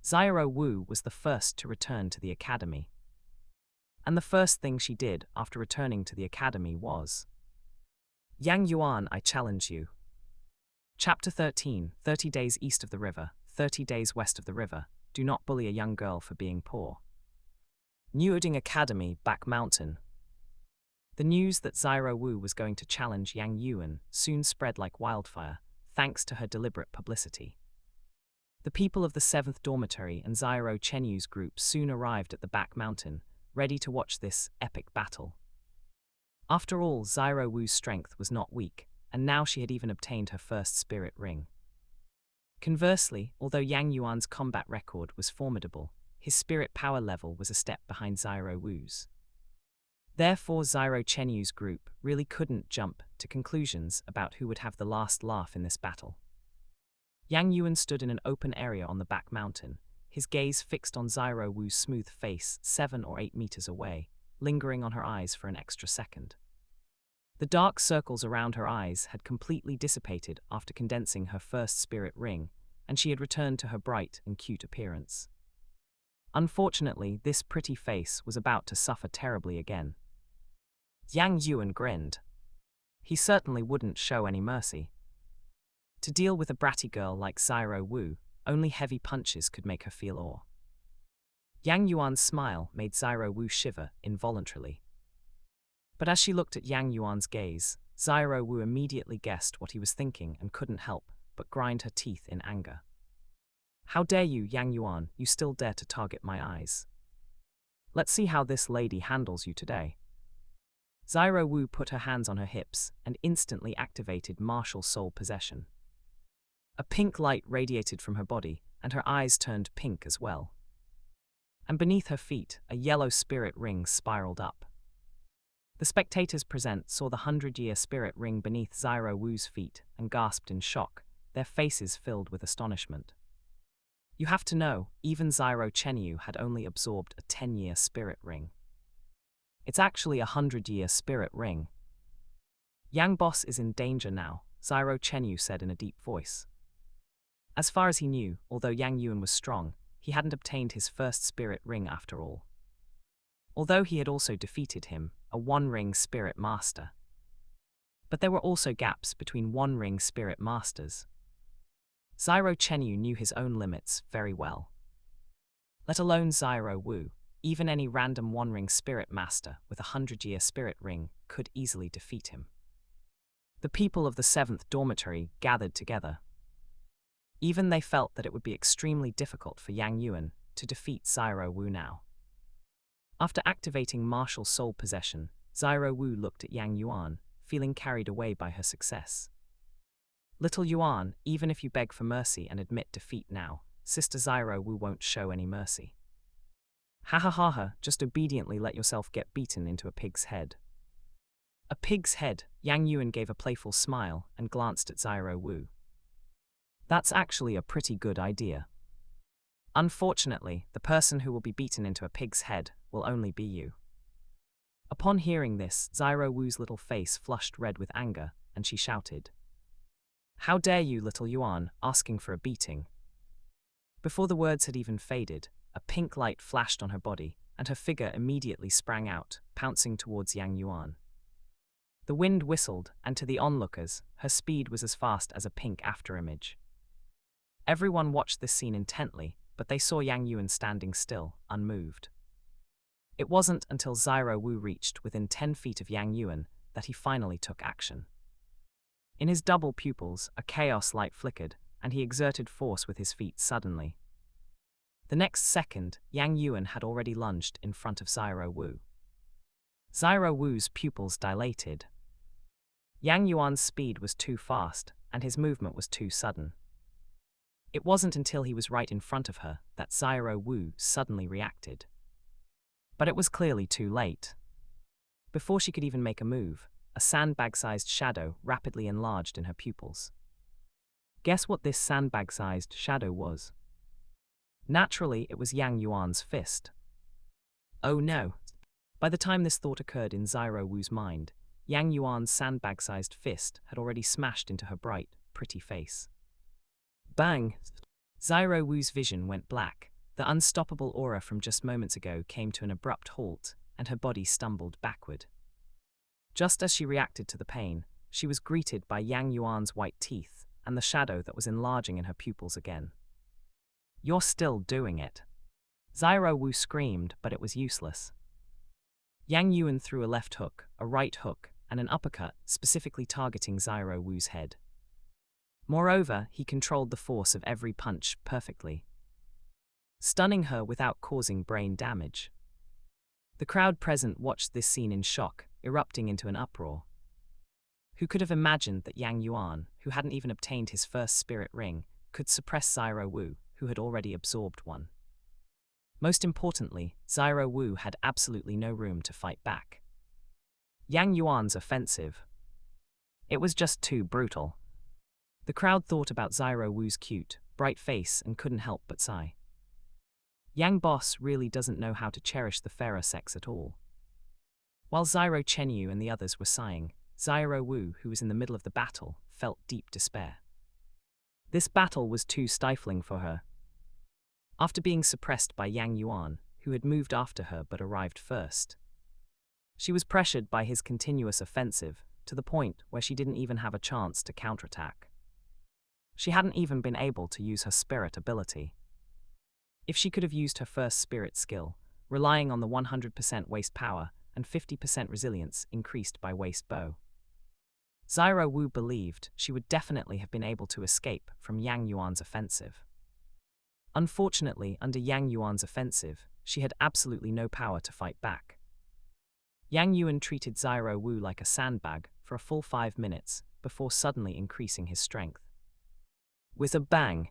S1: Xiao Wu was the first to return to the academy. And the first thing she did after returning to the academy was, "Yang Yuan, I challenge you." Chapter 13, 30 days east of the river, 30 days west of the river. Do not bully a young girl for being poor. New Uding Academy, Back Mountain. The news that Xiao Wu was going to challenge Yang Yuan soon spread like wildfire, thanks to her deliberate publicity. The people of the 7th Dormitory and Xiao Chenyu's group soon arrived at the Back Mountain, ready to watch this epic battle. After all, Xiao Wu's strength was not weak, and now she had even obtained her first spirit ring. Conversely, although Yang Yuan's combat record was formidable, his spirit power level was a step behind Xiao Wu's. Therefore, Xiao Chenyu's group really couldn't jump to conclusions about who would have the last laugh in this battle. Yang Yuan stood in an open area on the Back Mountain, his gaze fixed on Xiao Wu's smooth face 7 or 8 meters away, lingering on her eyes for an extra second. The dark circles around her eyes had completely dissipated after condensing her first spirit ring, and she had returned to her bright and cute appearance. Unfortunately, this pretty face was about to suffer terribly again. Yang Yuan grinned. He certainly wouldn't show any mercy. To deal with a bratty girl like Xiao Wu, only heavy punches could make her feel awe. Yang Yuan's smile made Xiao Wu shiver involuntarily. But as she looked at Yang Yuan's gaze, Xiao Wu immediately guessed what he was thinking and couldn't help but grind her teeth in anger. "How dare you, Yang Yuan, you still dare to target my eyes? Let's see how this lady handles you today." Xiao Wu put her hands on her hips and instantly activated martial soul possession. A pink light radiated from her body, and her eyes turned pink as well. And beneath her feet, a yellow spirit ring spiraled up. The spectators present saw the 100-year spirit ring beneath Xiao Wu's feet and gasped in shock, their faces filled with astonishment. You have to know, even Xiao Chenyu had only absorbed a 10-year spirit ring. It's actually a 100-year spirit ring. "Yang boss is in danger now," Xiao Chenyu said in a deep voice. As far as he knew, although Yang Yuan was strong, he hadn't obtained his first spirit ring after all. Although he had also defeated him, a one-ring spirit master. But there were also gaps between one-ring spirit masters. Xiao Chenyu knew his own limits very well. Let alone Xiao Wu, even any random one-ring spirit master with a 100-year spirit ring could easily defeat him. The people of the 7th Dormitory gathered together. Even they felt that it would be extremely difficult for Yang Yuan to defeat Xiao Wu now. After activating martial soul possession, Xiao Wu looked at Yang Yuan, feeling carried away by her success. "Little Yuan, even if you beg for mercy and admit defeat now, Sister Xiao Wu won't show any mercy. Ha ha ha ha, just obediently let yourself get beaten into a pig's head." A pig's head, Yang Yuan gave a playful smile and glanced at Xiao Wu. "That's actually a pretty good idea. Unfortunately, the person who will be beaten into a pig's head will only be you." Upon hearing this, Xiao Wu's little face flushed red with anger, and she shouted, "How dare you, little Yuan, asking for a beating?" Before the words had even faded, a pink light flashed on her body, and her figure immediately sprang out, pouncing towards Yang Yuan. The wind whistled, and to the onlookers, her speed was as fast as a pink afterimage. Everyone watched this scene intently, but they saw Yang Yuan standing still, unmoved. It wasn't until Xiao Wu reached within 10 feet of Yang Yuan that he finally took action. In his double pupils, a chaos light flickered, and he exerted force with his feet suddenly. The next second, Yang Yuan had already lunged in front of Xiao Wu. Xiao Wu's pupils dilated. Yang Yuan's speed was too fast, and his movement was too sudden. It wasn't until he was right in front of her that Xiao Wu suddenly reacted. But it was clearly too late. Before she could even make a move, a sandbag-sized shadow rapidly enlarged in her pupils. Guess what this sandbag-sized shadow was? Naturally, it was Yang Yuan's fist. Oh no! By the time this thought occurred in Xiao Wu's mind, Yang Yuan's sandbag-sized fist had already smashed into her bright, pretty face. Bang! Xiao Wu's vision went black. The unstoppable aura from just moments ago came to an abrupt halt, and her body stumbled backward. Just as she reacted to the pain, she was greeted by Yang Yuan's white teeth and the shadow that was enlarging in her pupils again. "You're still doing it." Xiao Wu screamed, but it was useless. Yang Yuan threw a left hook, a right hook, and an uppercut, specifically targeting Xiao Wu's head. Moreover, he controlled the force of every punch perfectly, stunning her without causing brain damage. The crowd present watched this scene in shock, erupting into an uproar. Who could have imagined that Yang Yuan, who hadn't even obtained his first spirit ring, could suppress Xiao Wu, who had already absorbed one? Most importantly, Xiao Wu had absolutely no room to fight back. Yang Yuan's offensive. It was just too brutal. The crowd thought about Xiao Wu's cute, bright face and couldn't help but sigh. Yang boss really doesn't know how to cherish the fairer sex at all. While Xiao Chenyu and the others were sighing, Xiao Wu, who was in the middle of the battle, felt deep despair. This battle was too stifling for her. After being suppressed by Yang Yuan, who had moved after her but arrived first, she was pressured by his continuous offensive to the point where she didn't even have a chance to counterattack. She hadn't even been able to use her spirit ability. If she could have used her first spirit skill, relying on the 100% waist power and 50% resilience increased by waist bow, Xiao Wu believed she would definitely have been able to escape from Yang Yuan's offensive. Unfortunately, under Yang Yuan's offensive, she had absolutely no power to fight back. Yang Yuan treated Xiao Wu like a sandbag for a full 5 minutes before suddenly increasing his strength. With a bang,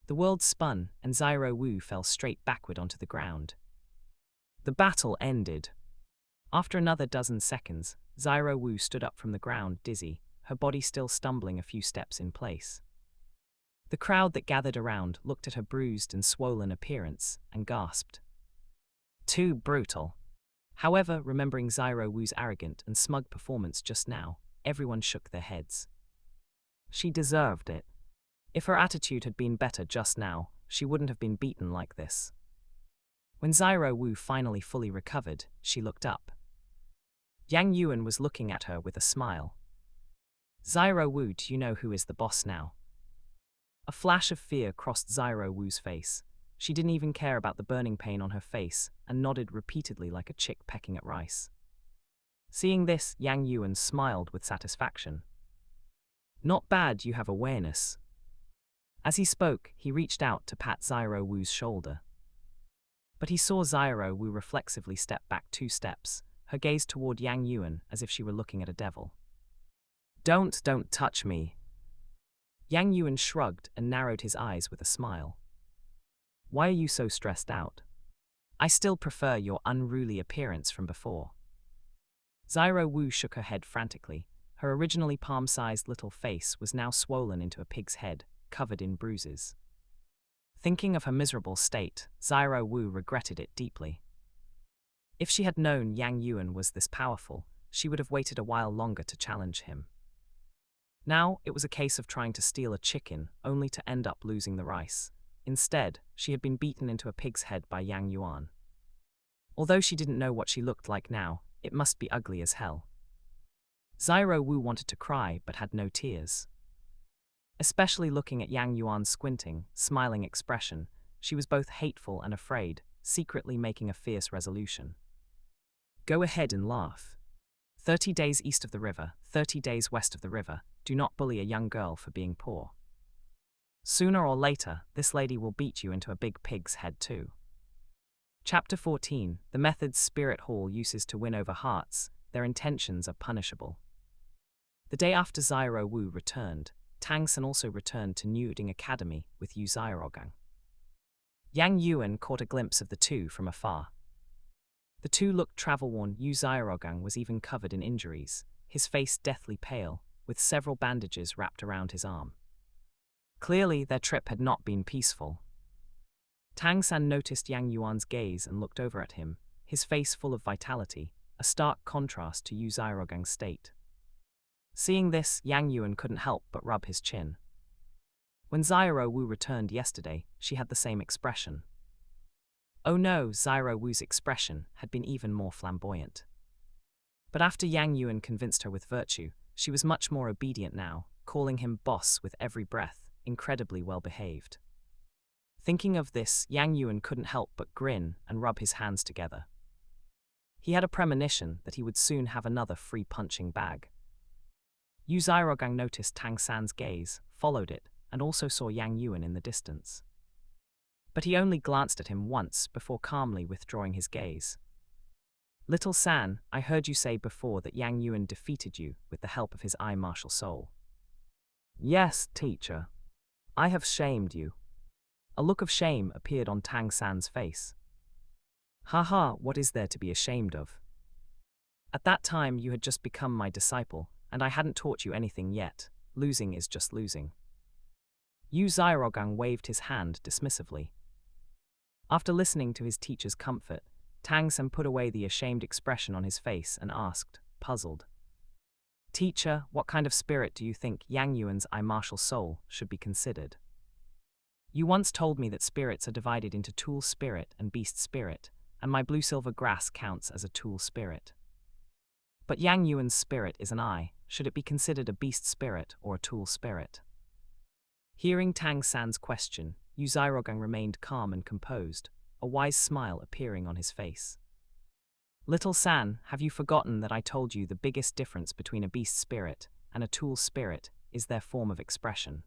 S1: the world spun and Xiao Wu fell straight backward onto the ground. The battle ended. After another dozen seconds, Xiao Wu stood up from the ground dizzy, her body still stumbling a few steps in place. The crowd that gathered around looked at her bruised and swollen appearance and gasped. Too brutal. However, remembering Xiao Wu's arrogant and smug performance just now, everyone shook their heads. She deserved it. If her attitude had been better just now, she wouldn't have been beaten like this. When Xiao Wu finally fully recovered, she looked up. Yang Yuan was looking at her with a smile. "Xiao Wu, do you know who is the boss now?" A flash of fear crossed Xiao Wu's face. She didn't even care about the burning pain on her face and nodded repeatedly like a chick pecking at rice. Seeing this, Yang Yuan smiled with satisfaction. "Not bad, you have awareness." As he spoke, he reached out to pat Xiao Wu's shoulder. But he saw Xiao Wu reflexively step back 2 steps, her gaze toward Yang Yuan as if she were looking at a devil. Don't touch me." Yang Yuan shrugged and narrowed his eyes with a smile. "Why are you so stressed out? I still prefer your unruly appearance from before." Xiao Wu shook her head frantically. Her originally palm-sized little face was now swollen into a pig's head, covered in bruises. Thinking of her miserable state, Xiao Wu regretted it deeply. If she had known Yang Yuan was this powerful, she would have waited a while longer to challenge him. Now, it was a case of trying to steal a chicken, only to end up losing the rice. Instead, she had been beaten into a pig's head by Yang Yuan. Although she didn't know what she looked like now, it must be ugly as hell. Xiao Wu wanted to cry but had no tears. Especially looking at Yang Yuan's squinting, smiling expression, she was both hateful and afraid, secretly making a fierce resolution. "Go ahead and laugh. 30 days east of the river, 30 days west of the river, do not bully a young girl for being poor. Sooner or later, this lady will beat you into a big pig's head too." Chapter 14, the methods Spirit Hall uses to win over hearts, their intentions are punishable. The day after Xiao Wu returned, Tang San also returned to Nuding Academy with Yu Xiaogang. Yang Yuan caught a glimpse of the two from afar. The two looked travel-worn. Yu Xiaogang was even covered in injuries, his face deathly pale, with several bandages wrapped around his arm. Clearly, their trip had not been peaceful. Tang San noticed Yang Yuan's gaze and looked over at him, his face full of vitality, a stark contrast to Yu Zhaorogang's state. Seeing this, Yang Yuan couldn't help but rub his chin. When Xiao Wu returned yesterday, she had the same expression. Oh no, Xiao Wu's expression had been even more flamboyant. But after Yang Yuan convinced her with virtue, she was much more obedient now, calling him boss with every breath, incredibly well behaved. Thinking of this, Yang Yuan couldn't help but grin and rub his hands together. He had a premonition that he would soon have another free punching bag. Yu Zhaorogang noticed Tang San's gaze, followed it, and also saw Yang Yuan in the distance. But he only glanced at him once before calmly withdrawing his gaze. Little San, I heard you say before that Yang Yuan defeated you with the help of his eye martial soul. Yes, teacher. I have shamed you. A look of shame appeared on Tang San's face. Haha, what is there to be ashamed of? At that time you had just become my disciple, and I hadn't taught you anything yet. Losing is just losing. Yu Zhaorogang waved his hand dismissively. After listening to his teacher's comfort, Tang San put away the ashamed expression on his face and asked, puzzled. Teacher, what kind of spirit do you think Yang Yuan's eye martial soul should be considered? You once told me that spirits are divided into tool spirit and beast spirit, and my blue-silver grass counts as a tool spirit. But Yang Yuan's spirit is an eye. Should it be considered a beast spirit or a tool spirit? Hearing Tang San's question, Yu Zhaorogang remained calm and composed, a wise smile appearing on his face. Little San, have you forgotten that I told you the biggest difference between a beast spirit and a tool spirit is their form of expression?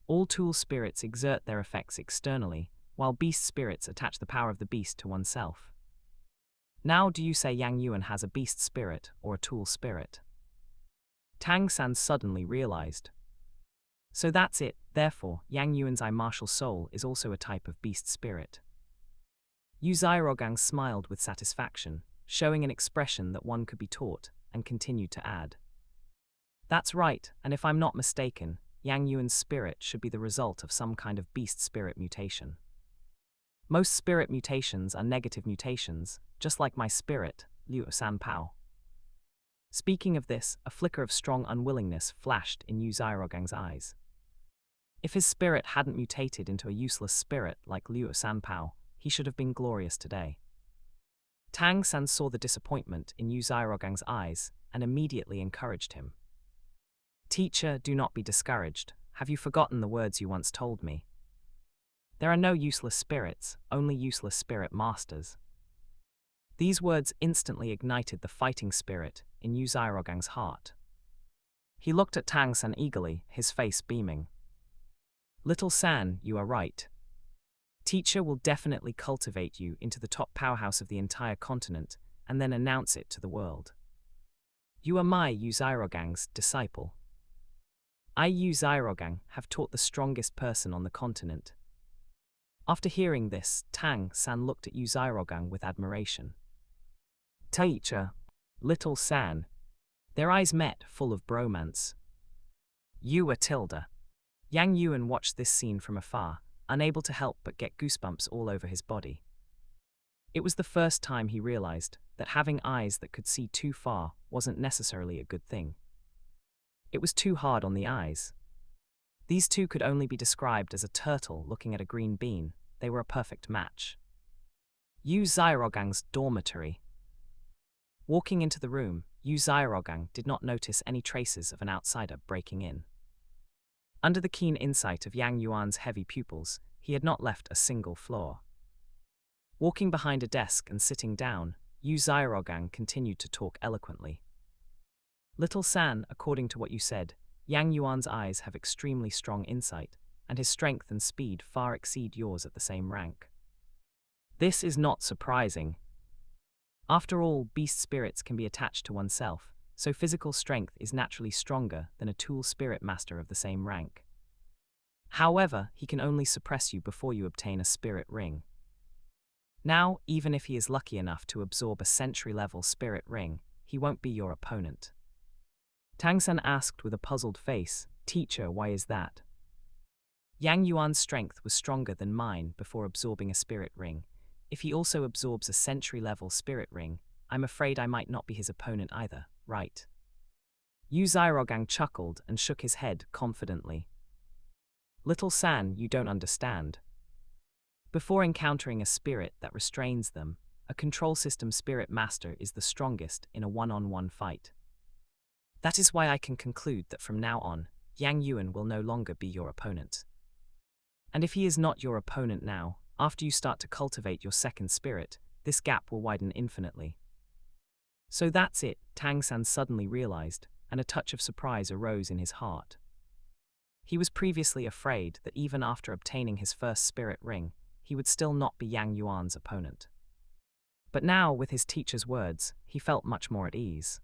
S1: All tool spirits exert their effects externally, while beast spirits attach the power of the beast to oneself. Now do you say Yang Yuan has a beast spirit or a tool spirit? Tang San suddenly realized. So that's it, therefore, Yang Yuan's eye martial soul is also a type of beast spirit. Yu Zhaorogang smiled with satisfaction, showing an expression that one could be taught, and continued to add. That's right, and if I'm not mistaken, Yang Yuan's spirit should be the result of some kind of beast spirit mutation. Most spirit mutations are negative mutations, just like my spirit, Liu San Pao. Speaking of this, a flicker of strong unwillingness flashed in Yu Zhaorogang's eyes. If his spirit hadn't mutated into a useless spirit like Liu San Pao, he should have been glorious today. Tang San saw the disappointment in Yu Zhaorogang's eyes and immediately encouraged him. Teacher, do not be discouraged. Have you forgotten the words you once told me? There are no useless spirits, only useless spirit masters. These words instantly ignited the fighting spirit in Yu Zhaorogang's heart. He looked at Tang San eagerly, his face beaming. Little San, you are right. Teacher will definitely cultivate you into the top powerhouse of the entire continent and then announce it to the world. You are my Yu Zhaorogang's disciple. I, Yu Zhaorogang, have taught the strongest person on the continent. After hearing this, Tang San looked at Yu Zhaorogang with admiration. Teacher, Little San. Their eyes met, full of bromance. You are Tilda. Yang Yuan watched this scene from afar, unable to help but get goosebumps all over his body. It was the first time he realized that having eyes that could see too far wasn't necessarily a good thing. It was too hard on the eyes. These two could only be described as a turtle looking at a green bean. They were a perfect match. Yu Zhaorogang's dormitory. Walking into the room, Yu Zhaorogang did not notice any traces of an outsider breaking in. Under the keen insight of Yang Yuan's heavy pupils, he had not left a single flaw. Walking behind a desk and sitting down, Yu Zhaorogang continued to talk eloquently. Little San, according to what you said, Yang Yuan's eyes have extremely strong insight, and his strength and speed far exceed yours at the same rank. This is not surprising. After all, beast spirits can be attached to oneself, so physical strength is naturally stronger than a tool spirit master of the same rank. However, he can only suppress you before you obtain a spirit ring. Now, even if he is lucky enough to absorb a century-level spirit ring, he won't be your opponent. Tang San asked with a puzzled face, Teacher, why is that? Yang Yuan's strength was stronger than mine before absorbing a spirit ring. If he also absorbs a century-level spirit ring, I'm afraid I might not be his opponent either, right? Yu Xiaogang chuckled and shook his head confidently. Little San, you don't understand. Before encountering a spirit that restrains them, a control system spirit master is the strongest in a one-on-one fight. That is why I can conclude that from now on, Yang Yuan will no longer be your opponent. And if he is not your opponent now, after you start to cultivate your second spirit, this gap will widen infinitely. So that's it, Tang San suddenly realized, and a touch of surprise arose in his heart. He was previously afraid that even after obtaining his first spirit ring, he would still not be Yang Yuan's opponent. But now, with his teacher's words, he felt much more at ease.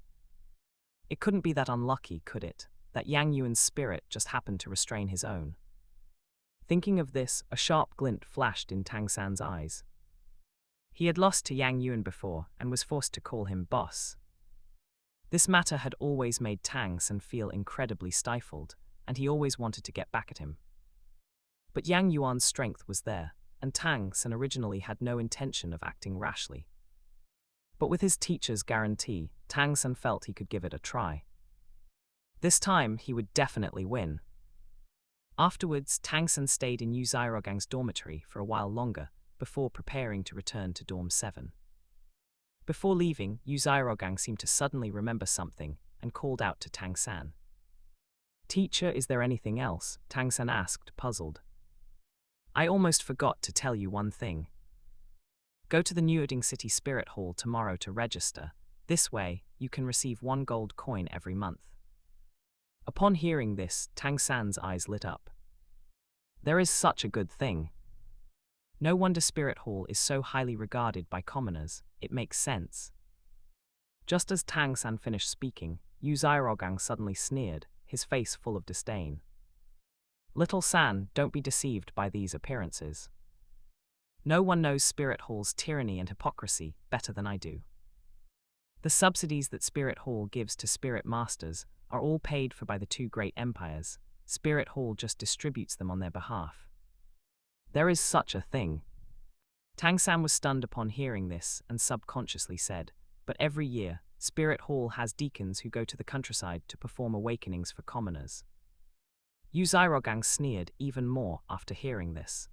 S1: It couldn't be that unlucky, could it, that Yang Yuan's spirit just happened to restrain his own? Thinking of this, a sharp glint flashed in Tang San's eyes. He had lost to Yang Yuan before and was forced to call him boss. This matter had always made Tang San feel incredibly stifled, and he always wanted to get back at him. But Yang Yuan's strength was there, and Tang San originally had no intention of acting rashly. But with his teacher's guarantee, Tang San felt he could give it a try. This time, he would definitely win. Afterwards, Tang San stayed in Yu Xiaogang's dormitory for a while longer, before preparing to return to Dorm 7. Before leaving, Yu Xiaogang seemed to suddenly remember something, and called out to Tang San. Teacher, is there anything else? Tang San asked, puzzled. I almost forgot to tell you one thing. Go to the Nyuding City Spirit Hall tomorrow to register. This way, you can receive 1 gold coin every month. Upon hearing this, Tang San's eyes lit up. There is such a good thing. No wonder Spirit Hall is so highly regarded by commoners, it makes sense. Just as Tang San finished speaking, Yu Xiaogang suddenly sneered, his face full of disdain. Little San, don't be deceived by these appearances. No one knows Spirit Hall's tyranny and hypocrisy better than I do. The subsidies that Spirit Hall gives to Spirit Masters are all paid for by the 2 great empires. Spirit Hall just distributes them on their behalf. There is such a thing. Tang San was stunned upon hearing this and subconsciously said, but every year, Spirit Hall has deacons who go to the countryside to perform awakenings for commoners. Yu Xiaogang sneered even more after hearing this.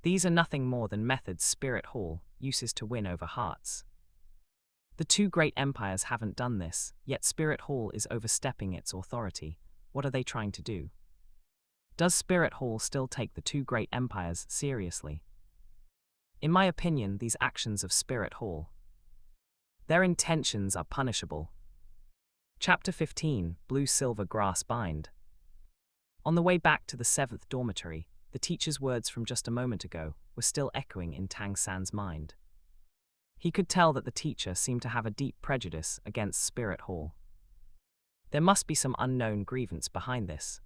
S1: These are nothing more than methods Spirit Hall uses to win over hearts. The 2 great empires haven't done this, yet Spirit Hall is overstepping its authority. What are they trying to do? Does Spirit Hall still take the 2 great empires seriously? In my opinion, these actions of Spirit Hall, their intentions are punishable. Chapter 15, Blue-Silver Grass Bind. On the way back to the 7th dormitory, the teacher's words from just a moment ago were still echoing in Tang San's mind. He could tell that the teacher seemed to have a deep prejudice against Spirit Hall. There must be some unknown grievance behind this.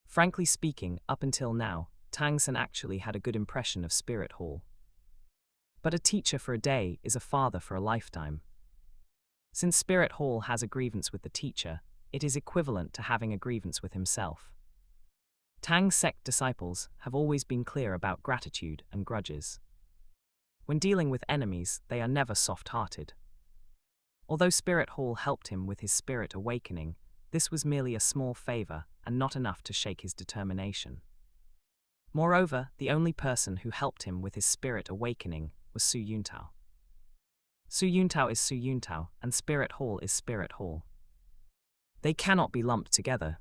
S1: Frankly speaking, up until now, Tang San actually had a good impression of Spirit Hall. But a teacher for a day is a father for a lifetime. Since Spirit Hall has a grievance with the teacher, it is equivalent to having a grievance with himself. Tang Sect disciples have always been clear about gratitude and grudges. When dealing with enemies, they are never soft-hearted. Although Spirit Hall helped him with his spirit awakening, this was merely a small favor and not enough to shake his determination. Moreover, the only person who helped him with his spirit awakening was Su Yuntao. Su Yuntao is Su Yuntao, and Spirit Hall is Spirit Hall. They cannot be lumped together.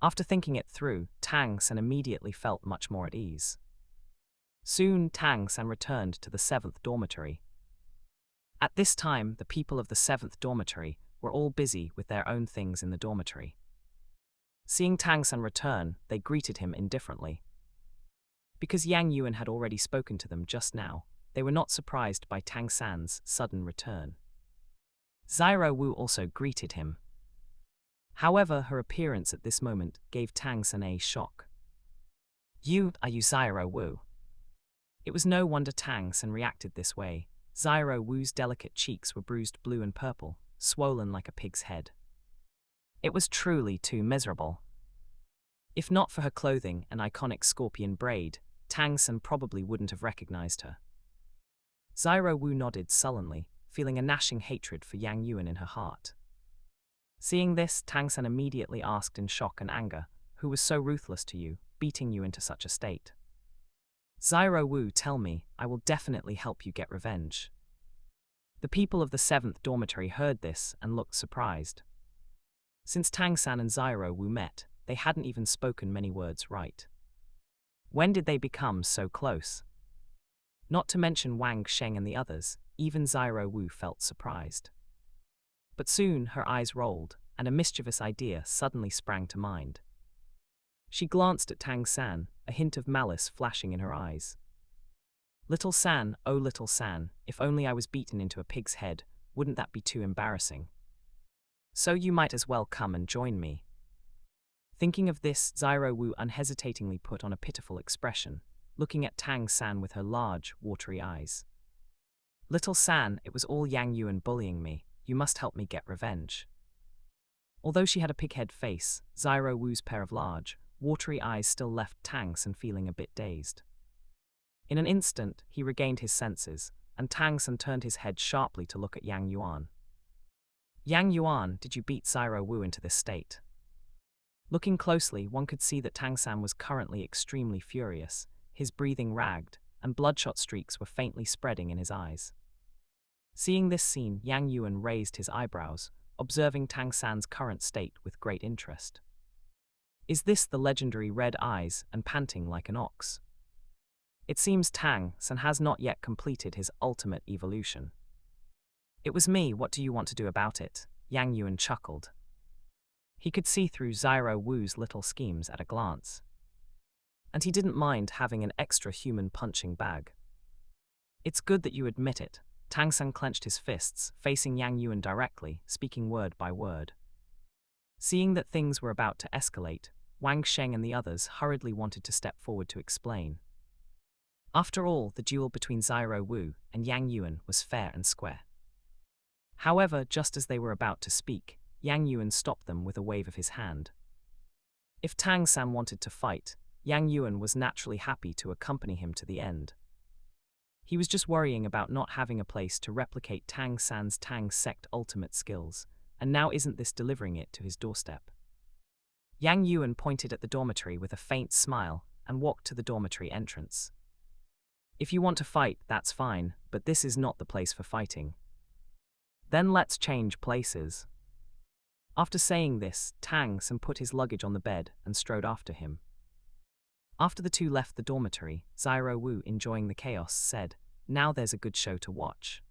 S1: After thinking it through, Tang San immediately felt much more at ease. Soon, Tang San returned to the 7th dormitory. At this time, the people of the 7th dormitory were all busy with their own things in the dormitory. Seeing Tang San return, they greeted him indifferently. Because Yang Yuan had already spoken to them just now, they were not surprised by Tang San's sudden return. Xiao Wu also greeted him. However, her appearance at this moment gave Tang San a shock. Are you Xiao Wu? It was no wonder Tang San reacted this way. Xiao Wu's delicate cheeks were bruised blue and purple, swollen like a pig's head. It was truly too miserable. If not for her clothing and iconic scorpion braid, Tang San probably wouldn't have recognized her. Xiao Wu nodded sullenly, feeling a gnashing hatred for Yang Yuan in her heart. Seeing this, Tang San immediately asked in shock and anger, "Who was so ruthless to you, beating you into such a state?" "Xiao Wu, tell me, I will definitely help you get revenge." The people of the 7th dormitory heard this and looked surprised. Since Tang San and Xiao Wu met, they hadn't even spoken many words right. When did they become so close? Not to mention Wang Sheng and the others, even Xiao Wu felt surprised. But soon her eyes rolled, and a mischievous idea suddenly sprang to mind. She glanced at Tang San, a hint of malice flashing in her eyes. "Little San, oh little San, if only I was beaten into a pig's head, wouldn't that be too embarrassing? So you might as well come and join me." Thinking of this, Xiao Wu unhesitatingly put on a pitiful expression, looking at Tang San with her large, watery eyes. "Little San, it was all Yang Yuan bullying me. You must help me get revenge." Although she had a pighead face, Xiao Wu's pair of large, watery eyes still left Tang San feeling a bit dazed. In an instant, he regained his senses, and Tang San turned his head sharply to look at Yang Yuan. "Yang Yuan, did you beat Xiao Wu into this state?" Looking closely, one could see that Tang San was currently extremely furious, his breathing ragged, and bloodshot streaks were faintly spreading in his eyes. Seeing this scene, Yang Yuan raised his eyebrows, observing Tang San's current state with great interest. "Is this the legendary red eyes and panting like an ox? It seems Tang San has not yet completed his ultimate evolution." "It was me, what do you want to do about it?" Yang Yuan chuckled. He could see through Xiao Wu's little schemes at a glance. And he didn't mind having an extra human punching bag. "It's good that you admit it." Tang San clenched his fists, facing Yang Yuan directly, speaking word by word. Seeing that things were about to escalate, Wang Sheng and the others hurriedly wanted to step forward to explain. After all, the duel between Xiao Wu and Yang Yuan was fair and square. However, just as they were about to speak, Yang Yuan stopped them with a wave of his hand. If Tang San wanted to fight, Yang Yuan was naturally happy to accompany him to the end. He was just worrying about not having a place to replicate Tang San's Tang Sect ultimate skills, and now isn't this delivering it to his doorstep? Yang Yuan pointed at the dormitory with a faint smile and walked to the dormitory entrance. "If you want to fight, that's fine, but this is not the place for fighting." "Then let's change places." After saying this, Tang San put his luggage on the bed and strode after him. After the two left the dormitory, Xiao Wu, enjoying the chaos, said, "Now there's a good show to watch."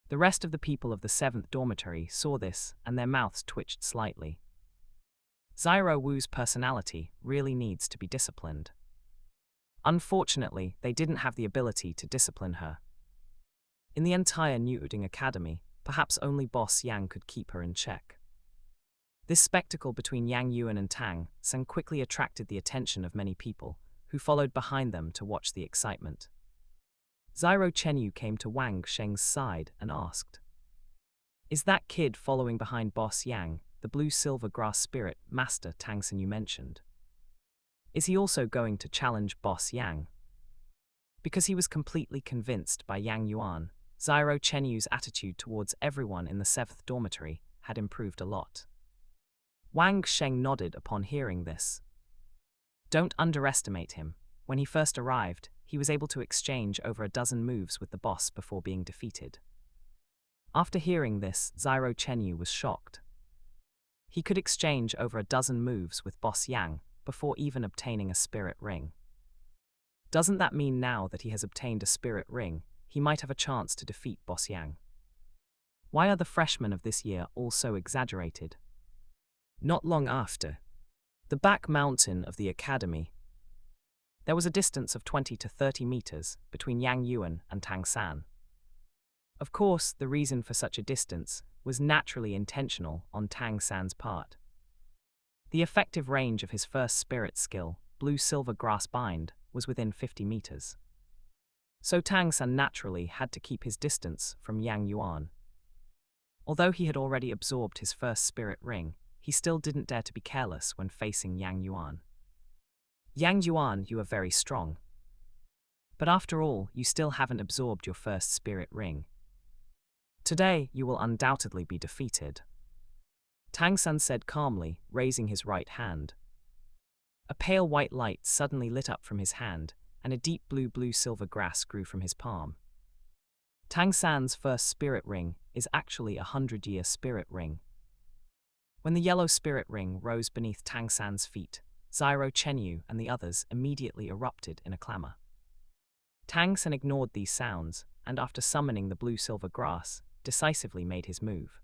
S1: The rest of the people of the 7th dormitory saw this, and their mouths twitched slightly. Xiao Wu's personality really needs to be disciplined. Unfortunately, they didn't have the ability to discipline her. In the entire New Uding Academy, perhaps only Boss Yang could keep her in check. This spectacle between Yang Yuan and Tang San quickly attracted the attention of many people, who followed behind them to watch the excitement. Xiao Chenyu came to Wang Sheng's side and asked, "Is that kid following behind Boss Yang, the blue-silver grass spirit master Tang San you mentioned? Is he also going to challenge Boss Yang?" Because he was completely convinced by Yang Yuan, Xiao Chenyu's attitude towards everyone in the 7th dormitory had improved a lot. Wang Sheng nodded upon hearing this. Don't underestimate him. When he first arrived, he was able to exchange over a dozen moves with the boss before being defeated. After hearing this, Xiao Chenyu was shocked. He could exchange over a dozen moves with Boss Yang before even obtaining a spirit ring. Doesn't that mean now that he has obtained a spirit ring, he might have a chance to defeat Boss Yang? Why are the freshmen of this year all so exaggerated? Not long after, the back mountain of the academy, there was a distance of 20 to 30 meters between Yang Yuan and Tang San. Of course, the reason for such a distance was naturally intentional on Tang San's part. The effective range of his first spirit skill, blue-silver grass bind, was within 50 meters. So Tang San naturally had to keep his distance from Yang Yuan. Although he had already absorbed his first spirit ring, he still didn't dare to be careless when facing Yang Yuan. "Yang Yuan, you are very strong. But after all, you still haven't absorbed your first spirit ring. Today, you will undoubtedly be defeated. Tang San said calmly, raising his right hand. A pale white light suddenly lit up from his hand, and a deep blue-silver grass grew from his palm. Tang San's first spirit ring is actually a 100-year spirit ring. When the yellow spirit ring rose beneath Tang San's feet, Xiao Chenyu and the others immediately erupted in a clamor. Tang San ignored these sounds, and after summoning the blue-silver grass, decisively made his move.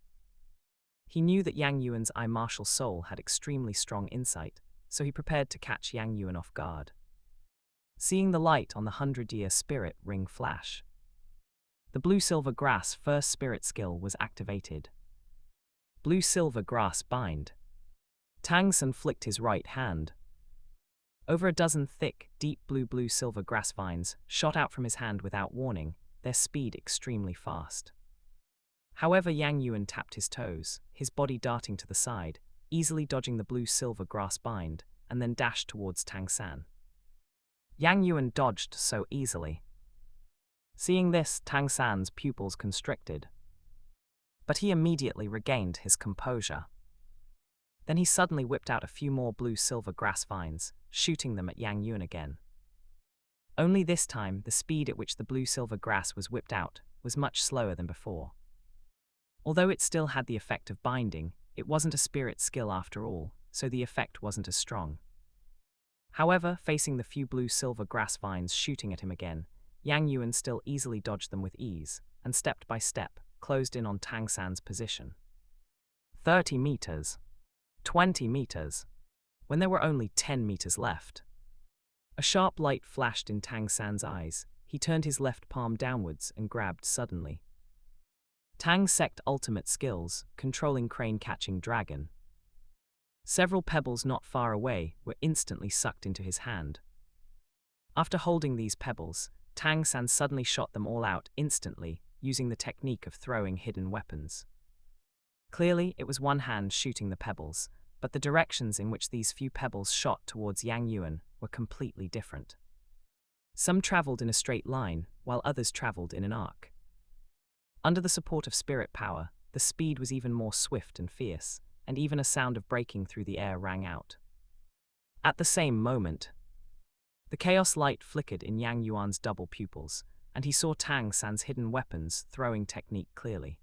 S1: He knew that Yang Yuan's martial soul had extremely strong insight, so he prepared to catch Yang Yuan off guard. Seeing the light on the 100-year spirit ring flash, the blue-silver grass first spirit skill was activated. Blue-silver grass bind. Tang San flicked his right hand. Over a dozen thick, deep blue-silver grass vines shot out from his hand without warning, their speed extremely fast. However, Yang Yuan tapped his toes, his body darting to the side, easily dodging the blue-silver grass bind, and then dashed towards Tang San. Yang Yuan dodged so easily. Seeing this, Tang San's pupils constricted. But he immediately regained his composure. Then he suddenly whipped out a few more blue-silver grass vines, shooting them at Yang Yuan again. Only this time, the speed at which the blue-silver grass was whipped out was much slower than before. Although it still had the effect of binding, it wasn't a spirit skill after all, so the effect wasn't as strong. However, facing the few blue-silver grass vines shooting at him again, Yang Yuan still easily dodged them with ease, and step by step, closed in on Tang San's position. 30 meters. 20 meters. When there were only 10 meters left. A sharp light flashed in Tang San's eyes. He turned his left palm downwards and grabbed suddenly. Tang Sect ultimate skills, controlling crane-catching dragon. Several pebbles not far away were instantly sucked into his hand. After holding these pebbles, Tang San suddenly shot them all out instantly, using the technique of throwing hidden weapons. Clearly, it was one hand shooting the pebbles, but the directions in which these few pebbles shot towards Yang Yuan were completely different. Some traveled in a straight line, while others traveled in an arc. Under the support of spirit power, the speed was even more swift and fierce, and even a sound of breaking through the air rang out. At the same moment, the chaos light flickered in Yang Yuan's double pupils, and he saw Tang San's hidden weapons throwing technique clearly.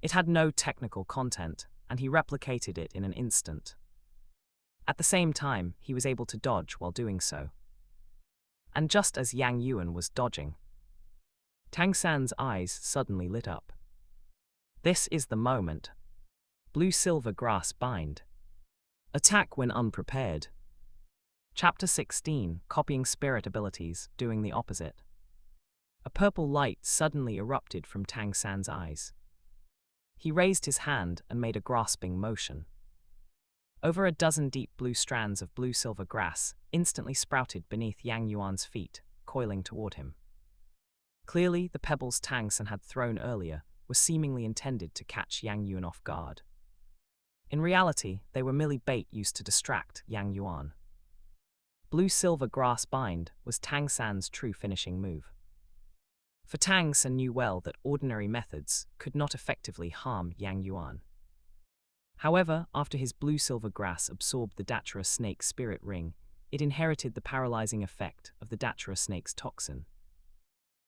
S1: It had no technical content, and he replicated it in an instant. At the same time, he was able to dodge while doing so. And just as Yang Yuan was dodging, Tang San's eyes suddenly lit up. This is the moment. Blue-silver grass bind. Attack when unprepared. Chapter 16, Copying Spirit Abilities, Doing the Opposite. A purple light suddenly erupted from Tang San's eyes. He raised his hand and made a grasping motion. Over a dozen deep blue strands of blue-silver grass instantly sprouted beneath Yang Yuan's feet, coiling toward him. Clearly, the pebbles Tang San had thrown earlier were seemingly intended to catch Yang Yuan off guard. In reality, they were merely bait used to distract Yang Yuan. Blue-silver grass bind was Tang San's true finishing move. For Tang San knew well that ordinary methods could not effectively harm Yang Yuan. However, after his blue-silver grass absorbed the Datura snake spirit ring, it inherited the paralyzing effect of the Datura snake's toxin.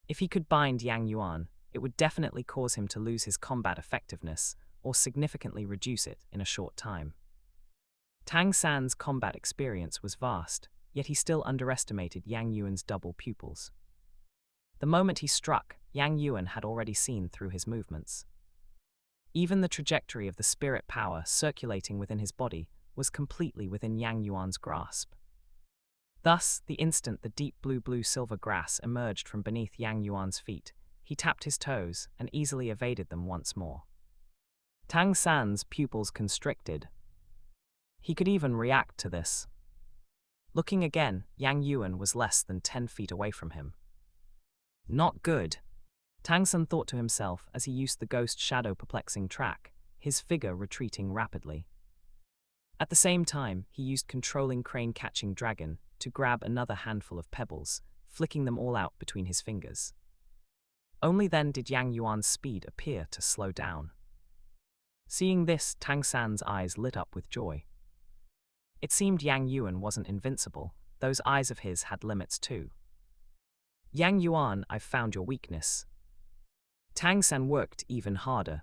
S1: If he could bind Yang Yuan, it would definitely cause him to lose his combat effectiveness or significantly reduce it in a short time. Tang San's combat experience was vast, yet he still underestimated Yang Yuan's double pupils. The moment he struck, Yang Yuan had already seen through his movements. Even the trajectory of the spirit power circulating within his body was completely within Yang Yuan's grasp. Thus, the instant the deep blue-silver grass emerged from beneath Yang Yuan's feet, he tapped his toes and easily evaded them once more. Tang San's pupils constricted. He could even react to this. Looking again, Yang Yuan was less than 10 feet away from him. Not good, Tang San thought to himself as he used the ghost shadow perplexing track, his figure retreating rapidly. At the same time, he used controlling crane catching dragon to grab another handful of pebbles, flicking them all out between his fingers. Only then did Yang Yuan's speed appear to slow down. Seeing this, Tang San's eyes lit up with joy. It seemed Yang Yuan wasn't invincible. Those eyes of his had limits too. Yang Yuan, I've found your weakness. Tang San worked even harder.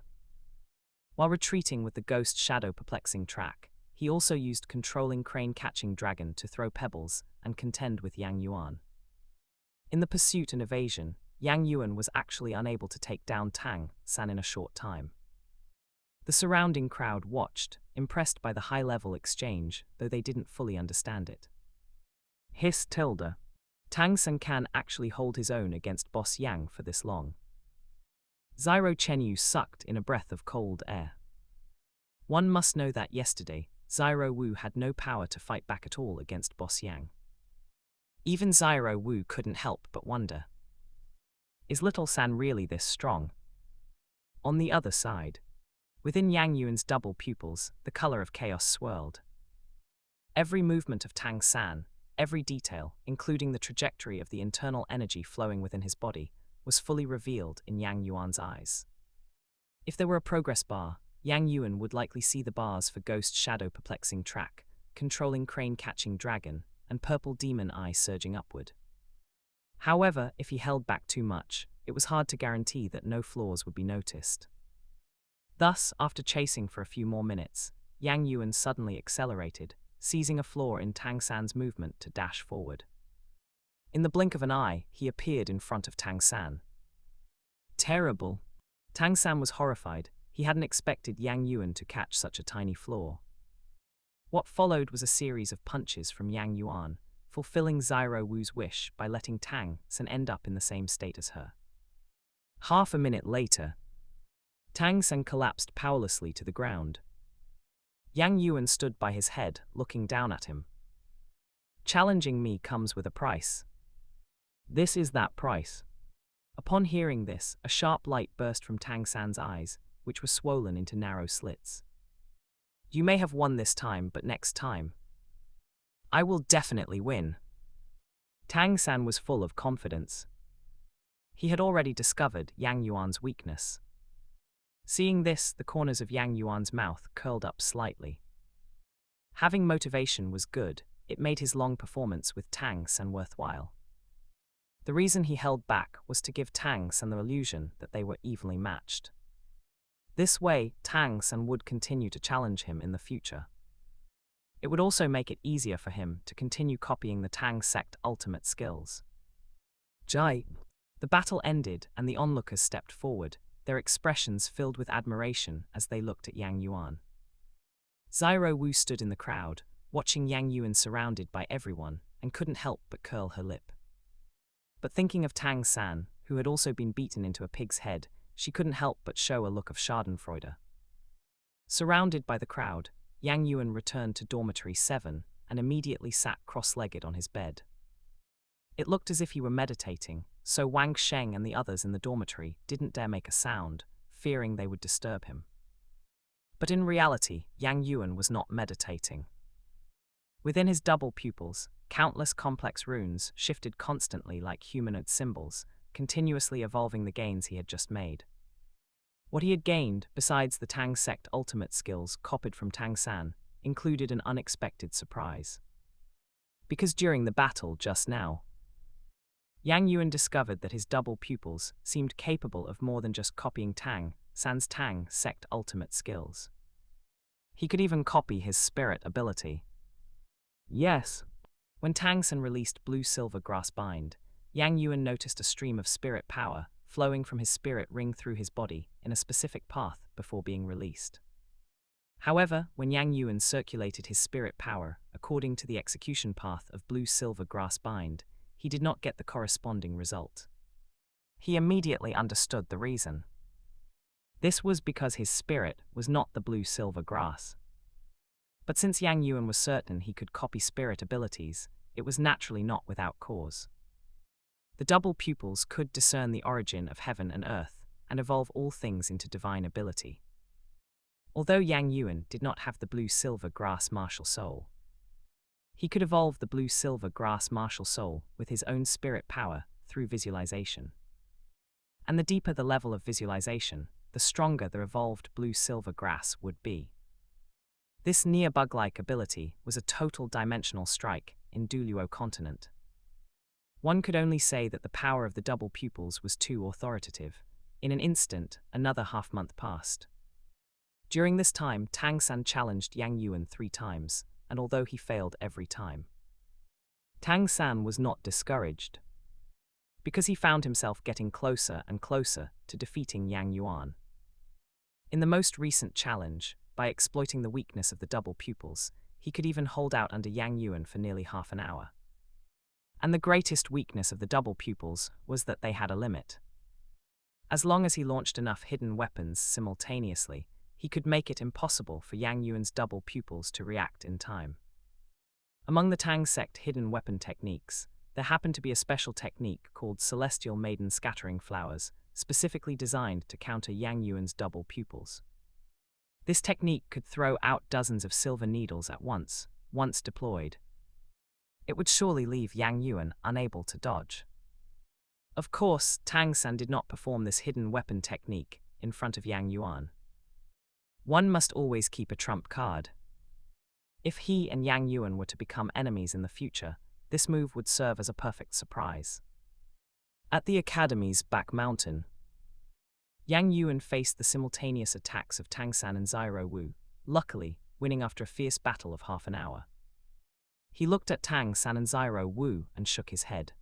S1: While retreating with the ghost shadow perplexing track, he also used controlling crane-catching dragon to throw pebbles and contend with Yang Yuan. In the pursuit and evasion, Yang Yuan was actually unable to take down Tang San in a short time. The surrounding crowd watched, impressed by the high-level exchange, though they didn't fully understand it. Hiss tilde. Tang San can actually hold his own against Boss Yang for this long. Xiao Chenyu sucked in a breath of cold air. One must know that yesterday, Xiao Wu had no power to fight back at all against Boss Yang. Even Xiao Wu couldn't help but wonder. Is Little San really this strong? On the other side, within Yang Yuan's double pupils, the color of chaos swirled. Every movement of Tang San, every detail, including the trajectory of the internal energy flowing within his body, was fully revealed in Yang Yuan's eyes. If there were a progress bar, Yang Yuan would likely see the bars for Ghost Shadow Perplexing Track, Controlling Crane Catching Dragon, and Purple Demon Eye surging upward. However, if he held back too much, it was hard to guarantee that no flaws would be noticed. Thus, after chasing for a few more minutes, Yang Yuan suddenly accelerated, seizing a flaw in Tang San's movement to dash forward. In the blink of an eye, he appeared in front of Tang San. Terrible. Tang San was horrified. He hadn't expected Yang Yuan to catch such a tiny flaw. What followed was a series of punches from Yang Yuan, fulfilling Xiao Wu's wish by letting Tang San end up in the same state as her. Half a minute later, Tang San collapsed powerlessly to the ground. Yang Yuan stood by his head, looking down at him. Challenging me comes with a price. This is that price. Upon hearing this, a sharp light burst from Tang San's eyes, which were swollen into narrow slits. You may have won this time, but next time, I will definitely win. Tang San was full of confidence. He had already discovered Yang Yuan's weakness. Seeing this, the corners of Yang Yuan's mouth curled up slightly. Having motivation was good. It made his long performance with Tang San worthwhile. The reason he held back was to give Tang San the illusion that they were evenly matched. This way, Tang San would continue to challenge him in the future. It would also make it easier for him to continue copying the Tang Sect ultimate skills. Jai. The battle ended and the onlookers stepped forward, their expressions filled with admiration as they looked at Yang Yuan. Xiao Wu stood in the crowd, watching Yang Yuan surrounded by everyone, and couldn't help but curl her lip. But thinking of Tang San, who had also been beaten into a pig's head, she couldn't help but show a look of schadenfreude. Surrounded by the crowd, Yang Yuan returned to Dormitory 7 and immediately sat cross-legged on his bed. It looked as if he were meditating, so Wang Sheng and the others in the dormitory didn't dare make a sound, fearing they would disturb him. But in reality, Yang Yuan was not meditating. Within his double pupils, countless complex runes shifted constantly like humanoid symbols, continuously evolving the gains he had just made. What he had gained, besides the Tang Sect ultimate skills copied from Tang San, included an unexpected surprise. Because during the battle just now, Yang Yuan discovered that his double pupils seemed capable of more than just copying Tang San's Tang Sect ultimate skills. He could even copy his spirit ability. Yes. When Tang San released blue-silver grass bind, Yang Yuan noticed a stream of spirit power flowing from his spirit ring through his body in a specific path before being released. However, when Yang Yuan circulated his spirit power according to the execution path of blue-silver grass bind, he did not get the corresponding result. He immediately understood the reason. This was because his spirit was not the blue-silver grass. But since Yang Yuan was certain he could copy spirit abilities, it was naturally not without cause. The double pupils could discern the origin of heaven and earth, and evolve all things into divine ability. Although Yang Yuan did not have the blue-silver grass martial soul, He could evolve the blue-silver grass martial soul with his own spirit power through visualization. And the deeper the level of visualization, the stronger the evolved blue-silver grass would be. This near-bug-like ability was a total dimensional strike in Douluo Continent. One could only say that the power of the double pupils was too authoritative. In an instant, another half-month passed. During this time, Tang San challenged Yang Yuan 3 times, and although he failed every time, Tang San was not discouraged, because he found himself getting closer and closer to defeating Yang Yuan. In the most recent challenge, by exploiting the weakness of the double pupils, he could even hold out under Yang Yuan for nearly half an hour. And the greatest weakness of the double pupils was that they had a limit. As long as he launched enough hidden weapons simultaneously, he could make it impossible for Yang Yuan's double pupils to react in time. Among the Tang Sect hidden weapon techniques, there happened to be a special technique called Celestial Maiden Scattering Flowers, specifically designed to counter Yang Yuan's double pupils. This technique could throw out dozens of silver needles at once deployed. It would surely leave Yang Yuan unable to dodge. Of course, Tang San did not perform this hidden weapon technique in front of Yang Yuan. One must always keep a trump card. If he and Yang Yuan were to become enemies in the future, this move would serve as a perfect surprise. At the Academy's back mountain, Yang Yuan faced the simultaneous attacks of Tang San and Xiao Wu, luckily winning after a fierce battle of half an hour. He looked at Tang San and Xiao Wu and shook his head.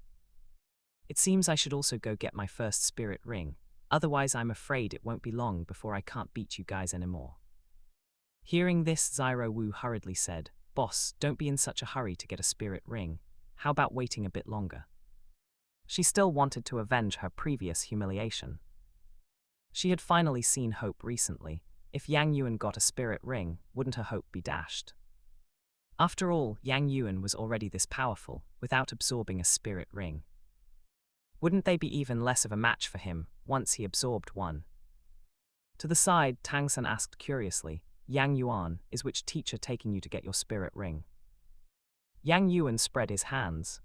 S1: It seems I should also go get my first spirit ring. Otherwise, I'm afraid it won't be long before I can't beat you guys anymore. Hearing this, Xiao Wu hurriedly said, "Boss, don't be in such a hurry to get a spirit ring. How about waiting a bit longer?" She still wanted to avenge her previous humiliation. She had finally seen hope recently. If Yang Yuan got a spirit ring, wouldn't her hope be dashed? After all, Yang Yuan was already this powerful, without absorbing a spirit ring. Wouldn't they be even less of a match for him once he absorbed one? To the side, Tang San asked curiously, "Yang Yuan, is which teacher taking you to get your spirit ring?" Yang Yuan spread his hands.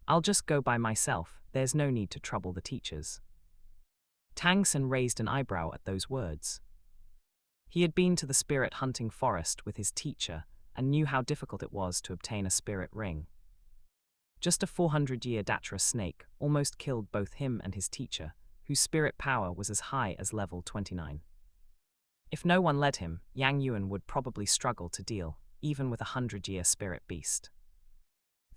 S1: "I'll just go by myself, there's no need to trouble the teachers." Tang San raised an eyebrow at those words. He had been to the spirit hunting forest with his teacher and knew how difficult it was to obtain a spirit ring. Just a 400-year Datra snake almost killed both him and his teacher, whose spirit power was as high as level 29. If no one led him, Yang Yuan would probably struggle to deal, even with a 100-year spirit beast.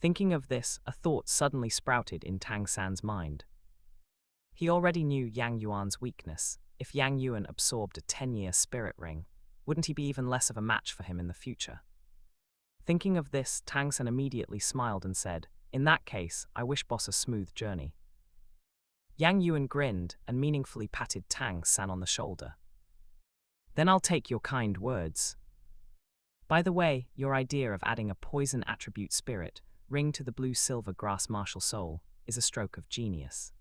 S1: Thinking of this, a thought suddenly sprouted in Tang San's mind. He already knew Yang Yuan's weakness. If Yang Yuan absorbed a 10-year spirit ring, wouldn't he be even less of a match for him in the future? Thinking of this, Tang San immediately smiled and said, "In that case, I wish boss a smooth journey." Yang Yuan grinned and meaningfully patted Tang San on the shoulder. "Then I'll take your kind words. By the way, your idea of adding a poison attribute spirit ring to the blue-silver grass martial soul is a stroke of genius.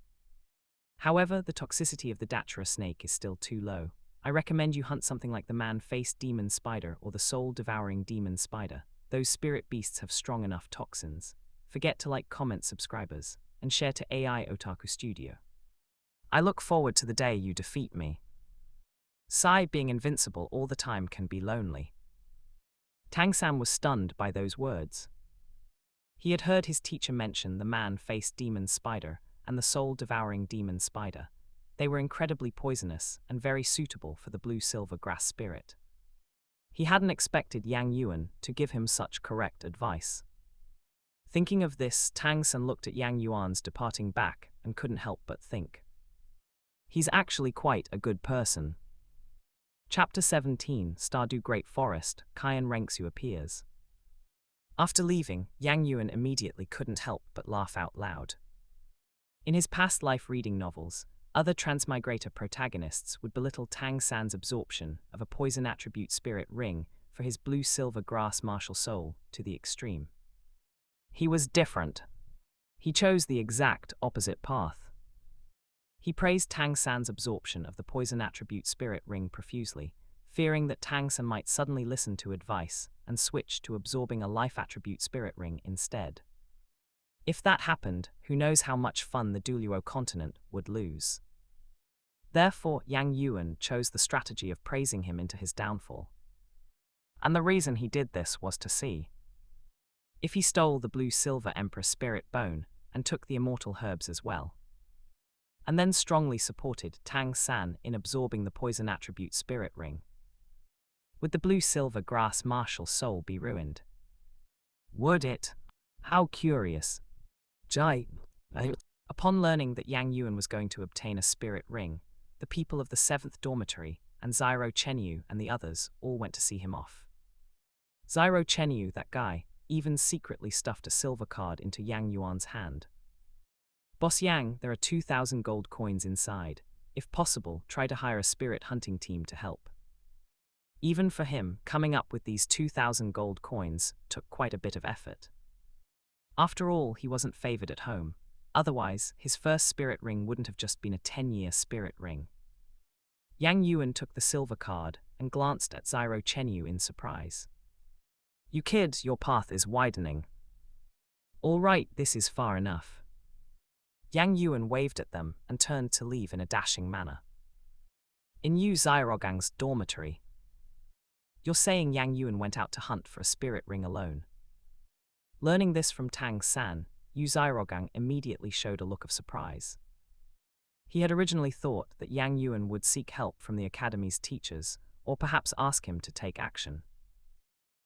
S1: However, the toxicity of the Datra snake is still too low. I recommend you hunt something like the man-faced demon spider or the soul-devouring demon spider. Those spirit beasts have strong enough toxins. Forget to like, comment, subscribers, and share to AI Otaku Studio. I look forward to the day you defeat me." Sai being invincible all the time can be lonely. Tang San was stunned by those words. He had heard his teacher mention the man-faced demon spider and the soul-devouring demon spider. They were incredibly poisonous and very suitable for the blue-silver grass spirit. He hadn't expected Yang Yuan to give him such correct advice. Thinking of this, Tang San looked at Yang Yuan's departing back and couldn't help but think, "He's actually quite a good person." Chapter 17, Stardew Great Forest, Kyan Renxu appears. After leaving, Yang Yuan immediately couldn't help but laugh out loud. In his past life reading novels, other transmigrator protagonists would belittle Tang San's absorption of a poison attribute spirit ring for his blue-silver grass martial soul to the extreme. He was different. He chose the exact opposite path. He praised Tang San's absorption of the poison attribute spirit ring profusely, fearing that Tang San might suddenly listen to advice and switch to absorbing a life attribute spirit ring instead. If that happened, who knows how much fun the Douluo Continent would lose. Therefore, Yang Yuan chose the strategy of praising him into his downfall. And the reason he did this was to see if he stole the blue-silver Emperor spirit bone and took the immortal herbs as well. And then strongly supported Tang San in absorbing the poison attribute spirit ring. Would the blue-silver grass martial soul be ruined? Would it? How curious. Upon learning that Yang Yuan was going to obtain a spirit ring, the people of the 7th Dormitory and Xiao Chenyu and the others all went to see him off. Xiao Chenyu, that guy, even secretly stuffed a silver card into Yang Yuan's hand. Boss Yang, there are 2,000 gold coins inside. If possible, try to hire a spirit hunting team to help. Even for him, coming up with these 2,000 gold coins took quite a bit of effort. After all, he wasn't favored at home. Otherwise, his first spirit ring wouldn't have just been a 10-year spirit ring. Yang Yuan took the silver card and glanced at Xiao Chenyu in surprise. You kid, your path is widening. All right, this is far enough. Yang Yuan waved at them and turned to leave in a dashing manner. In Yu Xiaogang's dormitory. You're saying Yang Yuan went out to hunt for a spirit ring alone? Learning this from Tang San, Yu Xiaogang immediately showed a look of surprise. He had originally thought that Yang Yuan would seek help from the academy's teachers, or perhaps ask him to take action.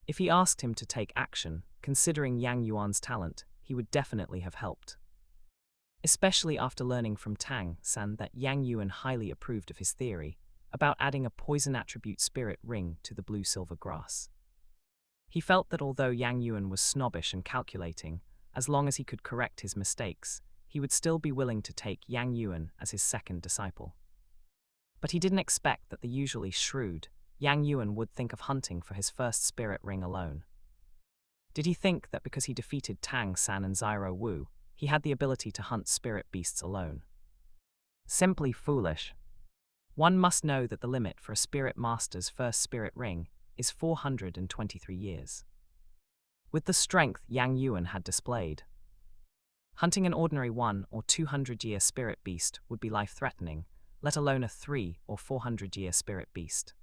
S1: If he asked him to take action, considering Yang Yuan's talent, he would definitely have helped. Especially after learning from Tang San that Yang Yuan highly approved of his theory about adding a poison attribute spirit ring to the blue-silver grass. He felt that although Yang Yuan was snobbish and calculating, as long as he could correct his mistakes, he would still be willing to take Yang Yuan as his second disciple. But he didn't expect that the usually shrewd Yang Yuan would think of hunting for his first spirit ring alone. Did he think that because he defeated Tang San and Xiao Wu, he had the ability to hunt spirit beasts alone? Simply foolish. One must know that the limit for a spirit master's first spirit ring is 423 years. With the strength Yang Yuan had displayed, hunting an ordinary 1 or 200-year spirit beast would be life-threatening, let alone a 3 or 400-year spirit beast.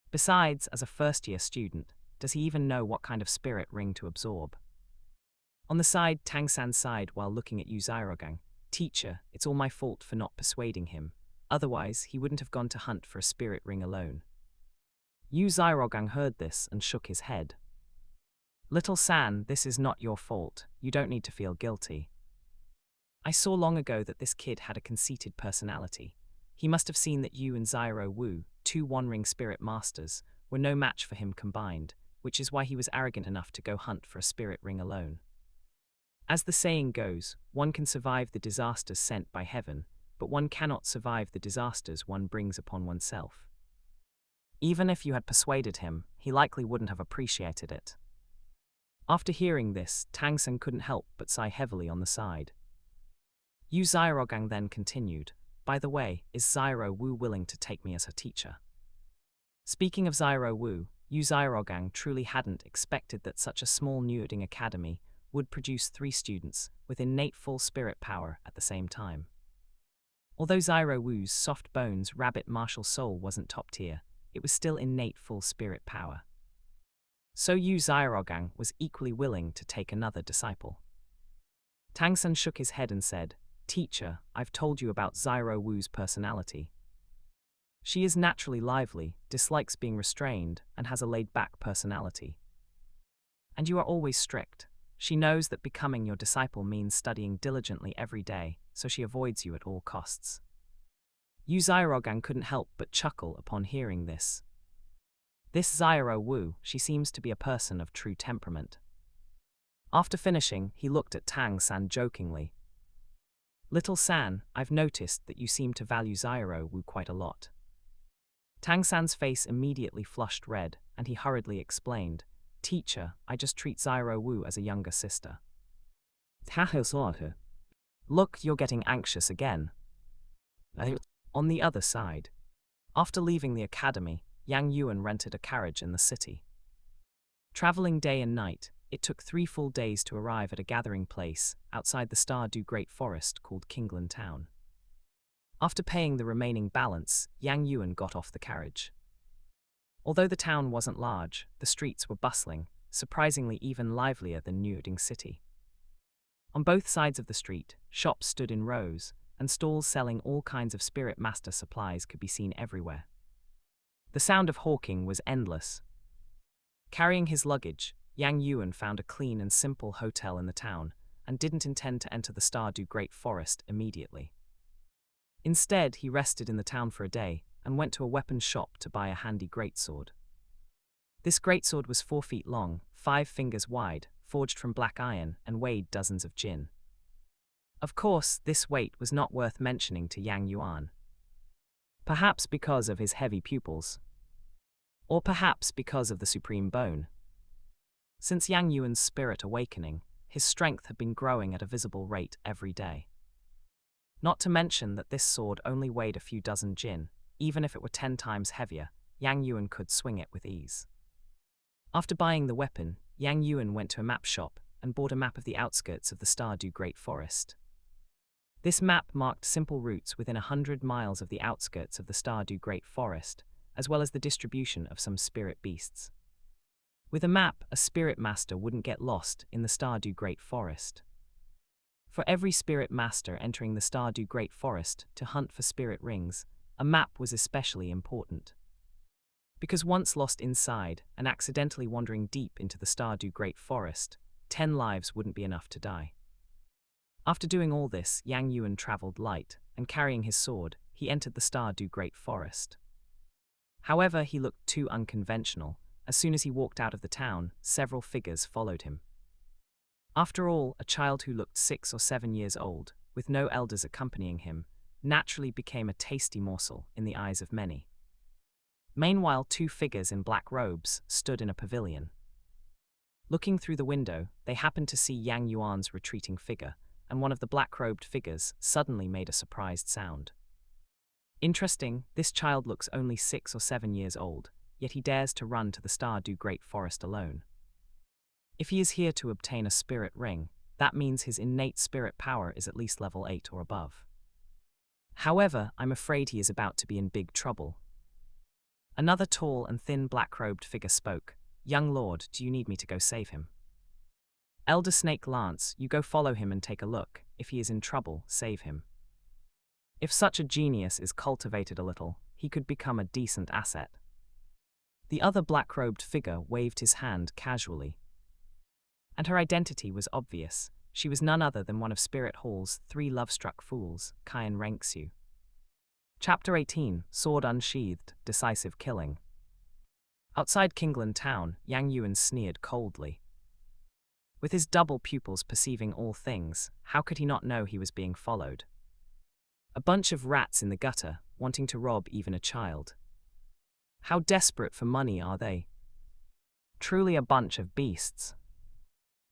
S1: Besides, as a first-year student, does he even know what kind of spirit ring to absorb? On the side, Tang San sighed while looking at Yu Xiaogang. Teacher, it's all my fault for not persuading him. Otherwise, he wouldn't have gone to hunt for a spirit ring alone. Yu Xiaogang heard this and shook his head. Little San, this is not your fault. You don't need to feel guilty. I saw long ago that this kid had a conceited personality. He must have seen that you and Xiao Wu, 2 one-ring spirit masters, were no match for him combined, which is why he was arrogant enough to go hunt for a spirit ring alone. As the saying goes, one can survive the disasters sent by heaven, but one cannot survive the disasters one brings upon oneself. Even if you had persuaded him, he likely wouldn't have appreciated it. After hearing this, Tang San couldn't help but sigh heavily on the side. Yu Xiaogang then continued, by the way, is Xiao Wu willing to take me as her teacher? Speaking of Xiao Wu, Yu Xiaogang truly hadn't expected that such a small Newding academy would produce 3 students with innate full spirit power at the same time. Although Xiao Wu's soft bones rabbit martial soul wasn't top tier, it was still innate full spirit power. So Yu Xiaogang was equally willing to take another disciple. Tang San shook his head and said, Teacher, I've told you about Xiao Wu's personality. She is naturally lively, dislikes being restrained, and has a laid-back personality. And you are always strict. She knows that becoming your disciple means studying diligently every day, so she avoids you at all costs. Yu Xiaogang couldn't help but chuckle upon hearing this. This Xiao Wu, she seems to be a person of true temperament. After finishing, he looked at Tang San jokingly. Little San, I've noticed that you seem to value Xiao Wu quite a lot. Tang San's face immediately flushed red, and he hurriedly explained, Teacher, I just treat Xiao Wu as a younger sister. Look, you're getting anxious again. On the other side, after leaving the academy, Yang Yuan rented a carriage in the city. Traveling day and night, it took 3 full days to arrive at a gathering place outside the Stardew Great Forest called Kinglan Town. After paying the remaining balance, Yang Yuan got off the carriage. Although the town wasn't large, the streets were bustling, surprisingly even livelier than Newding City. On both sides of the street, shops stood in rows, and stalls selling all kinds of Spirit Master supplies could be seen everywhere. The sound of hawking was endless. Carrying his luggage, Yang Yuan found a clean and simple hotel in the town, and didn't intend to enter the Stardew Great Forest immediately. Instead, he rested in the town for a day, and went to a weapons shop to buy a handy greatsword. This greatsword was 4 feet long, 5 fingers wide, forged from black iron, and weighed dozens of jin. Of course, this weight was not worth mentioning to Yang Yuan. Perhaps because of his heavy pupils. Or perhaps because of the supreme bone. Since Yang Yuan's spirit awakening, his strength had been growing at a visible rate every day. Not to mention that this sword only weighed a few dozen jin. Even if it were 10 times heavier, Yang Yuan could swing it with ease. After buying the weapon, Yang Yuan went to a map shop and bought a map of the outskirts of the Stardew Great Forest. This map marked simple routes within 100 miles of the outskirts of the Stardew Great Forest, as well as the distribution of some spirit beasts. With a map, a Spirit Master wouldn't get lost in the Stardew Great Forest. For every Spirit Master entering the Stardew Great Forest to hunt for spirit rings, a map was especially important. Because once lost inside and accidentally wandering deep into the Stardew Great Forest, 10 lives wouldn't be enough to die. After doing all this, Yang Yuan traveled light, and carrying his sword, he entered the Stardew Great Forest. However, he looked too unconventional. As soon as he walked out of the town, several figures followed him. After all, a child who looked 6 or 7 years old, with no elders accompanying him, naturally became a tasty morsel in the eyes of many. Meanwhile, 2 figures in black robes stood in a pavilion. Looking through the window, they happened to see Yang Yuan's retreating figure, and one of the black-robed figures suddenly made a surprised sound. Interesting, this child looks only 6 or 7 years old, yet he dares to run to the Stardew Great Forest alone. If he is here to obtain a spirit ring, that means his innate spirit power is at least level 8 or above. However, I'm afraid he is about to be in big trouble. Another tall and thin black-robed figure spoke. "Young lord, do you need me to go save him?" "Elder Snake Lance, you go follow him and take a look. If he is in trouble, save him. If such a genius is cultivated a little, he could become a decent asset." The other black-robed figure waved his hand casually. And her identity was obvious. She was none other than one of Spirit Hall's 3 love-struck fools, Kyan Renksu. Chapter 18, Sword Unsheathed, Decisive Killing. Outside Kinglan Town, Yang Yuan sneered coldly. With his double pupils perceiving all things, how could he not know he was being followed? A bunch of rats in the gutter, wanting to rob even a child. How desperate for money are they? Truly a bunch of beasts.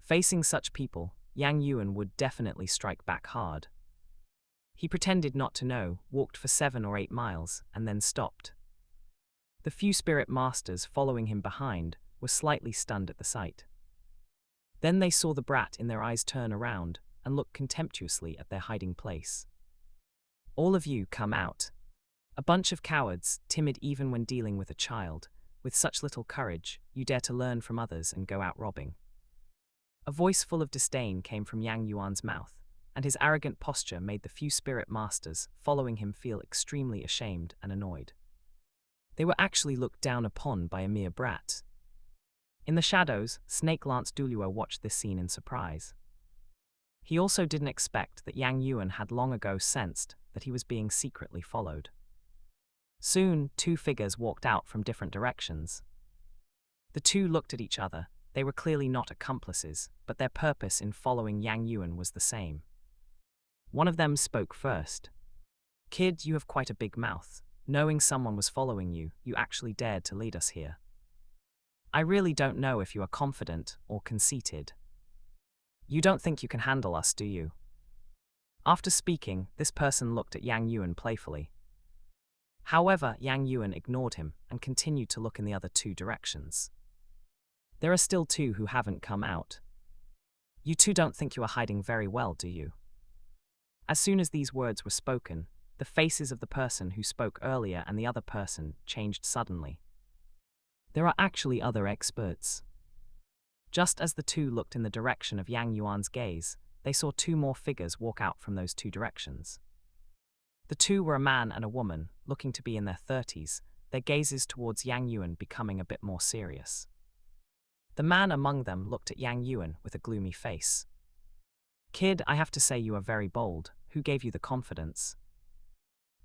S1: Facing such people, Yang Yuan would definitely strike back hard. He pretended not to know, walked for 7 or 8 miles, and then stopped. The few spirit masters following him behind were slightly stunned at the sight. Then they saw the brat in their eyes turn around and look contemptuously at their hiding place. "All of you come out. A bunch of cowards, timid even when dealing with a child. With such little courage, you dare to learn from others and go out robbing." A voice full of disdain came from Yang Yuan's mouth, and his arrogant posture made the few spirit masters following him feel extremely ashamed and annoyed. They were actually looked down upon by a mere brat. In the shadows, Snake Lance Douluo watched this scene in surprise. He also didn't expect that Yang Yuan had long ago sensed that he was being secretly followed. Soon, 2 figures walked out from different directions. The 2 looked at each other. They were clearly not accomplices, but their purpose in following Yang Yuan was the same. One of them spoke first. "Kid, you have quite a big mouth. Knowing someone was following you, you actually dared to lead us here. I really don't know if you are confident or conceited. You don't think you can handle us, do you?" After speaking, this person looked at Yang Yuan playfully. However, Yang Yuan ignored him and continued to look in the other two directions. There are still two who haven't come out. You two don't think you are hiding very well, do you? As soon as these words were spoken, the faces of the person who spoke earlier and the other person changed suddenly. There are actually other experts. Just as the two looked in the direction of Yang Yuan's gaze, they saw two more figures walk out from those two directions. The two were a man and a woman, looking to be in their 30s, their gazes towards Yang Yuan becoming a bit more serious. The man among them looked at Yang Yuan with a gloomy face. "Kid, I have to say you are very bold. Who gave you the confidence?"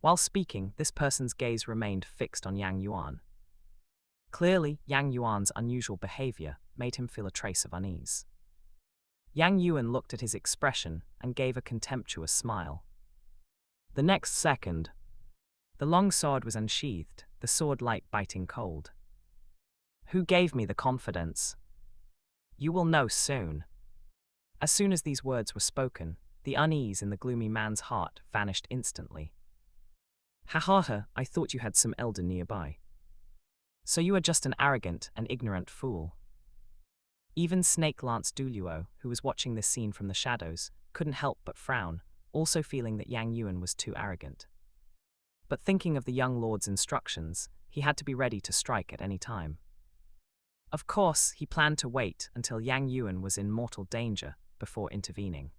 S1: While speaking, this person's gaze remained fixed on Yang Yuan. Clearly, Yang Yuan's unusual behavior made him feel a trace of unease. Yang Yuan looked at his expression and gave a contemptuous smile. The next second, the long sword was unsheathed, the sword light biting cold. "Who gave me the confidence? You will know soon." As soon as these words were spoken, the unease in the gloomy man's heart vanished instantly. "Ha ha ha, I thought you had some elder nearby. So you are just an arrogant and ignorant fool." Even Snake Lance Douluo, who was watching this scene from the shadows, couldn't help but frown, also feeling that Yang Yuan was too arrogant. But thinking of the young lord's instructions, he had to be ready to strike at any time. Of course, he planned to wait until Yang Yuan was in mortal danger before intervening.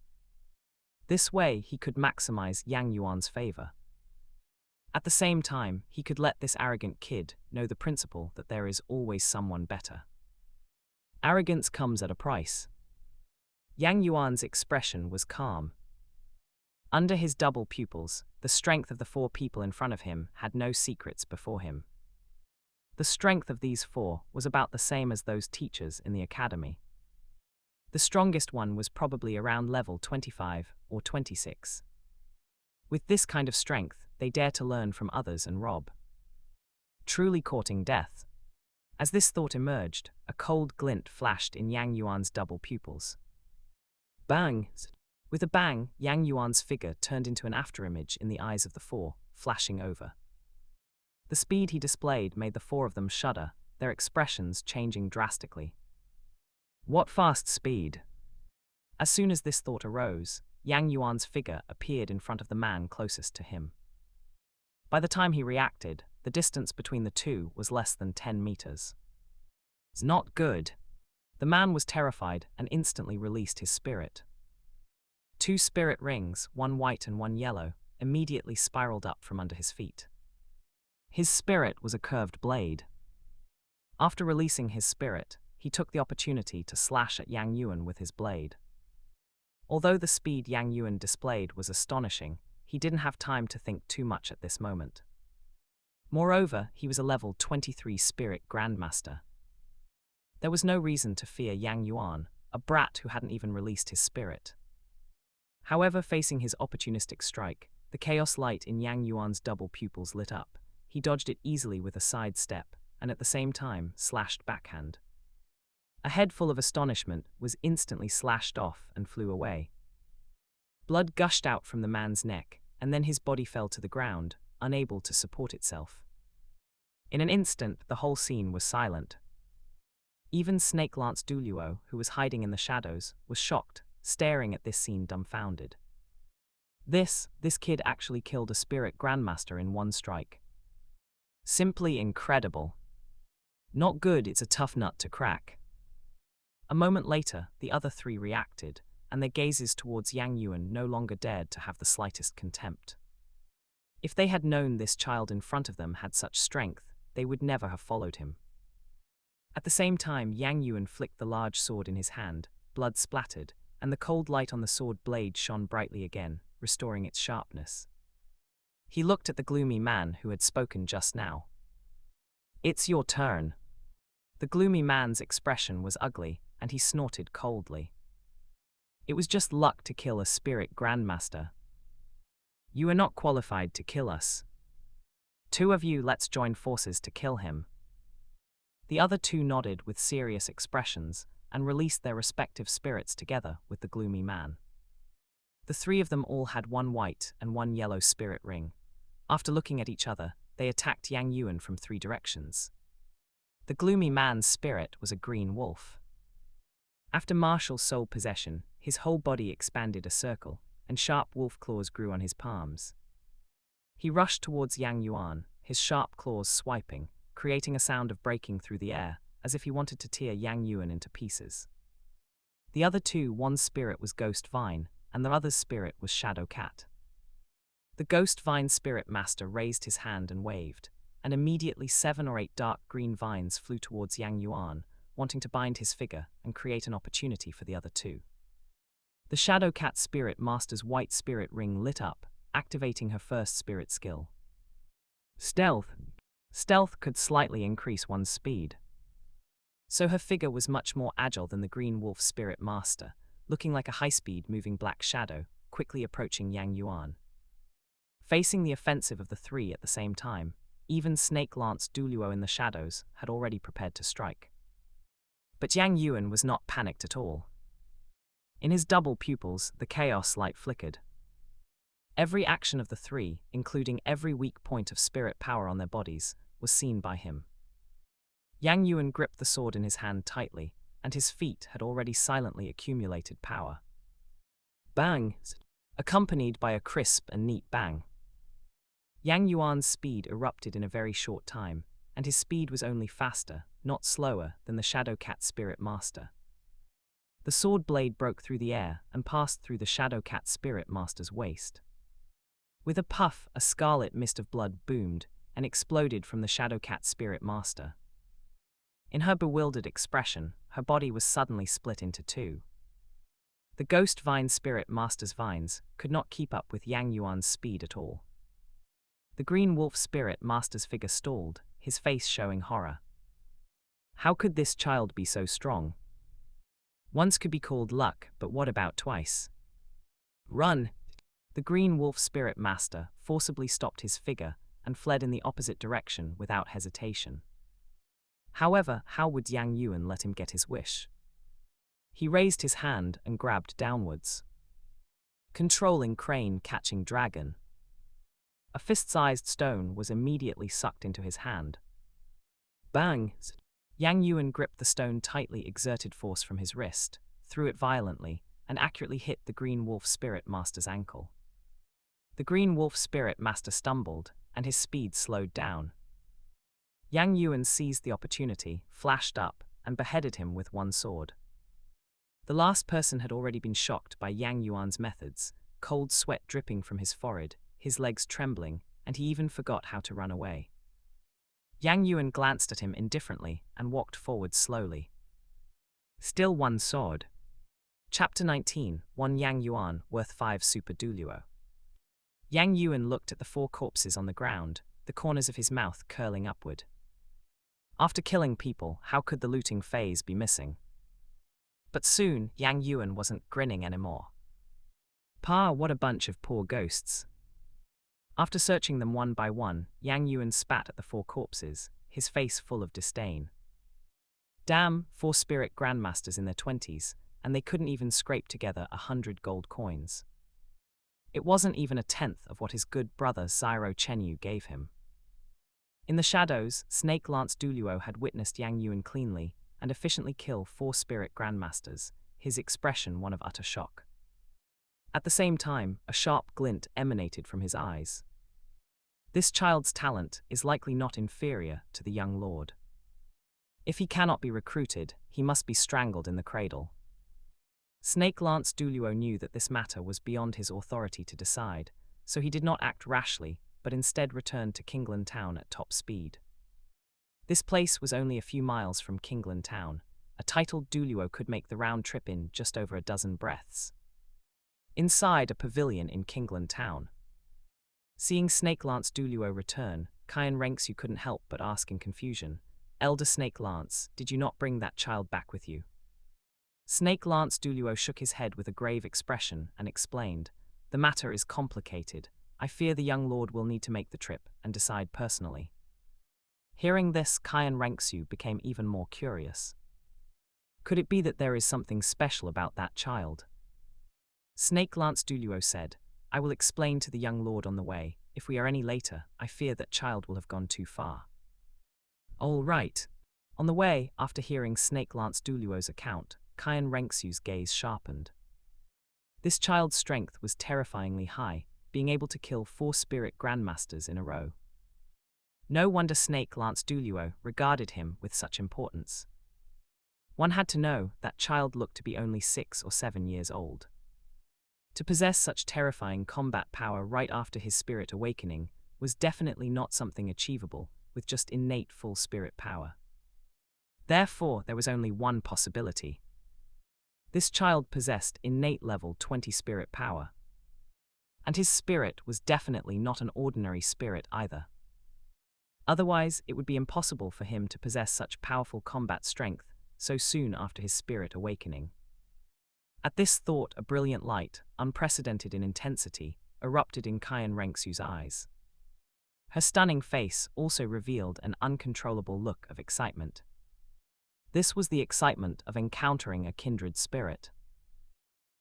S1: This way, he could maximize Yang Yuan's favor. At the same time, he could let this arrogant kid know the principle that there is always someone better. Arrogance comes at a price. Yang Yuan's expression was calm. Under his double pupils, the strength of the four people in front of him had no secrets before him. The strength of these four was about the same as those teachers in the academy. The strongest one was probably around level 25 or 26. With this kind of strength, they dare to learn from others and rob. Truly courting death. As this thought emerged, a cold glint flashed in Yang Yuan's double pupils. Bang! With a bang, Yang Yuan's figure turned into an afterimage in the eyes of the four, flashing over. The speed he displayed made the four of them shudder, their expressions changing drastically. What fast speed! As soon as this thought arose, Yang Yuan's figure appeared in front of the man closest to him. By the time he reacted, the distance between the two was less than 10 meters. It's not good. The man was terrified and instantly released his spirit. Two spirit rings, one white and one yellow, immediately spiraled up from under his feet. His spirit was a curved blade. After releasing his spirit, he took the opportunity to slash at Yang Yuan with his blade. Although the speed Yang Yuan displayed was astonishing, he didn't have time to think too much at this moment. Moreover, he was a level 23 spirit Grandmaster. There was no reason to fear Yang Yuan, a brat who hadn't even released his spirit. However, facing his opportunistic strike, the chaos light in Yang Yuan's double pupils lit up. He dodged it easily with a side step, and at the same time, slashed backhand. A head full of astonishment was instantly slashed off and flew away. Blood gushed out from the man's neck, and then his body fell to the ground, unable to support itself. In an instant, the whole scene was silent. Even Snake Lance Douluo, who was hiding in the shadows, was shocked, staring at this scene dumbfounded. This kid actually killed a spirit Grandmaster in one strike. Simply incredible. Not good, it's a tough nut to crack. A moment later, the other three reacted, and their gazes towards Yang Yuan no longer dared to have the slightest contempt. If they had known this child in front of them had such strength, they would never have followed him. At the same time, Yang Yuan flicked the large sword in his hand, blood splattered, and the cold light on the sword blade shone brightly again, restoring its sharpness. He looked at the gloomy man who had spoken just now. "It's your turn." The gloomy man's expression was ugly, and he snorted coldly. "It was just luck to kill a spirit Grandmaster. You are not qualified to kill us. Two of you, let's join forces to kill him." The other two nodded with serious expressions and released their respective spirits together with the gloomy man. The three of them all had one white and one yellow spirit ring. After looking at each other, they attacked Yang Yuan from 3 directions. The gloomy man's spirit was a green wolf. After martial soul possession, his whole body expanded a circle, and sharp wolf claws grew on his palms. He rushed towards Yang Yuan, his sharp claws swiping, creating a sound of breaking through the air, as if he wanted to tear Yang Yuan into pieces. The other two, one's spirit was Ghost Vine, and the other's spirit was Shadow Cat. The Ghost Vine Spirit Master raised his hand and waved, and immediately 7 or 8 dark green vines flew towards Yang Yuan, wanting to bind his figure and create an opportunity for the other two. The Shadow Cat Spirit Master's white spirit ring lit up, activating her first spirit skill. Stealth. Stealth could slightly increase one's speed. So her figure was much more agile than the Green Wolf Spirit Master, looking like a high-speed moving black shadow, quickly approaching Yang Yuan. Facing the offensive of the 3 at the same time, even Snake Lance Douluo in the shadows had already prepared to strike. But Yang Yuan was not panicked at all. In his double pupils, the chaos light flickered. Every action of the 3, including every weak point of spirit power on their bodies, was seen by him. Yang Yuan gripped the sword in his hand tightly, and his feet had already silently accumulated power. Bang! Accompanied by a crisp and neat bang. Yang Yuan's speed erupted in a very short time, and his speed was only faster, not slower, than the Shadow Cat Spirit Master. The sword blade broke through the air and passed through the Shadow Cat Spirit Master's waist. With a puff, a scarlet mist of blood boomed and exploded from the Shadow Cat Spirit Master. In her bewildered expression, her body was suddenly split into 2. The Ghost Vine Spirit Master's vines could not keep up with Yang Yuan's speed at all. The Green Wolf Spirit Master's figure stalled, his face showing horror. How could this child be so strong? Once could be called luck, but what about twice? Run! The Green Wolf Spirit Master forcibly stopped his figure and fled in the opposite direction without hesitation. However, how would Yang Yuan let him get his wish? He raised his hand and grabbed downwards. Controlling crane catching dragon. A fist-sized stone was immediately sucked into his hand. Bang! Yang Yuan gripped the stone tightly, exerted force from his wrist, threw it violently, and accurately hit the Green Wolf Spirit Master's ankle. The Green Wolf Spirit Master stumbled, and his speed slowed down. Yang Yuan seized the opportunity, flashed up, and beheaded him with one sword. The last person had already been shocked by Yang Yuan's methods, cold sweat dripping from his forehead, his legs trembling, and he even forgot how to run away. Yang Yuan glanced at him indifferently and walked forward slowly. Still one sword. Chapter 19, 1 Yang Yuan, worth 5 Super Douluo. Yang Yuan looked at the 4 corpses on the ground, the corners of his mouth curling upward. After killing people, how could the looting phase be missing? But soon, Yang Yuan wasn't grinning anymore. "Pa, what a bunch of poor ghosts." After searching them one by one, Yang Yuan spat at the 4 corpses, his face full of disdain. Damn, 4 spirit grandmasters in their 20s, and they couldn't even scrape together 100 gold coins. It wasn't even a tenth of what his good brother Xiao Chenyu gave him. In the shadows, Snake Lance Douluo had witnessed Yang Yuan cleanly and efficiently kill 4 spirit grandmasters, his expression one of utter shock. At the same time, a sharp glint emanated from his eyes. This child's talent is likely not inferior to the young lord. If he cannot be recruited, he must be strangled in the cradle. Snake Lance Douluo knew that this matter was beyond his authority to decide, so he did not act rashly, but instead returned to Kinglan Town at top speed. This place was only a few miles from Kinglan Town. A titled Douluo could make the round trip in just over a dozen breaths. Inside a pavilion in Kinglan Town. Seeing Snake Lance Douluo return, Kyan Renksu couldn't help but ask in confusion, "Elder Snake Lance, did you not bring that child back with you?" Snake Lance Douluo shook his head with a grave expression and explained, "The matter is complicated. I fear the young lord will need to make the trip and decide personally." Hearing this, Kyan Renksu became even more curious. Could it be that there is something special about that child? Snake Lance Douluo said, "I will explain to the young lord on the way, If we are any later, I fear that child will have gone too far. All right. On the way, after hearing Snake Lance Douluo's account, Kyan Renxu's gaze sharpened. This child's strength was terrifyingly high, being able to kill 4 spirit grandmasters in a row. No wonder Snake Lance Douluo regarded him with such importance. One had to know that child looked to be only 6 or 7 years old. To possess such terrifying combat power right after his spirit awakening was definitely not something achievable with just innate full spirit power. Therefore, there was only one possibility. This child possessed innate level 20 spirit power. And his spirit was definitely not an ordinary spirit either. Otherwise, it would be impossible for him to possess such powerful combat strength so soon after his spirit awakening. At this thought, a brilliant light, unprecedented in intensity, erupted in Kyan Renxu's eyes. Her stunning face also revealed an uncontrollable look of excitement. This was the excitement of encountering a kindred spirit.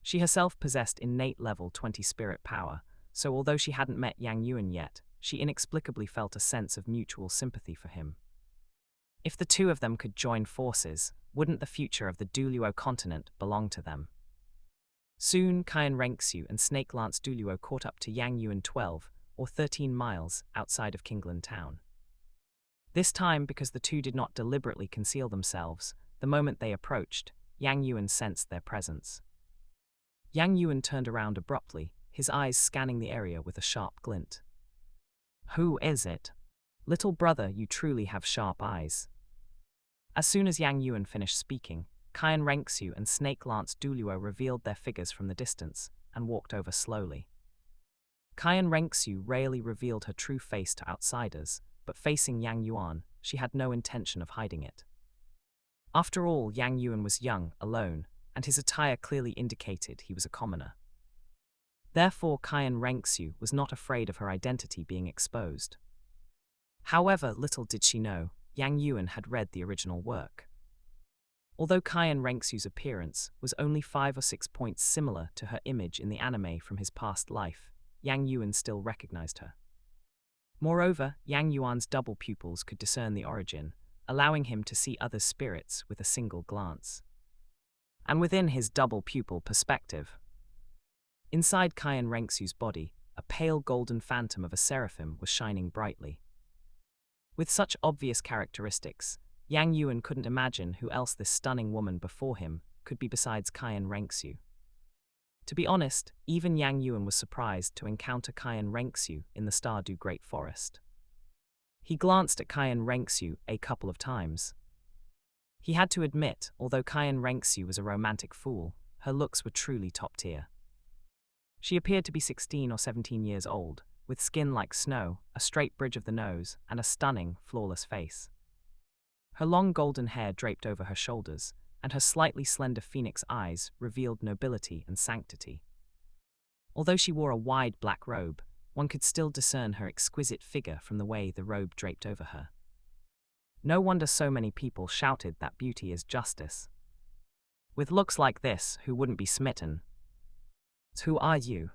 S1: She herself possessed innate level 20 spirit power, so although she hadn't met Yang Yuan yet, she inexplicably felt a sense of mutual sympathy for him. If the two of them could join forces, wouldn't the future of the Douluo Continent belong to them? Soon, Kyan Renxu and Snake Lance Douluo caught up to Yang Yuan 12 or 13 miles outside of Kinglan town. This time, because the two did not deliberately conceal themselves, the moment they approached, Yang Yuan sensed their presence. Yang Yuan turned around abruptly, his eyes scanning the area with a sharp glint. Who is it? Little brother, you truly have sharp eyes. As soon as Yang Yuan finished speaking, Kyan Renxu and Snake Lance Douluo revealed their figures from the distance and walked over slowly. Kyan Renxu rarely revealed her true face to outsiders, but facing Yang Yuan, she had no intention of hiding it. After all, Yang Yuan was young, alone, and his attire clearly indicated he was a commoner. Therefore, Kyan Renxu was not afraid of her identity being exposed. However, little did she know, Yang Yuan had read the original work. Although Kyan Renxu's appearance was only 5 or 6 points similar to her image in the anime from his past life, Yang Yuan still recognized her. Moreover, Yang Yuan's double pupils could discern the origin, allowing him to see other spirits with a single glance. And within his double pupil perspective, inside Kyan Renxu's body, a pale golden phantom of a seraphim was shining brightly. With such obvious characteristics, Yang Yuan couldn't imagine who else this stunning woman before him could be besides Kyan Renxu. To be honest, even Yang Yuan was surprised to encounter Kyan Renxu in the Stardew Great Forest. He glanced at Kyan Renxu a couple of times. He had to admit, although Kyan Renxu was a romantic fool, her looks were truly top tier. She appeared to be 16 or 17 years old, with skin like snow, a straight bridge of the nose, and a stunning, flawless face. Her long golden hair draped over her shoulders, and her slightly slender phoenix eyes revealed nobility and sanctity. Although she wore a wide black robe, one could still discern her exquisite figure from the way the robe draped over her. No wonder so many people shouted that beauty is justice. With looks like this, who wouldn't be smitten? Who are you?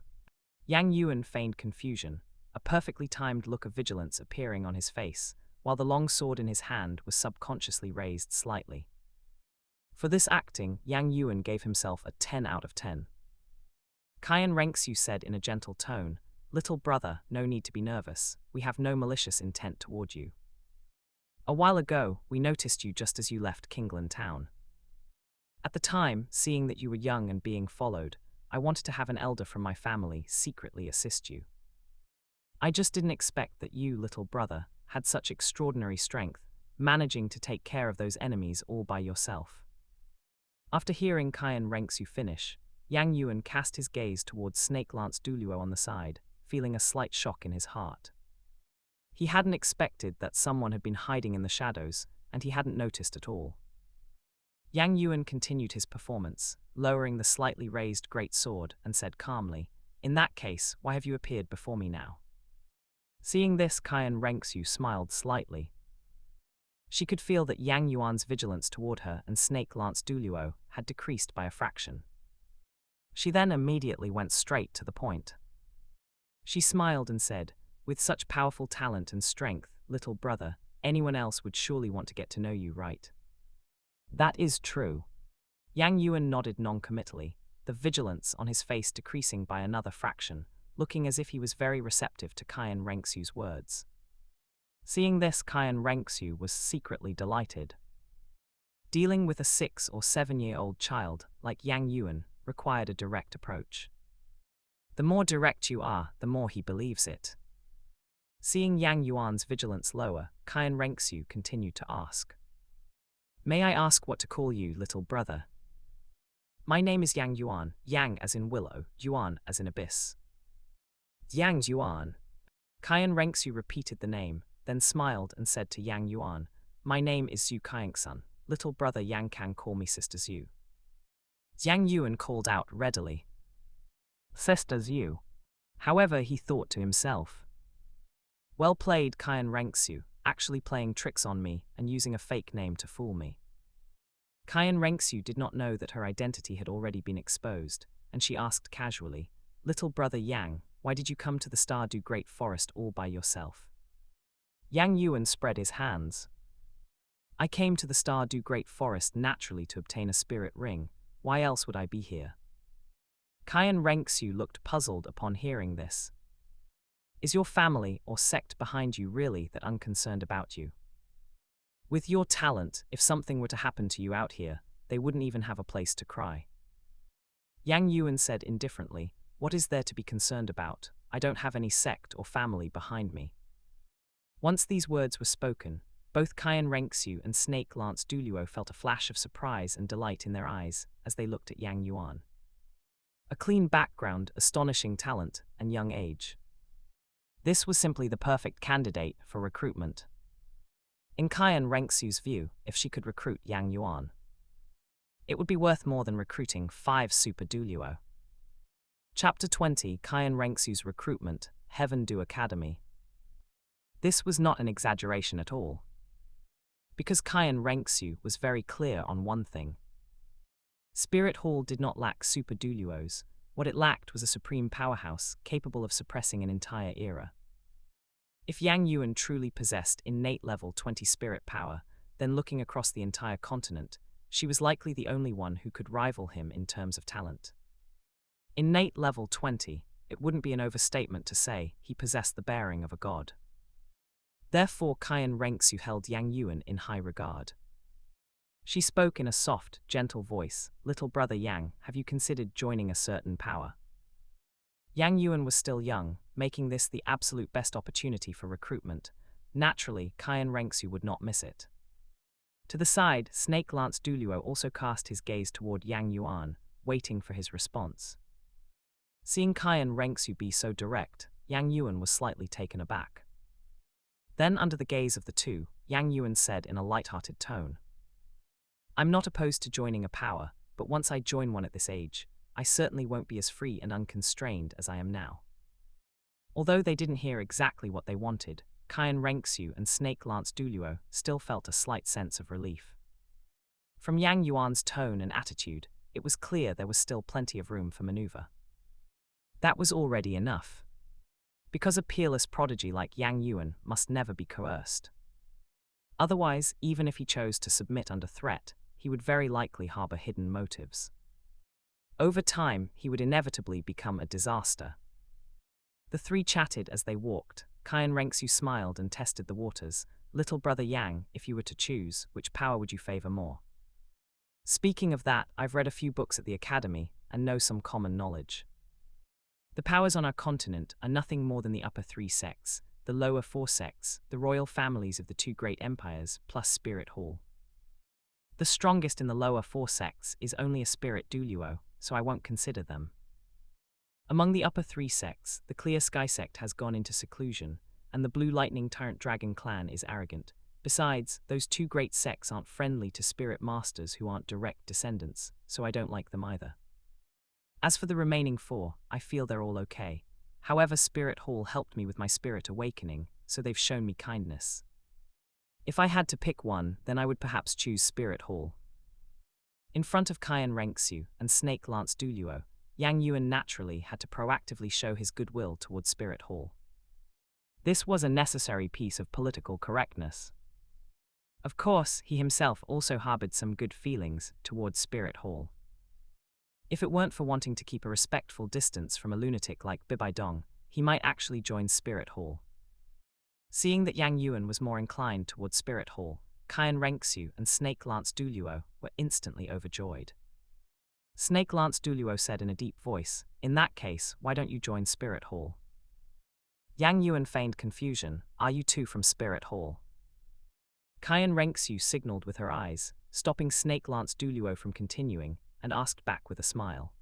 S1: Yang Yuan feigned confusion, a perfectly timed look of vigilance appearing on his face, while the long sword in his hand was subconsciously raised slightly. For this acting, Yang Yuan gave himself a 10 out of 10. Kyan Renxu said in a gentle tone, "Little brother, no need to be nervous, we have no malicious intent toward you. A while ago, we noticed you just as you left Kinglan town. At the time, seeing that you were young and being followed, I wanted to have an elder from my family secretly assist you. I just didn't expect that you, little brother, had such extraordinary strength, managing to take care of those enemies all by yourself." After hearing Kyan Renxu finish, Yang Yuan cast his gaze towards Snake Lance Douluo on the side, feeling a slight shock in his heart. He hadn't expected that someone had been hiding in the shadows, and he hadn't noticed at all. Yang Yuan continued his performance, lowering the slightly raised great sword, and said calmly, "In that case, why have you appeared before me now?" Seeing this, Kyan Renxu smiled slightly. She could feel that Yang Yuan's vigilance toward her and Snake Lance Douluo had decreased by a fraction. She then immediately went straight to the point. She smiled and said, With such powerful talent and strength, little brother, anyone else would surely want to get to know you, right? That is true. Yang Yuan nodded non-committally, the vigilance on his face decreasing by another fraction, looking as if he was very receptive to Qian Rengxu's words. Seeing this, Qian Rengxu was secretly delighted. Dealing with a 6 or 7-year-old child like Yang Yuan required a direct approach. The more direct you are, the more he believes it. Seeing Yang Yuan's vigilance lower, Qian Rengxu continued to ask. May I ask what to call you, little brother? My name is Yang Yuan, Yang as in willow, Yuan as in abyss. Yang Yuan. Qian Rengxu repeated the name, then smiled and said to Yang Yuan, my name is Zhu Qiangsun, little brother Yang can call me Sister Zhu. Yang Yuan called out readily. Sister Zhu. However, he thought to himself. Well played, Qian Rengxu, actually playing tricks on me and using a fake name to fool me. Qian Rengxu did not know that her identity had already been exposed, and she asked casually, little brother Yang, why did you come to the Stardew Great Forest all by yourself? Yang Yuan spread his hands. I came to the Stardew Great Forest naturally to obtain a spirit ring. Why else would I be here? Qian Rengxu looked puzzled upon hearing this. Is your family or sect behind you really that unconcerned about you? With your talent, if something were to happen to you out here, they wouldn't even have a place to cry. Yang Yuan said indifferently, what is there to be concerned about? I don't have any sect or family behind me. Once these words were spoken, both Qian Rengxu and Snake Lance Douluo felt a flash of surprise and delight in their eyes as they looked at Yang Yuan. A clean background, astonishing talent, and young age. This was simply the perfect candidate for recruitment. In Qian Rengxu's view, if she could recruit Yang Yuan, it would be worth more than recruiting 5 Super Douluo. Chapter 20, Qian Rengxu's Recruitment, Heaven Do Academy. This was not an exaggeration at all. Because Qian Rengxu was very clear on one thing. Spirit Hall did not lack Super Douluos. What it lacked was a supreme powerhouse capable of suppressing an entire era. If Yang Yuan truly possessed innate level 20 spirit power, then looking across the entire continent, she was likely the only one who could rival him in terms of talent. Innate level 20, it wouldn't be an overstatement to say he possessed the bearing of a god. Therefore, Qian Rengxu held Yang Yuan in high regard. She spoke in a soft, gentle voice, little brother Yang, have you considered joining a certain power? Yang Yuan was still young, making this the absolute best opportunity for recruitment. Naturally, Qian Rengxu would not miss it. To the side, Snake Lance Douluo also cast his gaze toward Yang Yuan, waiting for his response. Seeing Qian Rengxu be so direct, Yang Yuan was slightly taken aback. Then, under the gaze of the two, Yang Yuan said in a light-hearted tone, I'm not opposed to joining a power, but once I join one at this age, I certainly won't be as free and unconstrained as I am now. Although they didn't hear exactly what they wanted, Qian Rengxu and Snake Lance Douluo still felt a slight sense of relief. From Yang Yuan's tone and attitude, it was clear there was still plenty of room for maneuver. That was already enough. Because a peerless prodigy like Yang Yuan must never be coerced. Otherwise, even if he chose to submit under threat, he would very likely harbor hidden motives. Over time, he would inevitably become a disaster. The three chatted as they walked. Qian Rengxu smiled and tested the waters. Little brother Yang, if you were to choose, which power would you favor more? Speaking of that, I've read a few books at the academy and know some common knowledge. The powers on our continent are nothing more than the upper 3 sects, the lower 4 sects, the royal families of the 2 great empires, plus Spirit Hall. The strongest in the lower 4 sects is only a Spirit Douluo, so I won't consider them. Among the upper 3 sects, the Clear Sky Sect has gone into seclusion, and the Blue Lightning Tyrant Dragon clan is arrogant. Besides, those 2 great sects aren't friendly to Spirit Masters who aren't direct descendants, so I don't like them either. As for the remaining 4, I feel they're all okay. However, Spirit Hall helped me with my spirit awakening, so they've shown me kindness. If I had to pick one, then I would perhaps choose Spirit Hall. In front of Qian Rengxu and Snake Lance Douluo, Yang Yuan naturally had to proactively show his goodwill towards Spirit Hall. This was a necessary piece of political correctness. Of course, he himself also harbored some good feelings towards Spirit Hall. If it weren't for wanting to keep a respectful distance from a lunatic like Bibi, he might actually join Spirit Hall. Seeing that Yang Yuan was more inclined towards Spirit Hall, Qian Renxiu and Snake Lance Douluo were instantly overjoyed. Snake Lance Douluo said in a deep voice, "In that case, why don't you join Spirit Hall?" Yang Yuan feigned confusion. "Are you too from Spirit Hall?" Qian Renxiu signaled with her eyes, stopping Snake Lance Douluo from continuing, and asked back with a smile.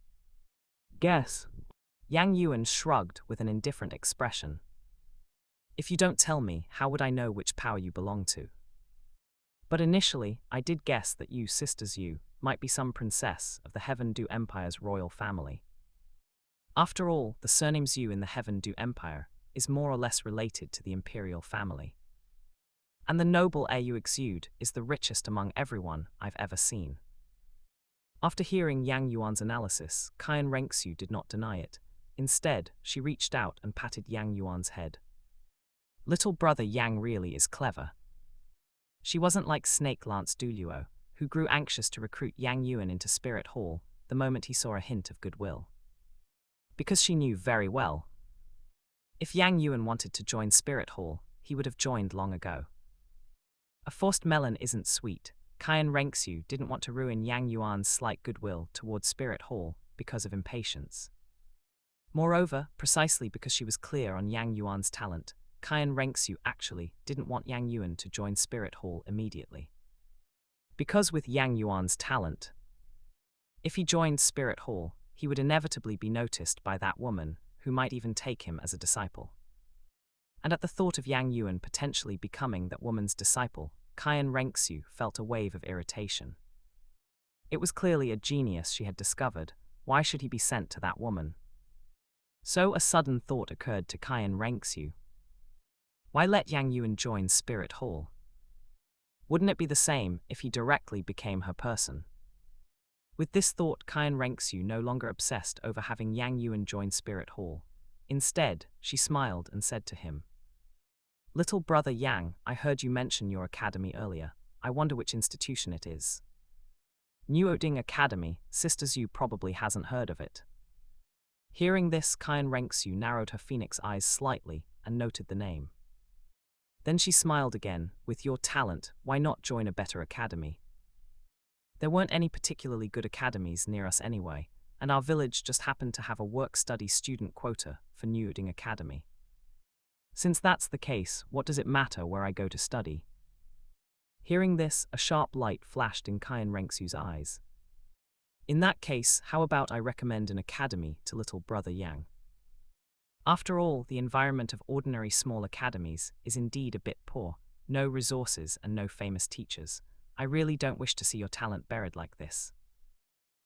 S1: "Guess." Yang Yuan shrugged with an indifferent expression. "If you don't tell me, how would I know which power you belong to? But initially, I did guess that you, Sister Zhu, might be some princess of the Heaven Du Empire's royal family. After all, the surname Zhu in the Heaven Du Empire is more or less related to the imperial family. And the noble air you exude is the richest among everyone I've ever seen." After hearing Yang Yuan's analysis, Qian Renxiu did not deny it. Instead, she reached out and patted Yang Yuan's head. "Little brother Yang really is clever." She wasn't like Snake Lance Douluo, who grew anxious to recruit Yang Yuan into Spirit Hall the moment he saw a hint of goodwill. Because she knew very well, if Yang Yuan wanted to join Spirit Hall, he would have joined long ago. A forced melon isn't sweet. Qian Renxiu didn't want to ruin Yang Yuan's slight goodwill towards Spirit Hall because of impatience. Moreover, precisely because she was clear on Yang Yuan's talent, Qian Renxiu actually didn't want Yang Yuan to join Spirit Hall immediately. Because with Yang Yuan's talent, if he joined Spirit Hall, he would inevitably be noticed by that woman, who might even take him as a disciple. And at the thought of Yang Yuan potentially becoming that woman's disciple, Qian Renxiu felt a wave of irritation. It was clearly a genius she had discovered. Why should he be sent to that woman? So a sudden thought occurred to Qian Renxiu. Why let Yang Yuan join Spirit Hall? Wouldn't it be the same if he directly became her person? With this thought, Qian Renxiu no longer obsessed over having Yang Yuan join Spirit Hall. Instead, she smiled and said to him, "Little brother Yang, I heard you mention your academy earlier. I wonder which institution it is." Nuoding Academy, Sister Zhu probably hasn't heard of it. Hearing this, Qian Renxiu narrowed her phoenix eyes slightly and noted the name. Then she smiled again. "With your talent, why not join a better academy? There weren't any particularly good academies near us anyway, and our village just happened to have a work-study student quota for Nuoding Academy. Since that's the case, what does it matter where I go to study?" Hearing this, a sharp light flashed in Qian Renxiu's eyes. "In that case, how about I recommend an academy to little brother Yang? After all, the environment of ordinary small academies is indeed a bit poor. No resources and no famous teachers. I really don't wish to see your talent buried like this.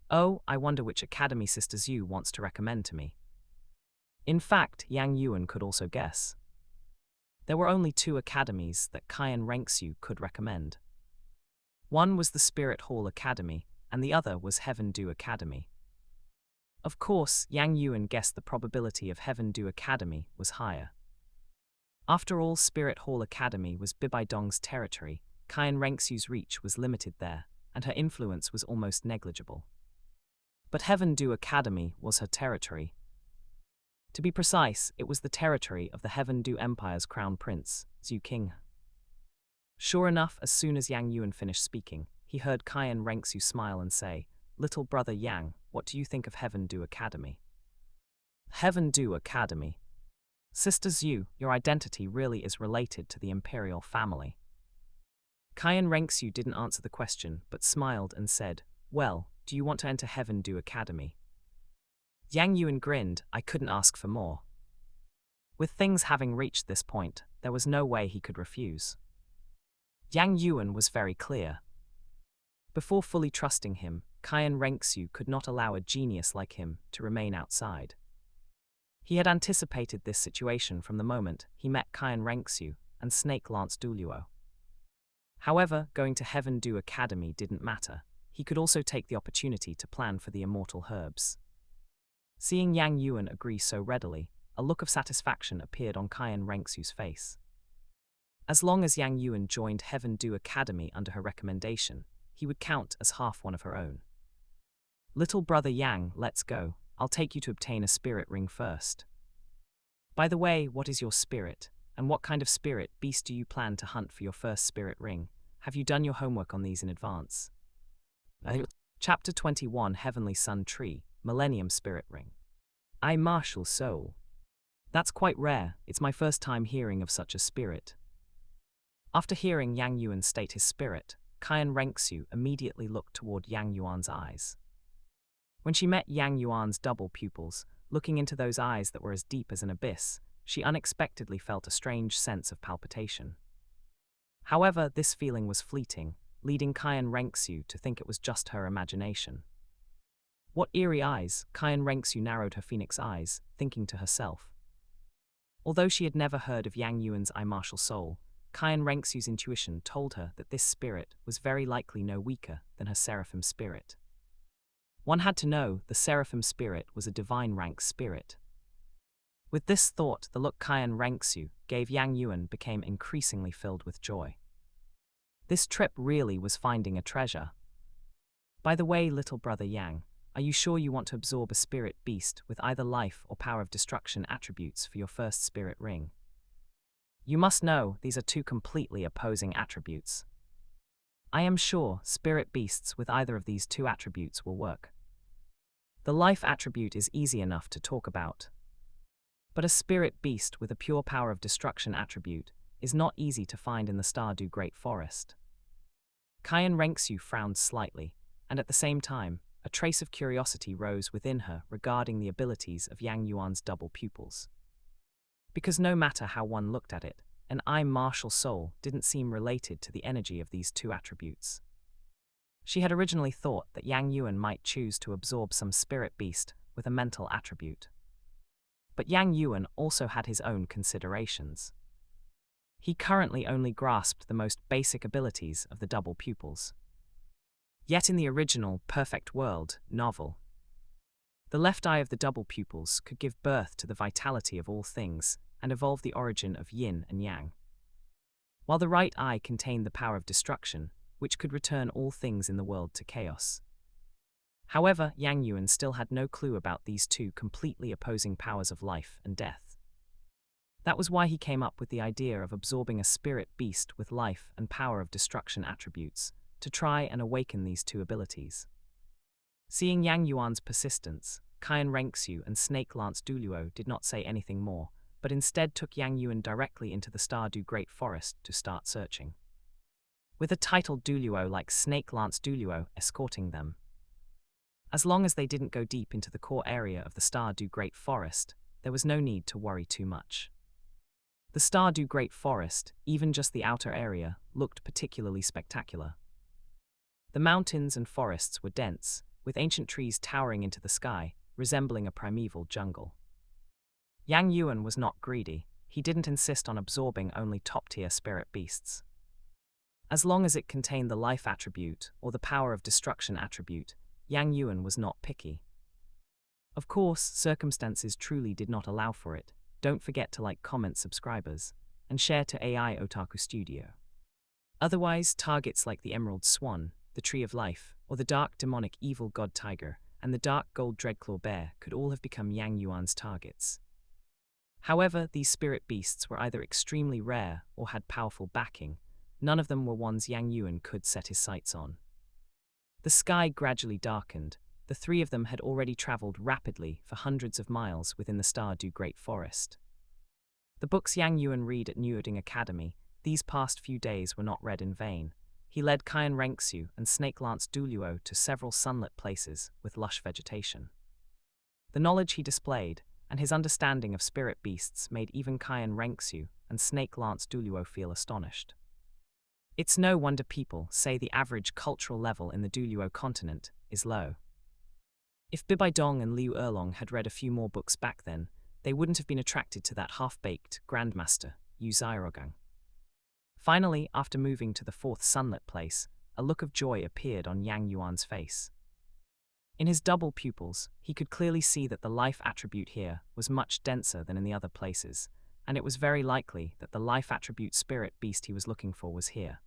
S1: Oh, I wonder which academy Sister Zhu wants to recommend to me." In fact, Yang Yuan could also guess. There were only two academies that Qian Renxiu could recommend. One was the Spirit Hall Academy, and the other was Heaven Du Academy. Of course, Yang Yuan guessed the probability of Heaven Du Academy was higher. After all, Spirit Hall Academy was Bibi Dong's territory. Qian Renxiu's reach was limited there, and her influence was almost negligible. But Heaven Du Academy was her territory. To be precise, it was the territory of the Heaven Du Empire's crown prince, Zhu King. Sure enough, as soon as Yang Yuan finished speaking, he heard Qian Renxiu smile and say, "Little brother Yang, what do you think of Heaven Du Academy?" "Heaven Du Academy? Sister Zhu, your identity really is related to the imperial family." Qian Renxiu didn't answer the question, but smiled and said, "Well, do you want to enter Heaven Du Academy?" Yang Yuan grinned. I couldn't ask for more. With things having reached this point, there was no way he could refuse. Yang Yuan was very clear. Before fully trusting him, Qian Renxiu could not allow a genius like him to remain outside. He had anticipated this situation from the moment he met Qian Renxiu and Snake Lance Douluo. However, going to Heaven Du Academy didn't matter. He could also take the opportunity to plan for the immortal herbs. Seeing Yang Yuan agree so readily, a look of satisfaction appeared on Cayenne Rengsu's face. As long as Yang Yuan joined Heaven Do Academy under her recommendation, he would count as half one of her own. Little brother Yang, let's go. I'll take you to obtain a spirit ring first. By the way, what is your spirit, and what kind of spirit beast do you plan to hunt for your first spirit ring? Have you done your homework on these in advance? Chapter 21 Heavenly Sun Tree, Millennium Spirit Ring. I martial soul. That's quite rare, it's my first time hearing of such a spirit. After hearing Yang Yuan state his spirit, Cayenne Rengsu immediately looked toward Yang Yuan's eyes. When she met Yang Yuan's double pupils, looking into those eyes that were as deep as an abyss, she unexpectedly felt a strange sense of palpitation. However, this feeling was fleeting, leading Cayenne Rengsu to think it was just her imagination. What eerie eyes! Cayenne Rengsu narrowed her phoenix eyes, thinking to herself. Although she had never heard of Yang Yuan's I martial soul, Cayenne Rengsu's intuition told her that this spirit was very likely no weaker than her seraphim spirit. One had to know the seraphim spirit was a divine rank spirit. With this thought, the look Cayenne Rengsu gave Yang Yuan became increasingly filled with joy. This trip really was finding a treasure. By the way, little brother Yang, are you sure you want to absorb a spirit beast with either life or power of destruction attributes for your first spirit ring? You must know, these are two completely opposing attributes. I am sure spirit beasts with either of these two attributes will work. The life attribute is easy enough to talk about. But a spirit beast with a pure power of destruction attribute is not easy to find in the Stardew Great Forest. Cayenne Rengsu frowned slightly, and at the same time, a trace of curiosity rose within her regarding the abilities of Yang Yuan's double pupils. Because no matter how one looked at it, an I martial soul didn't seem related to the energy of these two attributes. She had originally thought that Yang Yuan might choose to absorb some spirit beast with a mental attribute. But Yang Yuan also had his own considerations. He currently only grasped the most basic abilities of the double pupils. Yet in the original Perfect World novel, the left eye of the double pupils could give birth to the vitality of all things and evolve the origin of yin and yang, while the right eye contained the power of destruction, which could return all things in the world to chaos. However, Yang Yuan still had no clue about these two completely opposing powers of life and death. That was why he came up with the idea of absorbing a spirit beast with life and power of destruction attributes, to try and awaken these two abilities. Seeing Yang Yuan's persistence, Cayenne Rengsu and Snake Lance Douluo did not say anything more, but instead took Yang Yuan directly into the Stardew Great Forest to start searching, with a titled Douluo like Snake Lance Douluo escorting them. As long as they didn't go deep into the core area of the Stardew Great Forest, there was no need to worry too much. The Stardew Great Forest, even just the outer area, looked particularly spectacular. The mountains and forests were dense, with ancient trees towering into the sky, resembling a primeval jungle. Yang Yuan was not greedy. He didn't insist on absorbing only top-tier spirit beasts. As long as it contained the life attribute or the power of destruction attribute, Yang Yuan was not picky. Of course, circumstances truly did not allow for it. Don't forget to like, comment, subscribers, and share to AI Otaku Studio. Otherwise, targets like the Emerald Swan, the Tree of Life, or the Dark Demonic Evil God Tiger, and the Dark Gold Dreadclaw Bear could all have become Yang Yuan's targets. However, these spirit beasts were either extremely rare or had powerful backing. None of them were ones Yang Yuan could set his sights on. The sky gradually darkened. The three of them had already traveled rapidly for hundreds of miles within the Stardew Great Forest. The books Yang Yuan read at Douluo Academy, these past few days were not read in vain. He led Cayenne Rengsu and Snake Lance Douluo to several sunlit places with lush vegetation. The knowledge he displayed, and his understanding of spirit beasts made even Cayenne Rengsu and Snake Lance Douluo feel astonished. It's no wonder people say the average cultural level in the Douluo Continent is low. If Bibi Dong and Liu Erlong had read a few more books back then, they wouldn't have been attracted to that half-baked Grandmaster, Yu Zairogang. Finally, after moving to the fourth sunlit place, a look of joy appeared on Yang Yuan's face. In his double pupils, he could clearly see that the life attribute here was much denser than in the other places, and it was very likely that the life attribute spirit beast he was looking for was here.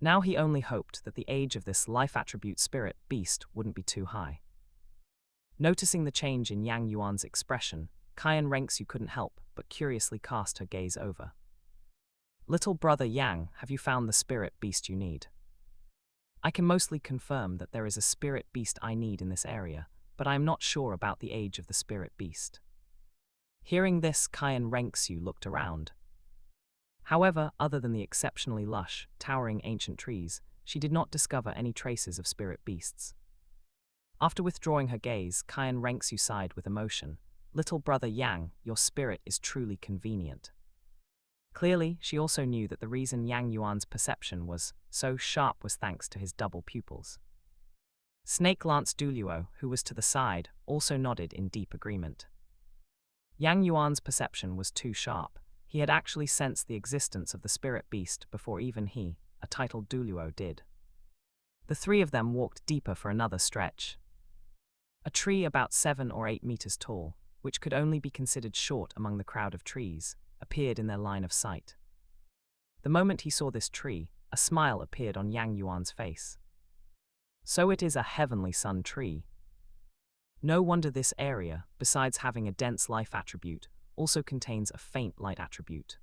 S1: Now he only hoped that the age of this life attribute spirit beast wouldn't be too high. Noticing the change in Yang Yuan's expression, Cayenne Renxu couldn't help but curiously cast her gaze over. "Little brother Yang, have you found the spirit beast you need?" "I can mostly confirm that there is a spirit beast I need in this area, but I am not sure about the age of the spirit beast." Hearing this, Cayenne Renxu looked around. However, other than the exceptionally lush, towering ancient trees, she did not discover any traces of spirit beasts. After withdrawing her gaze, Cayenne Renxu sighed with emotion. "Little brother Yang, your spirit is truly convenient." Clearly, she also knew that the reason Yang Yuan's perception was so sharp was thanks to his double pupils. Snake Lance Douluo, who was to the side, also nodded in deep agreement. Yang Yuan's perception was too sharp. He had actually sensed the existence of the spirit beast before even he, a titled Douluo, did. The three of them walked deeper for another stretch. A tree about 7 or 8 meters tall, which could only be considered short among the crowd of trees, appeared in their line of sight. The moment he saw this tree, a smile appeared on Yang Yuan's face. So it is a heavenly sun tree. No wonder this area, besides having a dense life attribute, also contains a faint light attribute.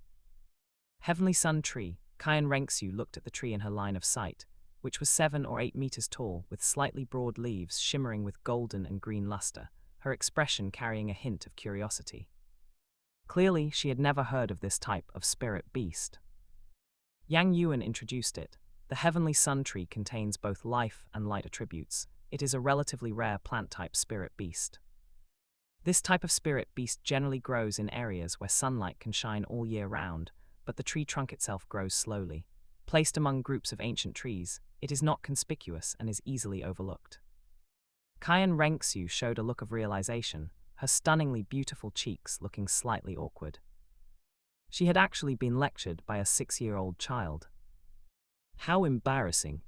S1: Heavenly sun tree, Cayenne Renxu looked at the tree in her line of sight, which was 7 or 8 meters tall with slightly broad leaves shimmering with golden and green luster, her expression carrying a hint of curiosity. Clearly, she had never heard of this type of spirit beast. Yang Yuan introduced it. The heavenly sun tree contains both life and light attributes. It is a relatively rare plant-type spirit beast. This type of spirit beast generally grows in areas where sunlight can shine all year round, but the tree trunk itself grows slowly. Placed among groups of ancient trees, it is not conspicuous and is easily overlooked. Cayenne Renxu showed a look of realization, her stunningly beautiful cheeks looking slightly awkward. She had actually been lectured by a 6-year-old child. How embarrassing.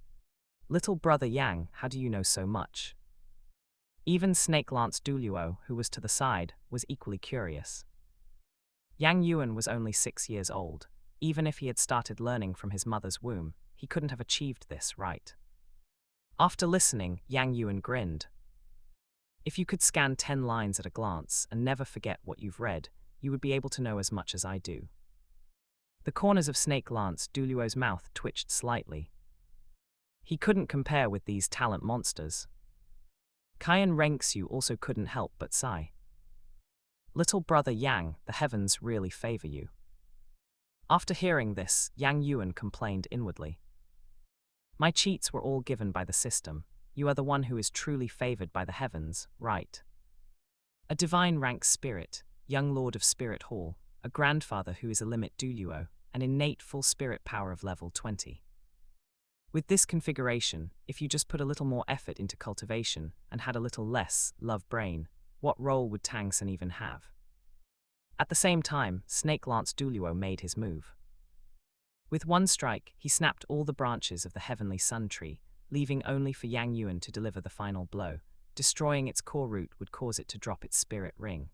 S1: "Little brother Yang, how do you know so much?" Even Snake Lance Douluo, who was to the side, was equally curious. Yang Yuan was only 6 years old. Even if he had started learning from his mother's womb, he couldn't have achieved this right. After listening, Yang Yuan grinned. "If you could scan 10 lines at a glance and never forget what you've read, you would be able to know as much as I do." The corners of Snake Lance Douluo's mouth twitched slightly. He couldn't compare with these talent monsters. Cayenne Renxu also couldn't help but sigh. "Little brother Yang, the heavens really favor you." After hearing this, Yang Yuan complained inwardly. "My cheats were all given by the system. You are the one who is truly favored by the heavens, right?" A divine rank spirit, young lord of Spirit Hall, a grandfather who is a limit Douluo, an innate full spirit power of level 20. With this configuration, if you just put a little more effort into cultivation and had a little less love brain, what role would Tang San even have? At the same time, Snake Lance Douluo made his move. With one strike, he snapped all the branches of the heavenly sun tree, leaving only for Yang Yuan to deliver the final blow. Destroying its core root would cause it to drop its spirit ring.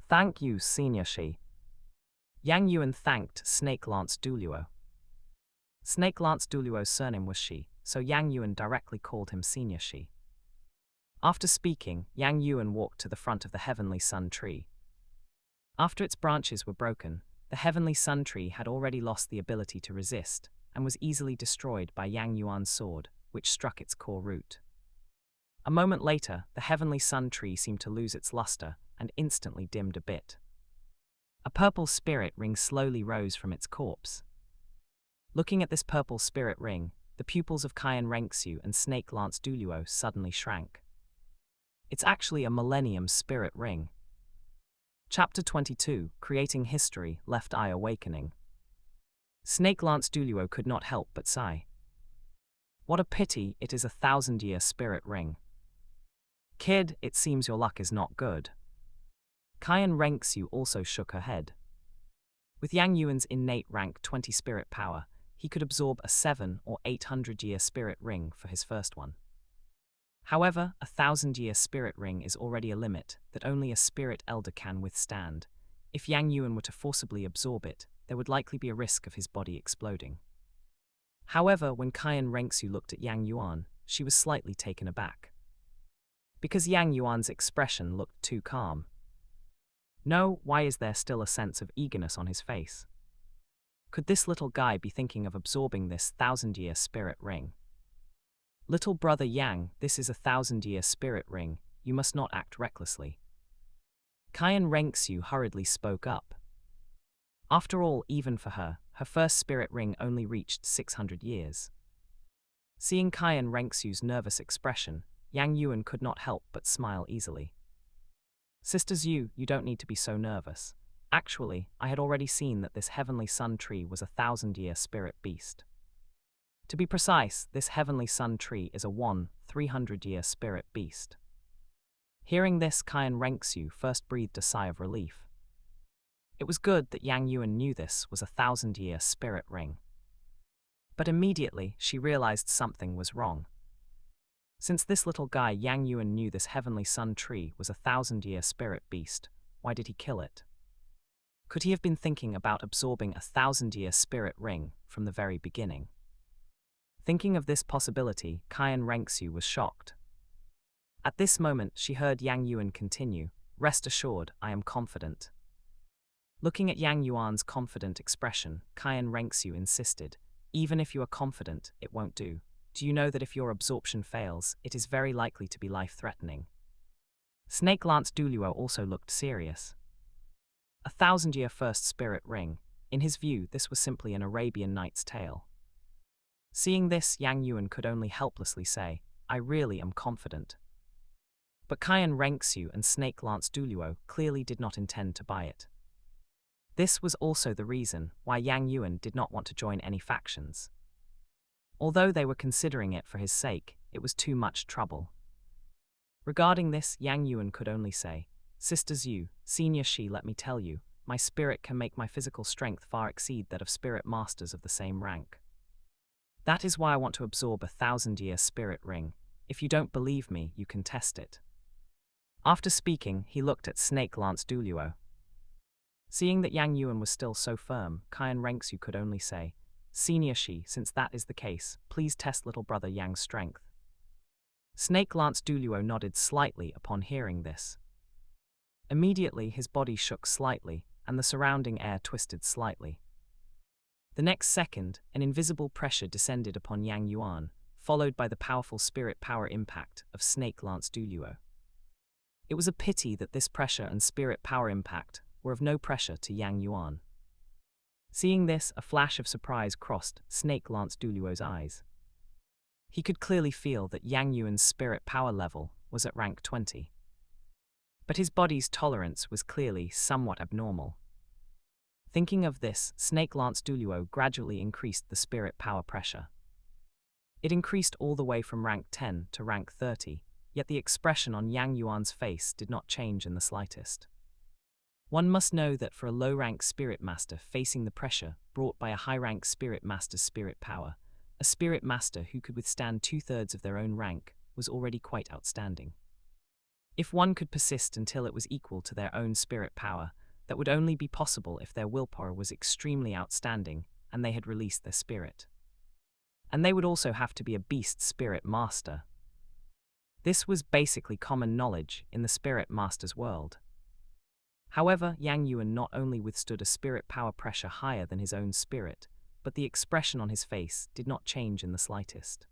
S1: "Thank you, Senior Shi." Yang Yuan thanked Snake Lance Douluo. Snake Lance Douluo's surname was Shi, so Yang Yuan directly called him Senior Shi. After speaking, Yang Yuan walked to the front of the heavenly sun tree. After its branches were broken, the heavenly sun tree had already lost the ability to resist, and was easily destroyed by Yang Yuan's sword, which struck its core root. A moment later, the heavenly sun tree seemed to lose its luster, and instantly dimmed a bit. A purple spirit ring slowly rose from its corpse. Looking at this purple spirit ring, the pupils of Cayenne Renxu and Snake Lance Douluo suddenly shrank. It's actually a Millennium Spirit Ring. Chapter 22, Creating History, Left Eye Awakening. Snake Lance Douluo could not help but sigh. What a pity it is a 1,000-year spirit ring. Kid, it seems your luck is not good. Cayenne Renxu also shook her head. With Yang Yuan's innate rank 20 spirit power, he could absorb a 7 or 800-year spirit ring for his first one. However, a 1,000-year spirit ring is already a limit that only a spirit elder can withstand. If Yang Yuan were to forcibly absorb it, there would likely be a risk of his body exploding. However, when Qian Rengsu looked at Yang Yuan, she was slightly taken aback. Because Yang Yuan's expression looked too calm. No, why is there still a sense of eagerness on his face? Could this little guy be thinking of absorbing this 1,000-year spirit ring? Little brother Yang, this is a 1,000-year spirit ring, you must not act recklessly. Qian Rengsu hurriedly spoke up. After all, even for her, her first spirit ring only reached 600 years. Seeing Qian Rengsu's nervous expression, Yang Yuan could not help but smile easily. Sister Zhu, you don't need to be so nervous. Actually, I had already seen that this heavenly sun tree was a 1,000-year spirit beast. To be precise, this heavenly sun tree is a 300-year spirit beast. Hearing this, Qian Rengsu first breathed a sigh of relief. It was good that Yang Yuan knew this was a 1,000-year spirit ring. But immediately, she realized something was wrong. Since this little guy Yang Yuan knew this heavenly sun tree was a 1,000-year spirit beast, why did he kill it? Could he have been thinking about absorbing a 1,000-year spirit ring from the very beginning? Thinking of this possibility, Qian Rengsu was shocked. At this moment, she heard Yang Yuan continue, "Rest assured, I am confident." Looking at Yang Yuan's confident expression, Qian Rengsu insisted, "Even if you are confident, it won't do. Do you know that if your absorption fails, it is very likely to be life-threatening?" Snake Lance Douluo also looked serious. A 1,000-year first spirit ring, in his view, this was simply an Arabian Nights tale. Seeing this, Yang Yuan could only helplessly say, "I really am confident." But Qian Rengsu and Snake Lance Douluo clearly did not intend to buy it. This was also the reason why Yang Yuan did not want to join any factions. Although they were considering it for his sake, it was too much trouble. Regarding this, Yang Yuan could only say, "Sister Zhu, Senior Shi, let me tell you, my spirit can make my physical strength far exceed that of spirit masters of the same rank. That is why I want to absorb a 1,000-year spirit ring. If you don't believe me, you can test it." After speaking, he looked at Snake Lance Douluo. Seeing that Yang Yuan was still so firm, Qian Rengsu could only say, "Senior Shi, since that is the case, please test little brother Yang's strength." Snake Lance Douluo nodded slightly upon hearing this. Immediately his body shook slightly, and the surrounding air twisted slightly. The next second, an invisible pressure descended upon Yang Yuan, followed by the powerful spirit power impact of Snake Lance Douluo. It was a pity that this pressure and spirit power impact were of no pressure to Yang Yuan. Seeing this, a flash of surprise crossed Snake Lance Douluo's eyes. He could clearly feel that Yang Yuan's spirit power level was at rank 20. But his body's tolerance was clearly somewhat abnormal. Thinking of this, Snake Lance Douluo gradually increased the spirit power pressure. It increased all the way from rank 10 to rank 30, yet the expression on Yang Yuan's face did not change in the slightest. One must know that for a low-rank spirit master facing the pressure brought by a high-rank spirit master's spirit power, a spirit master who could withstand 2/3 of their own rank was already quite outstanding. If one could persist until it was equal to their own spirit power, that would only be possible if their willpower was extremely outstanding and they had released their spirit. And they would also have to be a beast spirit master. This was basically common knowledge in the spirit master's world. However, Yang Yuan not only withstood a spirit power pressure higher than his own spirit, but the expression on his face did not change in the slightest.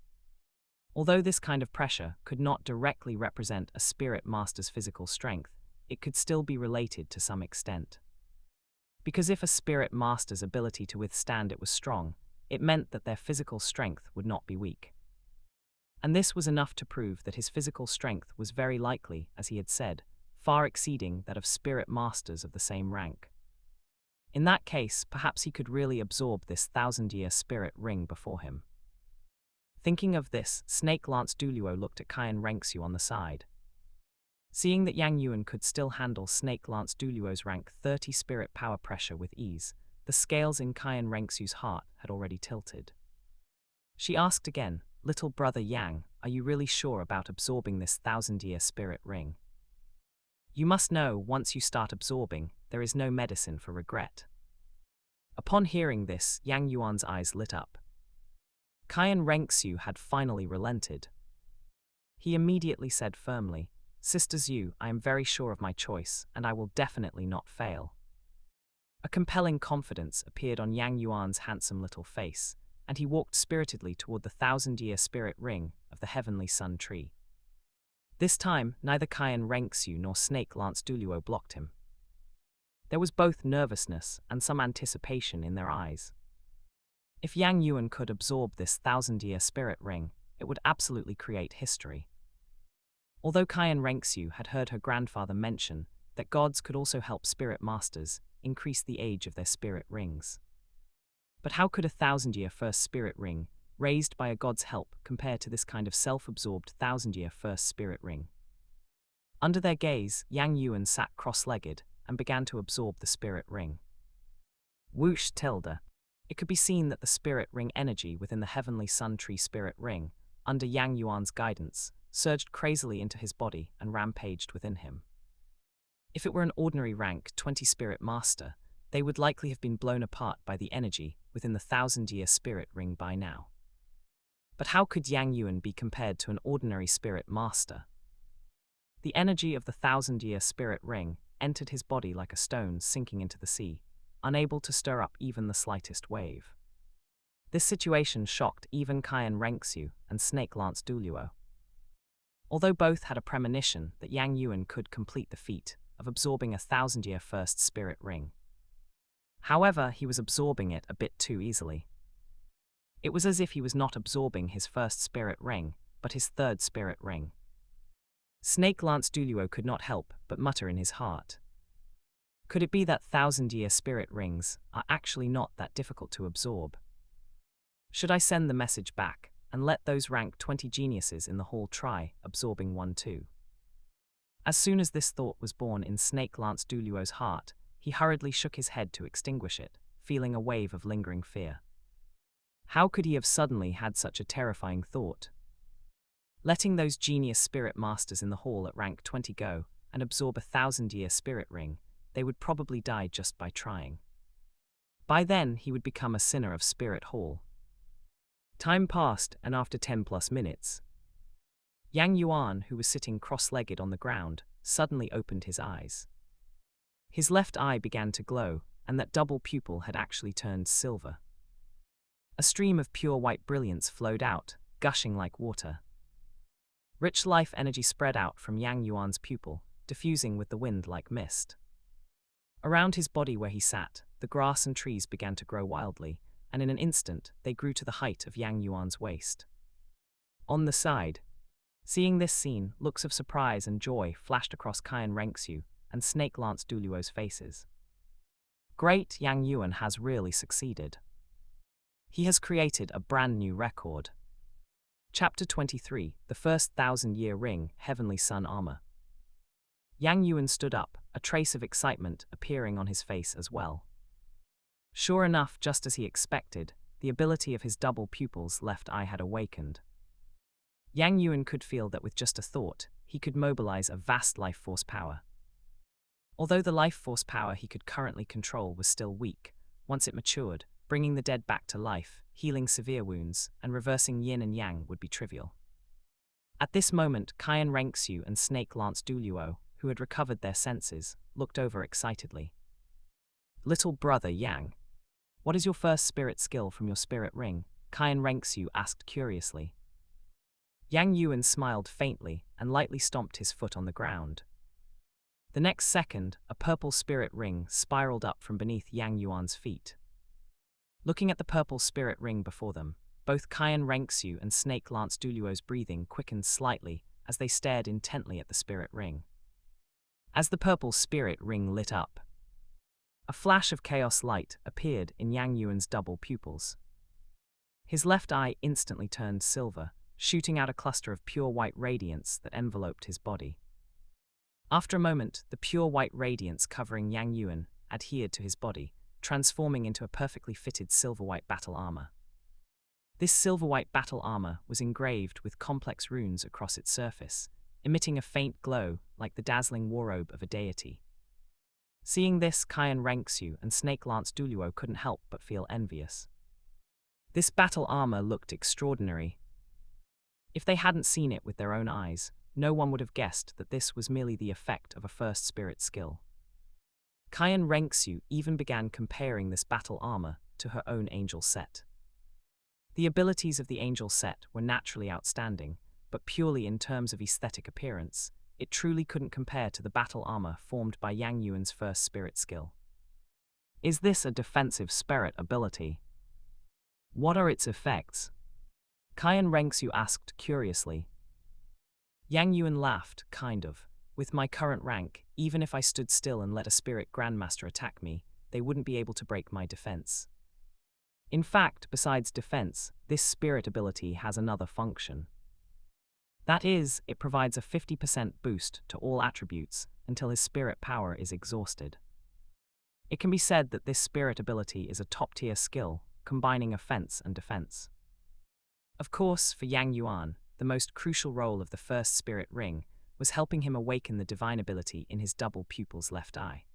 S1: Although this kind of pressure could not directly represent a spirit master's physical strength, it could still be related to some extent. Because if a spirit master's ability to withstand it was strong, it meant that their physical strength would not be weak. And this was enough to prove that his physical strength was very likely, as he had said, far exceeding that of spirit masters of the same rank. In that case, perhaps he could really absorb this 1,000-year spirit ring before him. Thinking of this, Snake Lance Douluo looked at Qian Rengsu on the side. Seeing that Yang Yuan could still handle Snake Lance Douluo's rank 30 spirit power pressure with ease, the scales in Qian Rengsu's heart had already tilted. She asked again, "Little brother Yang, are you really sure about absorbing this 1,000-year spirit ring? You must know, once you start absorbing, there is no medicine for regret." Upon hearing this, Yang Yuan's eyes lit up. Qian Renxiu had finally relented. He immediately said firmly, "Sister Zhu, I am very sure of my choice, and I will definitely not fail." A compelling confidence appeared on Yang Yuan's handsome little face, and he walked spiritedly toward the 1,000-year spirit ring of the heavenly sun tree. This time, neither Qian Renxiu nor Snake Lance Douluo blocked him. There was both nervousness and some anticipation in their eyes. If Yang Yuan could absorb this 1,000-year spirit ring, it would absolutely create history. Although Qian Renxiu had heard her grandfather mention that gods could also help spirit masters increase the age of their spirit rings. But how could a 1,000-year first spirit ring, raised by a god's help, compare to this kind of self-absorbed 1,000-year first spirit ring? Under their gaze, Yang Yuan sat cross-legged and began to absorb the spirit ring. Whoosh tilde. It could be seen that the spirit ring energy within the heavenly sun tree spirit ring, under Yang Yuan's guidance, surged crazily into his body and rampaged within him. If it were an ordinary rank 20 spirit master, they would likely have been blown apart by the energy within the 1,000-year spirit ring by now. But how could Yang Yuan be compared to an ordinary spirit master? The energy of the 1,000-year spirit ring entered his body like a stone sinking into the sea, unable to stir up even the slightest wave. This situation shocked even Qian Renxiu and Snake Lance Douluo. Although both had a premonition that Yang Yuan could complete the feat of absorbing a 1,000-year first spirit ring. However, he was absorbing it a bit too easily. It was as if he was not absorbing his first spirit ring, but his third spirit ring. Snake Lance Douluo could not help but mutter in his heart. Could it be that 1,000-year spirit rings are actually not that difficult to absorb? Should I send the message back and let those rank 20 geniuses in the hall try absorbing one too? As soon as this thought was born in Snake Lance Douluo's heart, he hurriedly shook his head to extinguish it, feeling a wave of lingering fear. How could he have suddenly had such a terrifying thought? Letting those genius spirit masters in the hall at rank 20 go and absorb a 1,000-year spirit ring, they would probably die just by trying. By then, he would become a sinner of Spirit Hall. Time passed, and after 10+ minutes, Yang Yuan, who was sitting cross-legged on the ground, suddenly opened his eyes. His left eye began to glow, and that double pupil had actually turned silver. A stream of pure white brilliance flowed out, gushing like water. Rich life energy spread out from Yang Yuan's pupil, diffusing with the wind like mist. Around his body where he sat, the grass and trees began to grow wildly, and in an instant they grew to the height of Yang Yuan's waist. On the side, seeing this scene, looks of surprise and joy flashed across Qian Renxiu and Snake Lance Douluo's faces. Great, Yang Yuan has really succeeded. He has created a brand new record. Chapter 23, The First 1,000-Year Ring, Heavenly Sun Armor. Yang Yuan stood up, a trace of excitement appearing on his face as well. Sure enough, just as he expected, the ability of his double pupil's left eye had awakened. Yang Yuan could feel that with just a thought, he could mobilize a vast life force power. Although the life force power he could currently control was still weak, once it matured, bringing the dead back to life, healing severe wounds, and reversing yin and yang would be trivial. At this moment, Qian Renxiu and Snake Lance Douluo, who had recovered their senses, looked over excitedly. "Little brother Yang, what is your first spirit skill from your spirit ring?" Qian Renxiu asked curiously. Yang Yuan smiled faintly and lightly stomped his foot on the ground. The next second, a purple spirit ring spiraled up from beneath Yang Yuan's feet. Looking at the purple spirit ring before them, both Qian Renxiu and Snake Lance Douluo's breathing quickened slightly as they stared intently at the spirit ring. As the purple spirit ring lit up, a flash of chaos light appeared in Yang Yuan's double pupils. His left eye instantly turned silver, shooting out a cluster of pure white radiance that enveloped his body. After a moment, the pure white radiance covering Yang Yuan adhered to his body, transforming into a perfectly fitted silver-white battle armor. This silver-white battle armor was engraved with complex runes across its surface, emitting a faint glow like the dazzling warrobe of a deity. Seeing this, Qian Renxiu and Snake Lance Douluo couldn't help but feel envious. This battle armor looked extraordinary. If they hadn't seen it with their own eyes, no one would have guessed that this was merely the effect of a first spirit skill. Qian Renxiu even began comparing this battle armor to her own angel set. The abilities of the angel set were naturally outstanding, but purely in terms of aesthetic appearance, it truly couldn't compare to the battle armor formed by Yang Yuan's first spirit skill. Is this a defensive spirit ability? What are its effects? Qian Renxiu asked curiously. Yang Yuan laughed, kind of. With my current rank, even if I stood still and let a spirit Grandmaster attack me, they wouldn't be able to break my defense. In fact, besides defense, this spirit ability has another function. That is, it provides a 50% boost to all attributes until his spirit power is exhausted. It can be said that this spirit ability is a top-tier skill, combining offense and defense. Of course, for Yang Yuan, the most crucial role of the first spirit ring was helping him awaken the divine ability in his Double Pupils' left eye.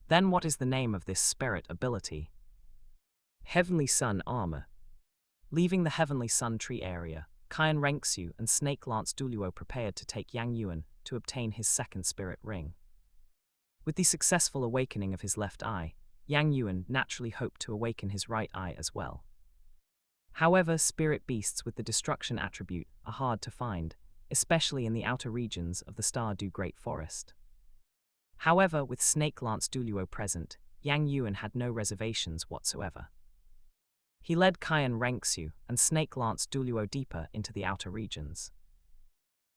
S1: Then what is the name of this spirit ability? Heavenly Sun Armor. Leaving the Heavenly Sun Tree area, Qian Renxiu and Snake Lance Douluo prepared to take Yang Yuan to obtain his second spirit ring. With the successful awakening of his left eye, Yang Yuan naturally hoped to awaken his right eye as well. However, spirit beasts with the destruction attribute are hard to find, especially in the outer regions of the Stardew Great Forest. However, with Snake Lance Douluo present, Yang Yuan had no reservations whatsoever. He led Qian Renxiu and Snake Lance Douluo deeper into the outer regions.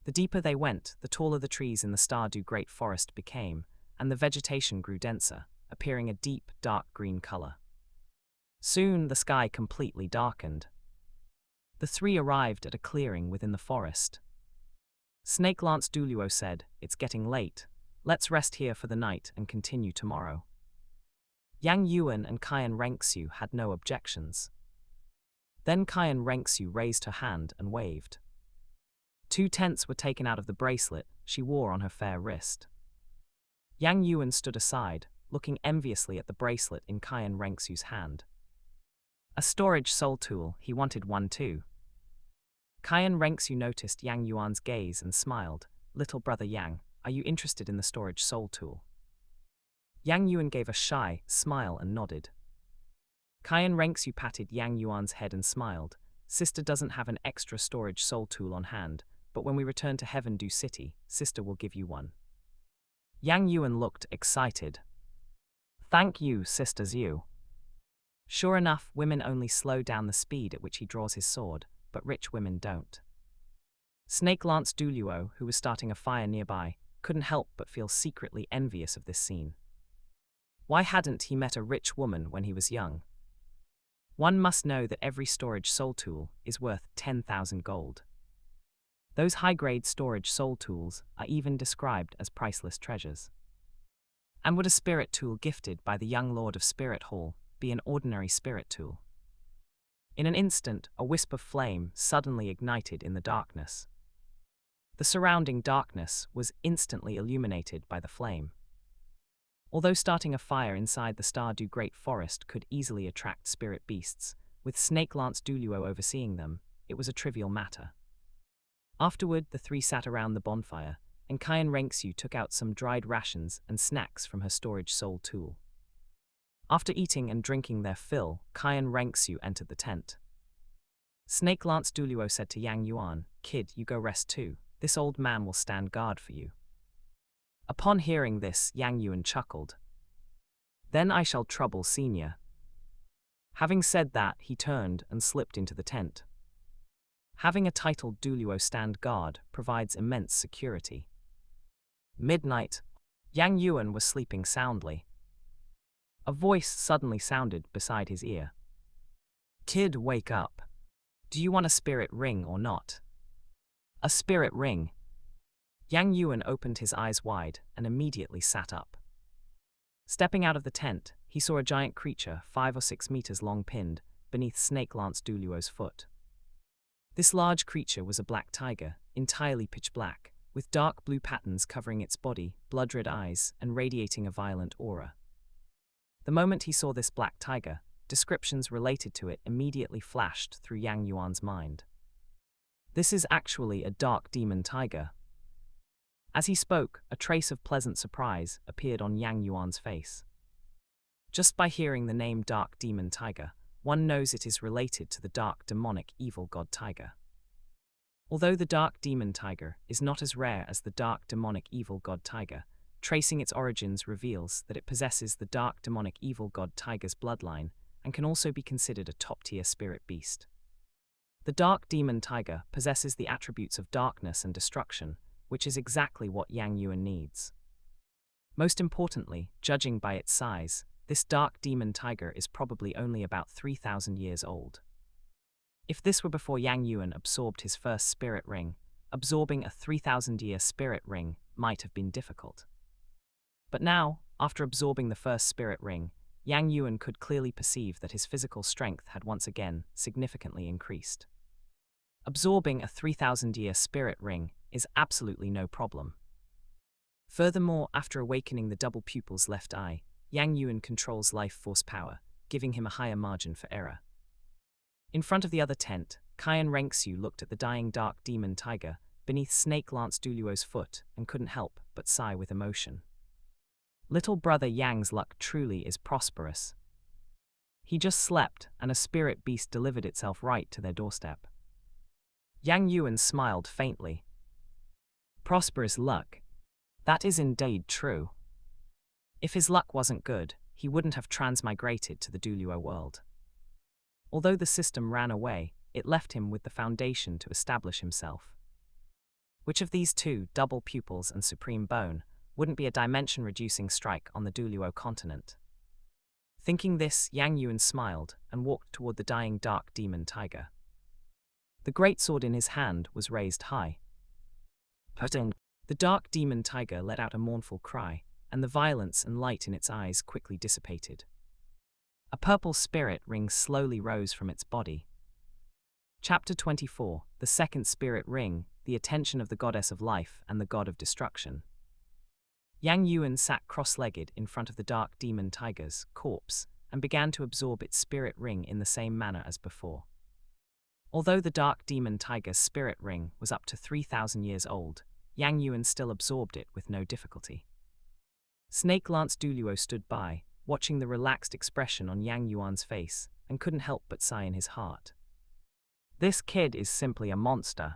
S1: The deeper they went, the taller the trees in the Stardew Great Forest became, and the vegetation grew denser, appearing a deep, dark green color. Soon, the sky completely darkened. The three arrived at a clearing within the forest. Snake Lance Douluo said, "It's getting late. Let's rest here for the night and continue tomorrow." Yang Yuan and Qian Renxiu had no objections. Then Qian Renxiu raised her hand and waved. 2 tenths were taken out of the bracelet she wore on her fair wrist. Yang Yuan stood aside, looking enviously at the bracelet in Qian Renxiu's hand. A storage soul tool, he wanted one too. Qian Renxiu noticed Yang Yuan's gaze and smiled. "Little brother Yang, are you interested in the storage soul tool?" Yang Yuan gave a shy smile and nodded. Qian Renxiu patted Yang Yuan's head and smiled. "Sister doesn't have an extra storage soul tool on hand, but when we return to Heaven Dew City, Sister will give you one." Yang Yuan looked excited. "Thank you, Sister Zhu." Sure enough, women only slow down the speed at which he draws his sword, but rich women don't. Snake Lance Douluo, who was starting a fire nearby, couldn't help but feel secretly envious of this scene. Why hadn't he met a rich woman when he was young? One must know that every storage soul tool is worth 10,000 gold. Those high-grade storage soul tools are even described as priceless treasures. And would a spirit tool gifted by the young Lord of Spirit Hall be an ordinary spirit tool? In an instant, a wisp of flame suddenly ignited in the darkness. The surrounding darkness was instantly illuminated by the flame. Although starting a fire inside the Stardew Great Forest could easily attract spirit beasts, with Snake Lance Douluo overseeing them, it was a trivial matter. Afterward, the three sat around the bonfire, and Qian Renxiu took out some dried rations and snacks from her storage soul tool. After eating and drinking their fill, Qian Renxiu entered the tent. Snake Lance Douluo said to Yang Yuan, "Kid, you go rest too. This old man will stand guard for you." Upon hearing this, Yang Yuan chuckled. "Then I shall trouble Senior." Having said that, he turned and slipped into the tent. Having a titled Douluo stand guard provides immense security. Midnight. Yang Yuan was sleeping soundly. A voice suddenly sounded beside his ear. "Kid, wake up. Do you want a spirit ring or not?" "A spirit ring." Yang Yuan opened his eyes wide and immediately sat up. Stepping out of the tent, he saw a giant creature 5 or 6 meters long pinned, beneath Snake Lance Douluo's foot. This large creature was a black tiger, entirely pitch black, with dark blue patterns covering its body, blood-red eyes, and radiating a violent aura. The moment he saw this black tiger, descriptions related to it immediately flashed through Yang Yuan's mind. This is actually a dark demon tiger. As he spoke, a trace of pleasant surprise appeared on Yang Yuan's face. Just by hearing the name Dark Demon Tiger, one knows it is related to the dark demonic evil god tiger. Although the dark demon tiger is not as rare as the dark demonic evil god tiger, tracing its origins reveals that it possesses the dark demonic evil god tiger's bloodline and can also be considered a top-tier spirit beast. The dark demon tiger possesses the attributes of darkness and destruction, which is exactly what Yang Yuan needs. Most importantly, judging by its size, this dark demon tiger is probably only about 3,000 years old. If this were before Yang Yuan absorbed his first spirit ring, absorbing a 3,000-year spirit ring might have been difficult. But now, after absorbing the first spirit ring, Yang Yuan could clearly perceive that his physical strength had once again significantly increased. Absorbing a 3,000-year spirit ring is absolutely no problem. Furthermore, after awakening the double pupil's left eye, Yang Yuan controls life force power, giving him a higher margin for error. In front of the other tent, Qian Renxiu looked at the dying dark demon tiger beneath Snake Lance Douluo's foot and couldn't help but sigh with emotion. Little brother Yang's luck truly is prosperous. He just slept, and a spirit beast delivered itself right to their doorstep. Yang Yuan smiled faintly. Prosperous luck. That is indeed true. If his luck wasn't good, he wouldn't have transmigrated to the Douluo world. Although the system ran away, it left him with the foundation to establish himself. Which of these two, Double Pupils and Supreme Bone, wouldn't be a dimension-reducing strike on the Douluo Continent? Thinking this, Yang Yuan smiled and walked toward the dying dark demon tiger. The great sword in his hand was raised high. The dark demon tiger let out a mournful cry, and the violence and light in its eyes quickly dissipated. A purple spirit ring slowly rose from its body. Chapter 24, The Second Spirit Ring, the Attention of the Goddess of Life and the God of Destruction. Yang Yuan sat cross-legged in front of the dark demon tiger's corpse and began to absorb its spirit ring in the same manner as before. Although the dark demon tiger's spirit ring was up to 3,000 years old, Yang Yuan still absorbed it with no difficulty. Snake Lance Douluo stood by, watching the relaxed expression on Yang Yuan's face, and couldn't help but sigh in his heart. This kid is simply a monster.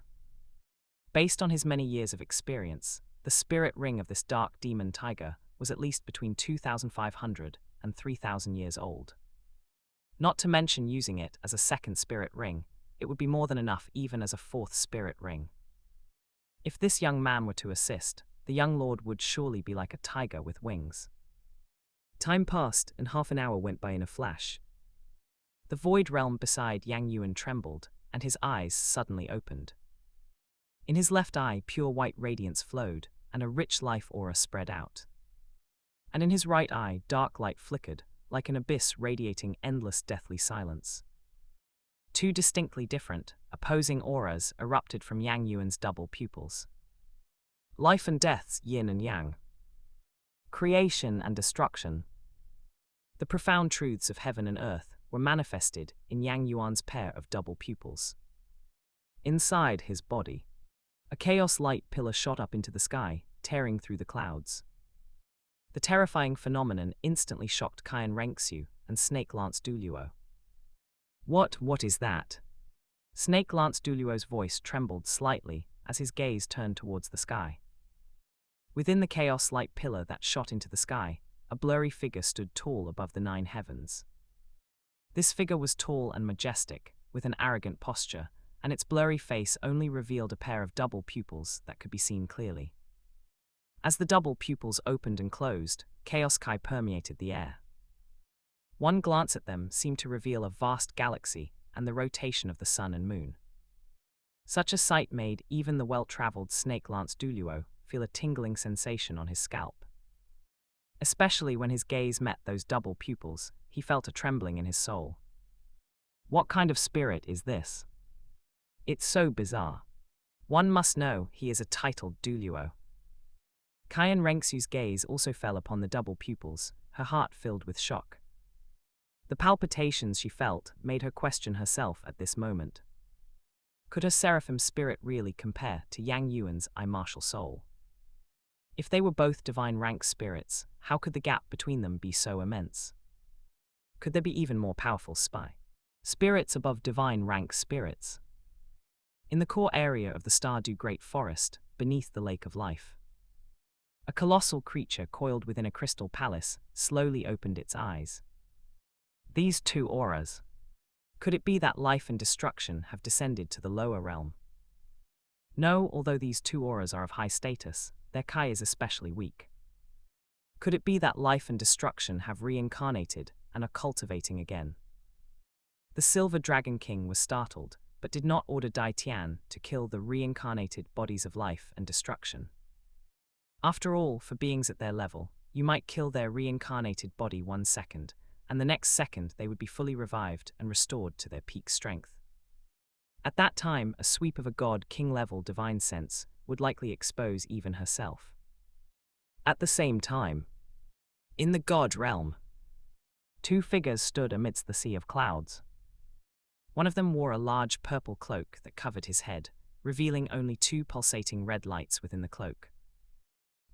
S1: Based on his many years of experience, the spirit ring of this dark demon tiger was at least between 2,500 and 3,000 years old. Not to mention using it as a second spirit ring, it would be more than enough even as a fourth spirit ring. If this young man were to assist, the young lord would surely be like a tiger with wings. Time passed, and half an hour went by in a flash. The void realm beside Yang Yuan trembled, and his eyes suddenly opened. In his left eye, pure white radiance flowed, and a rich life aura spread out. And in his right eye, dark light flickered, like an abyss radiating endless deathly silence. Two distinctly different, opposing auras erupted from Yang Yuan's double pupils. Life and death's yin and yang. Creation and destruction. The profound truths of heaven and earth were manifested in Yang Yuan's pair of double pupils. Inside his body, a chaos light pillar shot up into the sky, tearing through the clouds. The terrifying phenomenon instantly shocked Qian Renxiu and Snake Lance Douluo. What is that? Snake Lance Douluo's voice trembled slightly as his gaze turned towards the sky. Within the chaos light pillar that shot into the sky, a blurry figure stood tall above the 9 heavens. This figure was tall and majestic, with an arrogant posture, and its blurry face only revealed a pair of double pupils that could be seen clearly. As the double pupils opened and closed, chaos chi permeated the air. One glance at them seemed to reveal a vast galaxy and the rotation of the sun and moon. Such a sight made even the well-traveled Snake Lance Douluo feel a tingling sensation on his scalp. Especially when his gaze met those double pupils, he felt a trembling in his soul. What kind of spirit is this? It's so bizarre. One must know he is a titled Douluo. Qian Rengxu's gaze also fell upon the double pupils, her heart filled with shock. The palpitations she felt made her question herself at this moment. Could her seraphim spirit really compare to Yang Yuan's martial soul? If they were both divine rank spirits, how could the gap between them be so immense? Could there be even more powerful spirits above divine rank spirits? In the core area of the Stardew Great Forest, beneath the Lake of Life, a colossal creature coiled within a crystal palace slowly opened its eyes. These two auras. Could it be that life and destruction have descended to the lower realm? No, although these two auras are of high status, their Kai is especially weak. Could it be that life and destruction have reincarnated and are cultivating again? The Silver Dragon King was startled, but did not order Dai Tian to kill the reincarnated bodies of life and destruction. After all, for beings at their level, you might kill their reincarnated body 1 second, and the next second they would be fully revived and restored to their peak strength. At that time, a sweep of a god king-level divine sense would likely expose even herself. At the same time, in the god realm, two figures stood amidst the sea of clouds. One of them wore a large purple cloak that covered his head, revealing only 2 pulsating red lights within the cloak.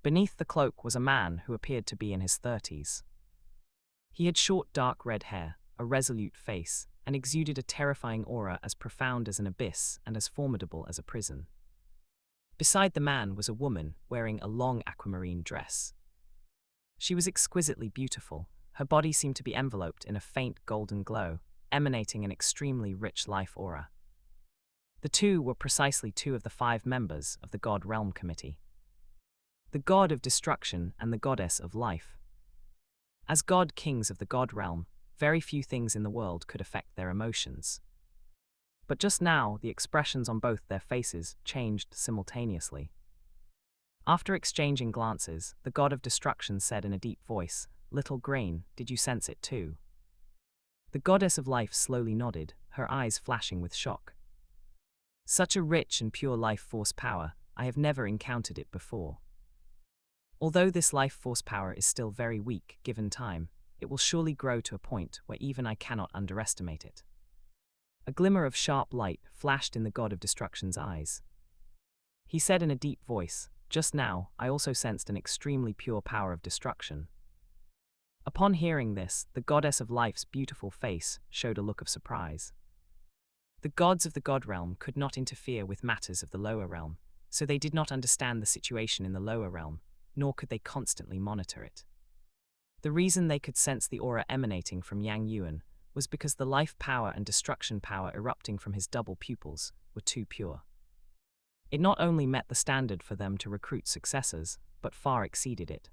S1: Beneath the cloak was a man who appeared to be in his 30s. He had short dark red hair, a resolute face, and exuded a terrifying aura as profound as an abyss and as formidable as a prison. Beside the man was a woman wearing a long aquamarine dress. She was exquisitely beautiful. Her body seemed to be enveloped in a faint golden glow, emanating an extremely rich life aura. The two were precisely 2 of the 5 members of the God Realm Committee. The God of Destruction and the Goddess of Life. As God Kings of the God Realm, very few things in the world could affect their emotions. But just now, the expressions on both their faces changed simultaneously. After exchanging glances, the God of Destruction said in a deep voice, "Little Grain, did you sense it too?" The Goddess of Life slowly nodded, her eyes flashing with shock. Such a rich and pure life force power, I have never encountered it before. Although this life force power is still very weak, given time, it will surely grow to a point where even I cannot underestimate it. A glimmer of sharp light flashed in the God of Destruction's eyes. He said in a deep voice, "Just now, I also sensed an extremely pure power of destruction." Upon hearing this, the Goddess of Life's beautiful face showed a look of surprise. The gods of the God realm could not interfere with matters of the lower realm, so they did not understand the situation in the lower realm, nor could they constantly monitor it. The reason they could sense the aura emanating from Yang Yuan was because the life power and destruction power erupting from his double pupils were too pure. It not only met the standard for them to recruit successors, but far exceeded it.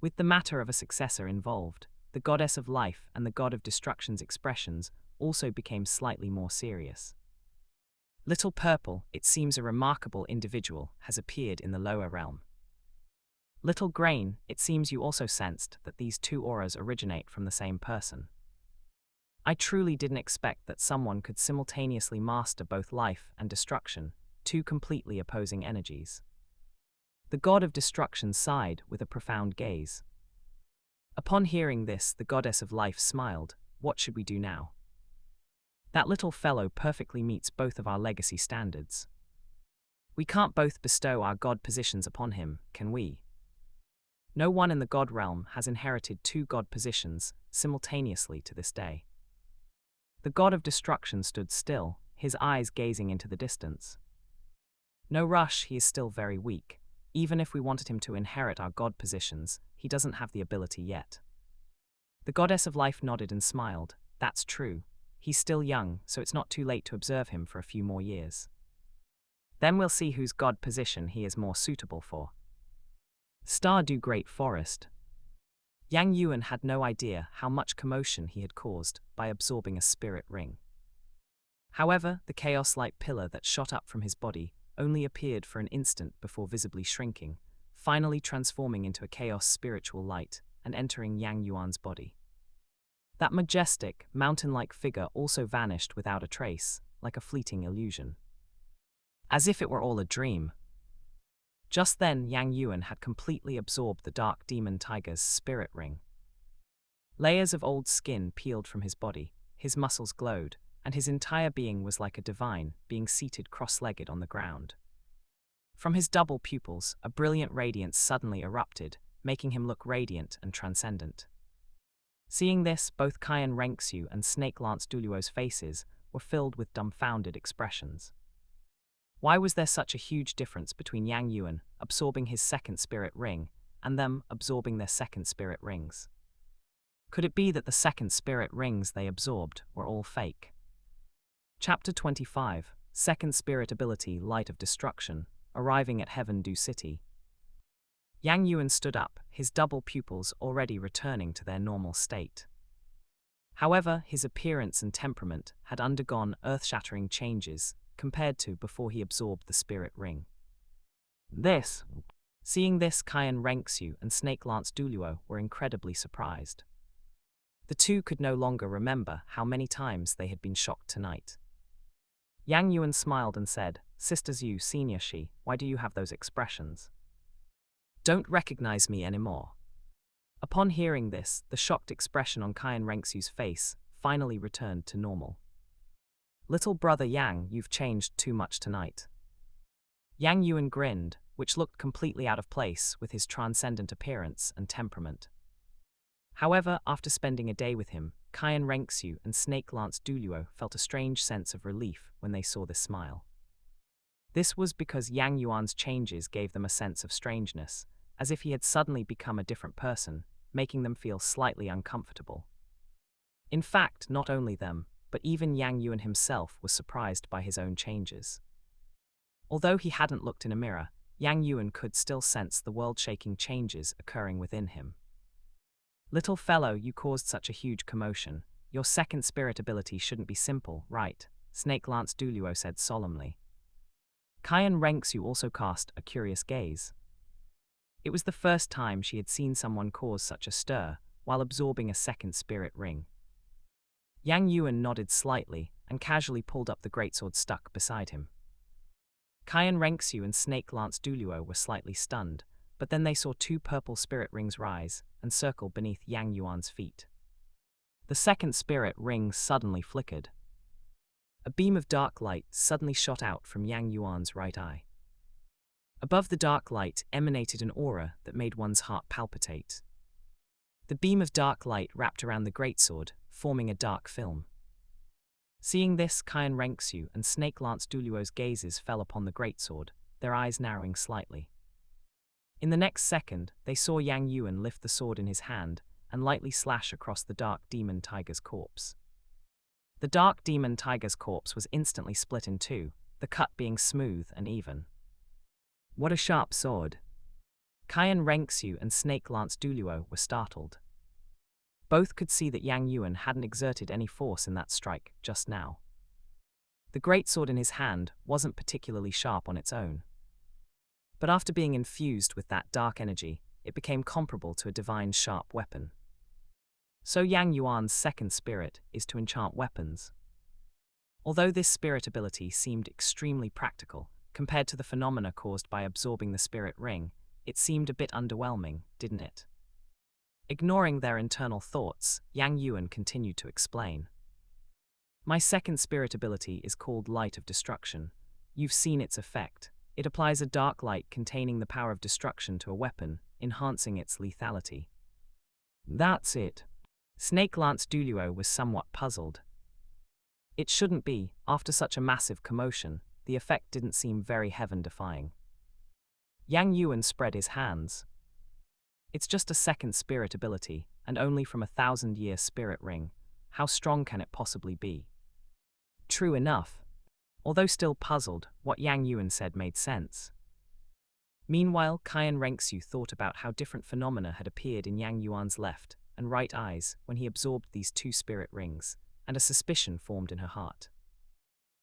S1: With the matter of a successor involved, the Goddess of Life and the God of Destruction's expressions also became slightly more serious. Little Purple, it seems a remarkable individual, has appeared in the lower realm. Little Grain, it seems you also sensed that these 2 auras originate from the same person. I truly didn't expect that someone could simultaneously master both life and destruction, 2 completely opposing energies. The God of Destruction sighed with a profound gaze. Upon hearing this, the Goddess of Life smiled. "What should we do now? That little fellow perfectly meets both of our legacy standards. We can't both bestow our God positions upon him, can we? No one in the God realm has inherited 2 God positions simultaneously to this day." The God of Destruction stood still, his eyes gazing into the distance. "No rush, he is still very weak. Even if we wanted him to inherit our God positions, he doesn't have the ability yet." The Goddess of Life nodded and smiled. "That's true. He's still young, so it's not too late to observe him for a few more years. Then we'll see whose God position he is more suitable for." Stardew Great Forest. Yang Yuan had no idea how much commotion he had caused by absorbing a spirit ring. However, the chaos-like pillar that shot up from his body only appeared for an instant before visibly shrinking, finally transforming into a chaos spiritual light and entering Yang Yuan's body. That majestic, mountain-like figure also vanished without a trace, like a fleeting illusion. As if it were all a dream. Just then, Yang Yuan had completely absorbed the dark demon tiger's spirit ring. Layers of old skin peeled from his body, his muscles glowed, and his entire being was like a divine being seated cross-legged on the ground. From his double pupils, a brilliant radiance suddenly erupted, making him look radiant and transcendent. Seeing this, both Cayenne Renxiu and Snake Lance Douluo's faces were filled with dumbfounded expressions. Why was there such a huge difference between Yang Yuan absorbing his second spirit ring and them absorbing their second spirit rings? Could it be that the second spirit rings they absorbed were all fake? Chapter 25, Second Spirit Ability Light of Destruction, arriving at Heaven Du City. Yang Yuan stood up, his double pupils already returning to their normal state. However, his appearance and temperament had undergone earth-shattering changes compared to before he absorbed the spirit ring. Seeing this, Cayenne Renxiu and Snake Lance Douluo were incredibly surprised. The two could no longer remember how many times they had been shocked tonight. Yang Yuan smiled and said, "Sister Zhu, Senior Shi, why do you have those expressions? Don't recognize me anymore." Upon hearing this, the shocked expression on Cayenne Renxiu's face finally returned to normal. "Little brother Yang, you've changed too much tonight." Yang Yuan grinned, which looked completely out of place with his transcendent appearance and temperament. However, after spending a day with him, Cayenne Renxiu and Snake Lance Douluo felt a strange sense of relief when they saw this smile. This was because Yang Yuan's changes gave them a sense of strangeness, as if he had suddenly become a different person, making them feel slightly uncomfortable. In fact, not only them, but even Yang Yuan himself was surprised by his own changes. Although he hadn't looked in a mirror, Yang Yuan could still sense the world-shaking changes occurring within him. "Little fellow, you caused such a huge commotion. Your second spirit ability shouldn't be simple, right?" Snake Lance Douluo said solemnly. Cayenne Renxiu also cast a curious gaze. It was the first time she had seen someone cause such a stir while absorbing a second spirit ring. Yang Yuan nodded slightly and casually pulled up the greatsword stuck beside him. Cayenne Renxiu and Snake Lance Douluo were slightly stunned, but then they saw two purple spirit rings rise and circle beneath Yang Yuan's feet. The second spirit ring suddenly flickered. A beam of dark light suddenly shot out from Yang Yuan's right eye. Above the dark light emanated an aura that made one's heart palpitate. The beam of dark light wrapped around the greatsword, forming a dark film. Seeing this, Cayenne Renxiu and Snake Lance Douluo's gazes fell upon the greatsword, their eyes narrowing slightly. In the next second, they saw Yang Yuan lift the sword in his hand and lightly slash across the dark demon tiger's corpse. The dark demon tiger's corpse was instantly split in two, the cut being smooth and even. "What a sharp sword!" Cayenne Renxiu and Snake Lance Douluo were startled. Both could see that Yang Yuan hadn't exerted any force in that strike just now. The greatsword in his hand wasn't particularly sharp on its own. But after being infused with that dark energy, it became comparable to a divine sharp weapon. So Yang Yuan's second spirit is to enchant weapons. Although this spirit ability seemed extremely practical, compared to the phenomena caused by absorbing the spirit ring, it seemed a bit underwhelming, didn't it? Ignoring their internal thoughts, Yang Yuan continued to explain. "My second spirit ability is called Light of Destruction. You've seen its effect. It applies a dark light containing the power of destruction to a weapon, enhancing its lethality." "That's it." Snake Lance Douluo was somewhat puzzled. It shouldn't be, after such a massive commotion, the effect didn't seem very heaven-defying. Yang Yuan spread his hands. "It's just a second spirit ability, and only from a 1,000-year spirit ring. How strong can it possibly be?" True enough. Although still puzzled, what Yang Yuan said made sense. Meanwhile, Cayenne Renxiu thought about how different phenomena had appeared in Yang Yuan's left and right eyes when he absorbed these two spirit rings, and a suspicion formed in her heart.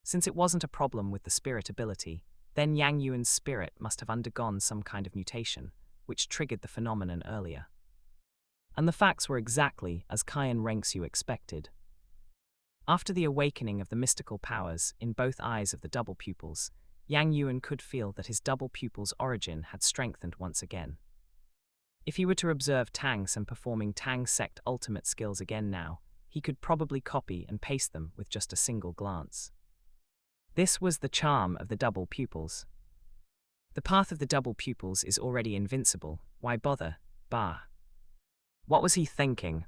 S1: Since it wasn't a problem with the spirit ability, then Yang Yuan's spirit must have undergone some kind of mutation, which triggered the phenomenon earlier. And the facts were exactly as Qian Renxiu expected. After the awakening of the mystical powers in both eyes of the double pupils, Yang Yuan could feel that his double pupil's origin had strengthened once again. If he were to observe Tang San performing Tang Sect ultimate skills again now, he could probably copy and paste them with just a single glance. This was the charm of the double pupils. The path of the double pupils is already invincible, why bother? Bah. What was he thinking?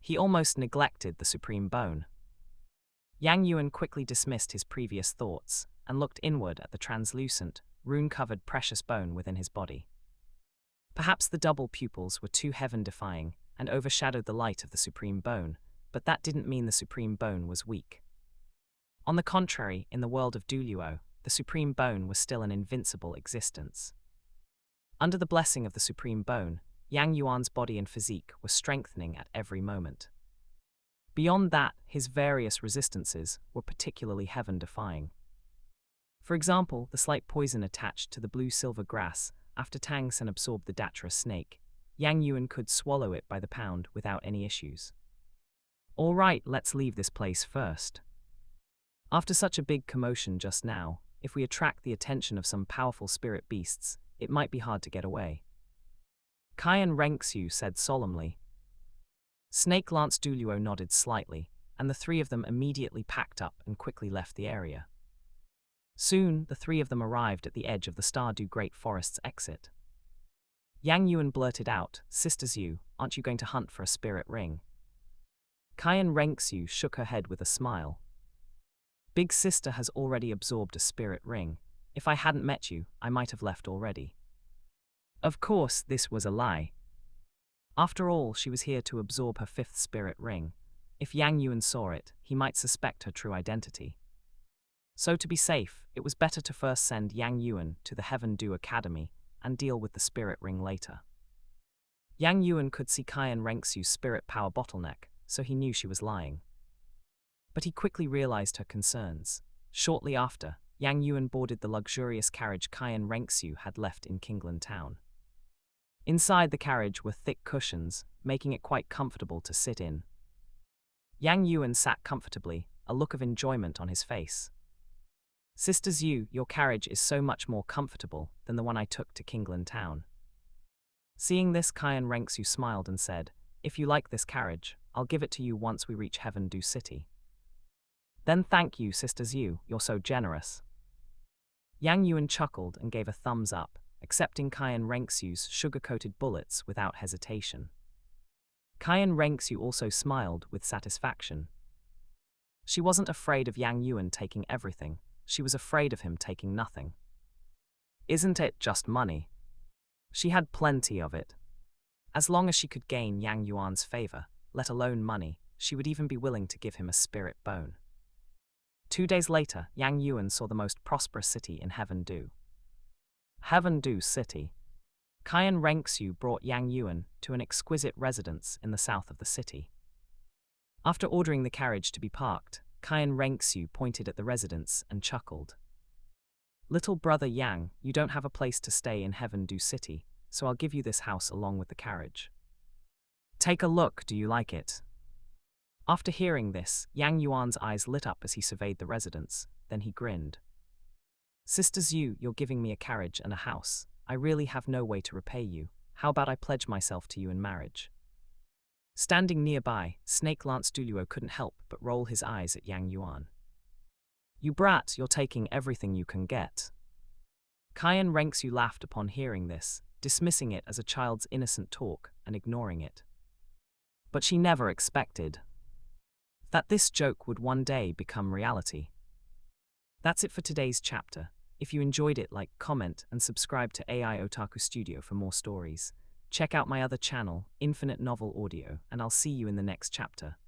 S1: He almost neglected the supreme bone. Yang Yuan quickly dismissed his previous thoughts and looked inward at the translucent, rune-covered precious bone within his body. Perhaps the double pupils were too heaven-defying and overshadowed the light of the supreme bone, but that didn't mean the supreme bone was weak. On the contrary, in the world of Douluo, the supreme bone was still an invincible existence. Under the blessing of the supreme bone, Yang Yuan's body and physique were strengthening at every moment. Beyond that, his various resistances were particularly heaven-defying. For example, the slight poison attached to the blue-silver grass after Tang San absorbed the Datura snake, Yang Yuan could swallow it by the pound without any issues. All right, let's leave this place first. After such a big commotion just now, if we attract the attention of some powerful spirit beasts, it might be hard to get away. Qian Renxiu said solemnly. Snake Lance Douluo nodded slightly, and the three of them immediately packed up and quickly left the area. Soon, the three of them arrived at the edge of the Stardew Great Forest's exit. Yang Yuan blurted out, "Sister Zhu, aren't you going to hunt for a spirit ring?" Qian Renxiu shook her head with a smile. Big Sister has already absorbed a spirit ring. If I hadn't met you, I might have left already. Of course, this was a lie. After all, she was here to absorb her fifth spirit ring. If Yang Yuan saw it, he might suspect her true identity. So to be safe, it was better to first send Yang Yuan to the Heaven Dew Academy and deal with the spirit ring later. Yang Yuan could see Qian Renxiu's spirit power bottleneck, so he knew she was lying. But he quickly realized her concerns. Shortly after, Yang Yuan boarded the luxurious carriage Qian Renxiu had left in Qinglan Town. Inside the carriage were thick cushions, making it quite comfortable to sit in. Yang Yuan sat comfortably, a look of enjoyment on his face. Sister Zhu, your carriage is so much more comfortable than the one I took to Qinglan Town. Seeing this, Qian Renxiu smiled and said, "If you like this carriage, I'll give it to you once we reach Heaven Dew City." "Then thank you, Sister Zhu, you're so generous." Yang Yuan chuckled and gave a thumbs up, accepting Qian Renxiu's sugar-coated bullets without hesitation. Qian Renxiu also smiled with satisfaction. She wasn't afraid of Yang Yuan taking everything, she was afraid of him taking nothing. Isn't it just money? She had plenty of it. As long as she could gain Yang Yuan's favor, let alone money, she would even be willing to give him a spirit bone. 2 days later, Yang Yuan saw the most prosperous city in Heaven Dew. Heaven Dew City. Qian Renxiu brought Yang Yuan to an exquisite residence in the south of the city. After ordering the carriage to be parked, Qian Renxiu pointed at the residence and chuckled. "Little brother Yang, you don't have a place to stay in Heaven Dew City, so I'll give you this house along with the carriage. Take a look, do you like it?" After hearing this, Yang Yuan's eyes lit up as he surveyed the residence, then he grinned. "Sister Zhu, you're giving me a carriage and a house. I really have no way to repay you. How about I pledge myself to you in marriage?" Standing nearby, Snake Lance Douluo couldn't help but roll his eyes at Yang Yuan. "You brat, you're taking everything you can get." Qian Renxiu laughed upon hearing this, dismissing it as a child's innocent talk and ignoring it. But she never expected that this joke would one day become reality. That's it for today's chapter. If you enjoyed it, like, comment, and subscribe to AI Otaku Studio for more stories. Check out my other channel, Infinite Novel Audio, and I'll see you in the next chapter.